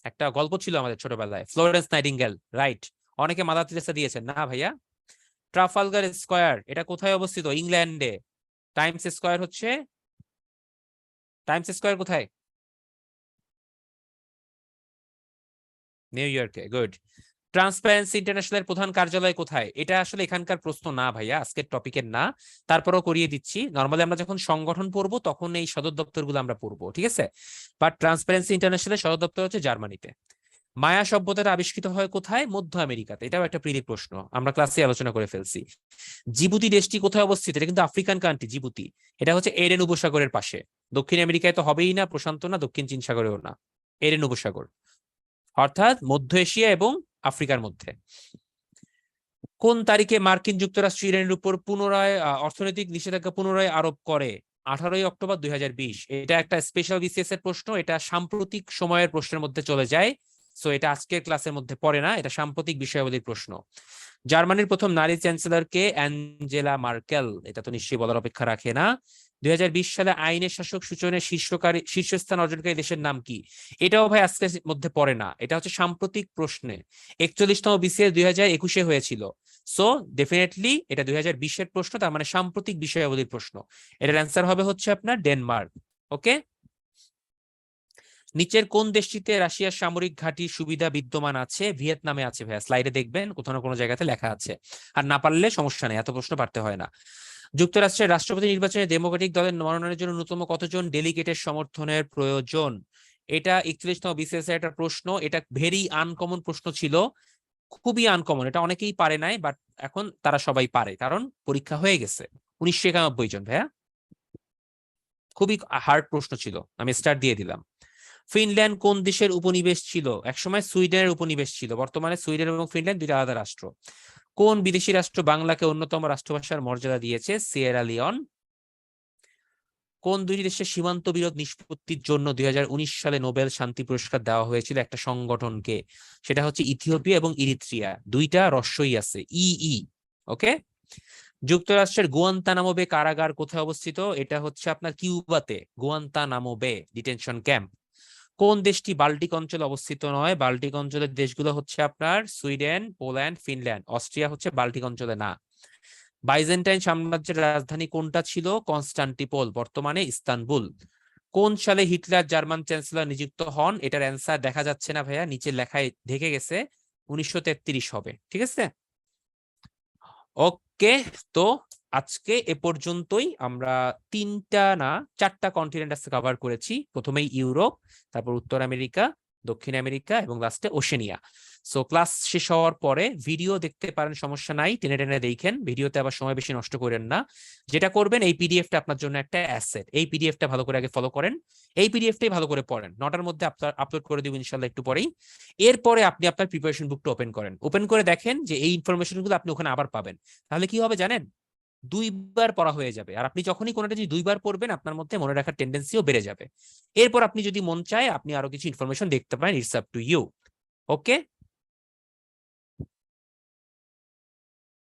একটা গল্প ছিল আমাদের ছোটবেলায়, ফ্লোরেন্স নাইটিঙ্গেল, রাইট। অনেকে মাদার তেরেসা দিয়েছেন, না ভাইয়া। ট্রাফালগার স্কয়ার এটা কোথায় অবস্থিত? ইংল্যান্ডে। টাইমস স্কয়ার হচ্ছে, টাইমস স্কয়ার কোথায়? নিউ ইয়র্কে, গুড। ট্রান্সপারেন্সি ইন্টারন্যাশনাল প্রধান কার্যালয় কোথায়? এটা আসলে এখানকার প্রশ্ন না ভাইয়া, আজকের টপিকের না, তারপরেও করিয়ে দিচ্ছি। নর্মালি আমরা যখন সংগঠন পড়বো তখন এই সদর দপ্তরগুলো আমরা পড়বো, ঠিক আছে? বাট ট্রান্সপারেন্সি ইন্টারন্যাশনাল সদর দপ্তর হচ্ছে জার্মানিতে। মায়া সভ্যতাটা আবিষ্কৃত হয় কোথায়? মধ্য আমেরিকাতে। এটাও একটা প্রিলি প্রশ্ন, আমরা ক্লাসে আলোচনা করে ফেলছি। জিবুতি দেশটি কোথায় অবস্থিত? এটা কিন্তু আফ্রিকান কান্ট্রি জিবুতি। এটা হচ্ছে এডেন উপসাগরের পাশে। দক্ষিণ আমেরিকায় তো হবেই না, প্রশান্ত না, দক্ষিণ চীন সাগরেও না, এডেন উপসাগর, অর্থাৎ মধ্য এশিয়া এবং আফ্রিকার মধ্যে। কোন তারিখে মার্কিন যুক্তরাষ্ট্র ইরানের উপর পুনরায় অর্থনৈতিক নিষেধাজ্ঞা পুনরায় আরোপ করে? 18 অক্টোবর 2020। এটা একটা স্পেশাল বিসিএস এর প্রশ্ন, এটা সাম্প্রতিক সময়ের প্রশ্নের মধ্যে চলে যায়। সো এটা আজকের ক্লাসের মধ্যে পড়ে না, এটা সাম্প্রতিক বিষয়াবলীর প্রশ্ন। জার্মানির প্রথম নারী চ্যান্সেলর কে? Angela Merkel. এটা তো নিশ্চয়ই বলার অপেক্ষা রাখে না। 2020 সালে আইনের শাসক সূচনের শীর্ষস্থান অর্জনকারী দেশের নাম কি? এটাও ভাই আজকের মধ্যে পড়ে না, এটা হচ্ছে সাম্প্রতিক প্রশ্নে। 41তম বিসিএস 2021-এ হয়েছিল। সো ডেফিনেটলি এটা 2020-এর প্রশ্ন, তার মানে সাম্প্রতিক বিষয়াবলীর প্রশ্ন। এটার অ্যান্সার হবে হচ্ছে আপনার ডেনমার্ক। ওকে, নিচের কোন দেশটিতে রাশিয়ার সামরিক ঘাঁটির সুবিধা বিদ্যমান আছে? ভিয়েতনামে আছে ভাইয়া, স্লাইডে দেখবেন কোথাও না কোনো জায়গাতে লেখা আছে। আর না পারলে সমস্যা নেই, এত প্রশ্ন পারতে হয় না। যুক্তরাষ্ট্রের রাষ্ট্রপতি নির্বাচনে ডেমোক্রেটিক দলের মনোনয়নের জন্য ন্যূনতম কতজন ডেলিগেটের সমর্থনের প্রয়োজন? এটা 41তম বিসিএস এর একটা প্রশ্ন, এটা ভেরি আনকমন প্রশ্ন ছিল, খুবই আনকমন, এটা অনেকেই পারে নাই, বাট এখন তারা সবাই পারে কারণ পরীক্ষা হয়ে গেছে। 1991 জন ভাইয়া, খুবই হার্ড প্রশ্ন ছিল, আমি স্টার দিয়ে দিলাম। ফিনল্যান্ড কোন দেশের উপনিবেশ ছিল? একসময় সুইডেনের উপনিবেশ ছিল, বর্তমানে সুইডেন এবং ফিনল্যান্ড দুইটা আলাদা রাষ্ট্র। কোন বিদেশি রাষ্ট্র বাংলাকে অন্যতম রাষ্ট্রভাষার মর্যাদা দিয়েছে? Sierra Leone. কোন দুই দেশের সীমান্ত বিরোধ নিষ্পত্তির জন্য 2019 সালে নোবেল শান্তি পুরস্কার দেওয়া হয়েছিল একটা সংগঠনকে? সেটা হচ্ছে ইথিওপিয়া এবং ইরিত্রিয়া, দুইটা রস্যই আছে, ই। ওকে, যুক্তরাষ্ট্রের গুয়ান্তানামো বে কারাগার কোথায় অবস্থিত? এটা হচ্ছে আপনার কিউবাতে, গুয়ান্তানামো বে ডিটেনশন ক্যাম্প। কোন দেশটি বাল্টিক অঞ্চলে অবস্থিত নয়? বাল্টিক অঞ্চলের দেশগুলো হচ্ছে আপনার সুইডেন, পোল্যান্ড, ফিনল্যান্ড। অস্ট্রিয়া হচ্ছে বাল্টিক অঞ্চলে না। বাইজেন্টাইন সাম্রাজ্যের রাজধানী কোনটা ছিল? কনস্টান্টিপোল, বর্তমানে ইস্তানবুল। কোন সালে হিটলার জার্মান চ্যান্সেলর নিযুক্ত হন? এটার অ্যান্সার দেখা যাচ্ছে না ভাইয়া, নিচের লেখায় ঢেকে গেছে, 1933 হবে। ঠিক আছে, ওকে। তো আজকে এ পর্যন্তই, আমরা তিনটা না চারটা কন্টিনেন্ট আজকে কভার করেছি। প্রথমেই ইউরোপ, তারপর উত্তর আমেরিকা, দক্ষিণ আমেরিকা এবং লাস্টে ওশেনিয়া। সো ক্লাস শেষ হওয়ার পরে ভিডিও দেখতে পারেন, সমস্যা নাই, টেনে টেনে দেখেন, ভিডিওতে আবার সময় বেশি নষ্ট করেন না। যেটা করবেন, এই পিডিএফটা আপনার জন্য একটা অ্যাসেট, এই পিডিএফটা ভালো করে আগে ফলো করেন, এই পিডিএফটাই ভালো করে পড়েন। 9টার মধ্যে আপনার আপলোড করে দিব ইনশাল্লাহ একটু পরেই। এরপরে আপনি আপনার প্রিপারেশন বুকটা ওপেন করেন, ওপেন করে দেখেন যে এই ইনফরমেশনগুলো আপনি ওখানে আবার পাবেন। তাহলে কি হবে জানেন? দুইবার পড়া হয়ে যাবে। আর আপনি যখনই কোনোটা যদি দুইবার পড়বেন, আপনার মধ্যে মনে রাখার টেন্ডেন্সিও বেড়ে যাবে। এরপর আপনি যদি মন চায়, আপনি আরো কিছু ইনফরমেশন দেখতে পারেন, ইটস আপ টু ইউ। ওকে,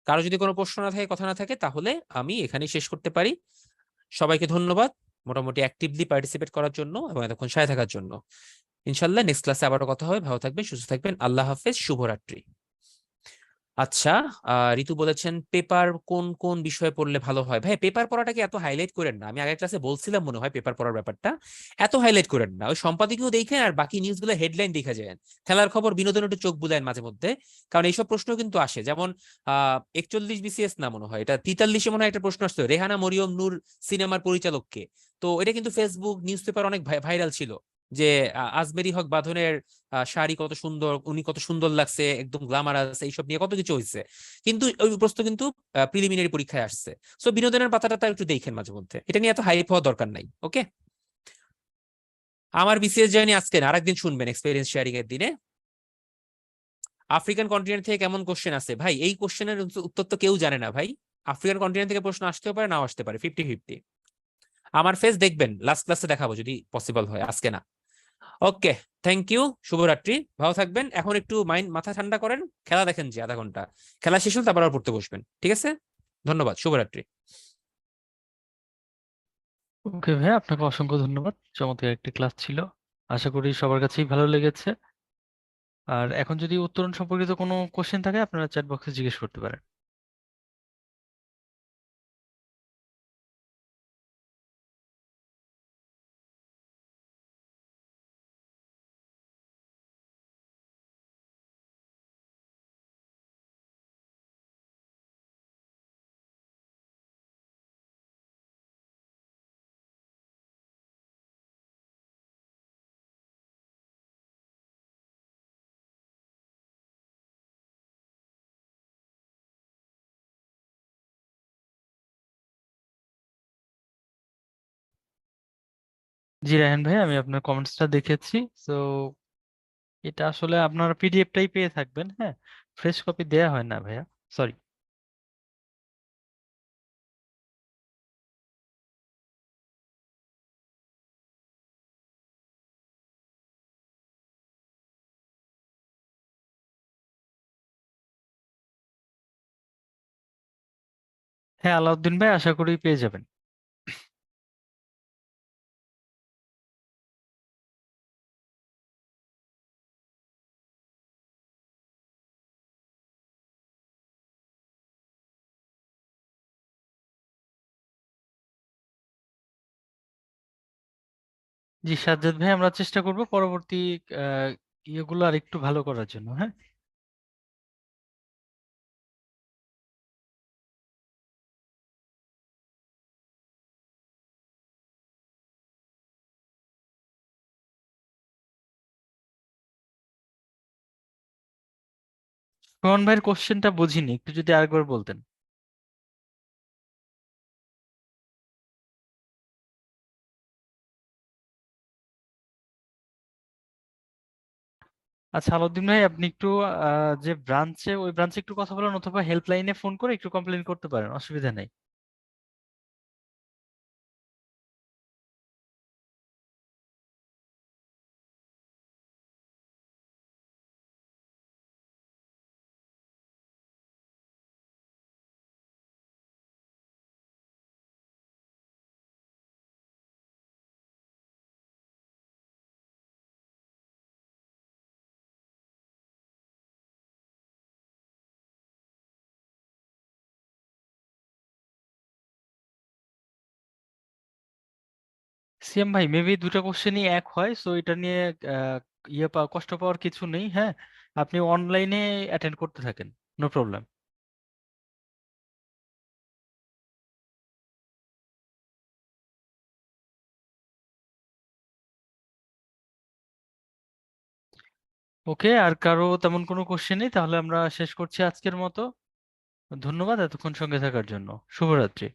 কারো যদি কোনো প্রশ্ন না থাকে, কথা না থাকে, তাহলে আমি এখানেই শেষ করতে পারি। সবাইকে ধন্যবাদ মোটামুটি অ্যাক্টিভলি পার্টিসিপেট করার জন্য এবং এতক্ষণ সাথে থাকার জন্য। ইনশাল্লাহ নেক্সট ক্লাসে আবারও কথা হবে। ভালো থাকবেন, সুস্থ থাকবেন, আল্লাহ হাফেজ, শুভরাত্রি। আচ্ছা, ঋতু বলেছেন পেপার কোন কোন বিষয়ে পড়লে ভালো হয়? ভাই পেপার পড়াটাকে এত হাইলাইট করেন না, আমি আগের ক্লাসে বলছিলাম মনে হয় পেপার পড়ার ব্যাপারটা, এত হাইলাইট করেন না। ওই সম্পাদকীয় দেখেন আর বাকি নিউজগুলো হেডলাইন দেখা যায়, খেলার খবর বিনোদন একটু চোখ বুলায়েন মাঝে মধ্যে, কারণ এইসব প্রশ্ন কিন্তু আসে। যেমন 41 বিসিএস না মনে হয়, এটা 43-এ মনে হয় একটা প্রশ্ন আসতো, রেহানা মরিয়ম নূর সিনেমার পরিচালককে। তো এটা কিন্তু ফেসবুক নিউজ পেপার অনেক ভাইরাল ছিল, যে আজমেরি হক বাঁধনের শাড়ি কত সুন্দর, উনি কত সুন্দর লাগছে, একদম গ্ল্যামারাস, এইসব নিয়ে কত কিছু হয়েছে। কিন্তু ওই প্রশ্ন কিন্তু প্রিলিমিনারি পরীক্ষায় আসছে। সো বিনোদনের পাতাটা একটু দেখেন মাঝে মধ্যে, এটা নিয়ে এত হাইপ হওয়া দরকার নাই। ওকে, আমার বিসিএস জার্নি আজকে না, আরেকদিন শুনবেন এক্সপেরিয়েন্স শেয়ারিং এর দিনে। আফ্রিকান কন্টিনেন্ট থেকে কেমন কোশ্চেন আছে? ভাই এই কোশ্চেনের উত্তর তো কেউ জানে না ভাই। আফ্রিকান কন্টিনেন্ট থেকে প্রশ্ন আসতেও পারে, নাও আসতে পারে, 50-50। আমার ফেস দেখবেন, লাস্ট ক্লাসে দেখাবো যদি পসিবল হয়, আজকে না। ওকে, থ্যাংক ইউ, শুভরাত্রি, ভালো থাকবেন। এখন একটু মাইন্ড মাথা ঠান্ডা করেন, খেলা দেখেন যে আধা ঘন্টা, খেলা শেষ হল তারপর আবার পড়তে বসবেন। ঠিক আছে, ধন্যবাদ, শুভরাত্রি। ওকে ভাই, আপনাকে অসংখ্য ধন্যবাদ, চমৎকার একটি ক্লাস ছিল। আশা করি সবার কাছেই ভালো লেগেছে। আর এখন যদি উত্তরণ সম্পর্কিত কোনো কোশ্চেন থাকে, আপনারা চ্যাট বক্সে জিজ্ঞেস করতে পারেন। জি রায়হান ভাই, আমি আপনার কমেন্টসটা দেখেছি। তো এটা আসলে আপনার পিডিএফটাই পেয়ে থাকবেন, হ্যাঁ, ফ্রেশ কপি দেয়া হয় না ভাইয়া, সরি। হ্যাঁ আলাউদ্দিন ভাই, আশা করি পেয়ে যাবেন। জি সাজ্জাদ ভাই, আমরা চেষ্টা করব পরবর্তী আহ, ইয়েগুলো আর একটু ভালো করার জন্য। হ্যাঁ, সুমন ভাইয়ের কোশ্চেনটা বুঝিনি, একটু যদি আরেকবার বলতেন। আচ্ছা আলাউদ্দিন ভাই, আপনি একটু যে ব্রাঞ্চে, ওই ব্রাঞ্চে একটু কথা বলেন, অথবা হেল্পলাইনে ফোন করে একটু কমপ্লেন করতে পারেন, অসুবিধা নেই। সিএম ভাই, মেবি দুটো কোশ্চেনই এক হয়, সো এটা নিয়ে আহ, কষ্ট পাওয়ার কিছু নেই। হ্যাঁ, আপনি অনলাইনে অ্যাটেন্ড করতে থাকেন, নো প্রবলেম। ওকে, আর কারো তেমন কোনো কোশ্চেন নেই, তাহলে আমরা শেষ করছি আজকের মতো। ধন্যবাদ এতক্ষণ সঙ্গে থাকার জন্য। শুভরাত্রি।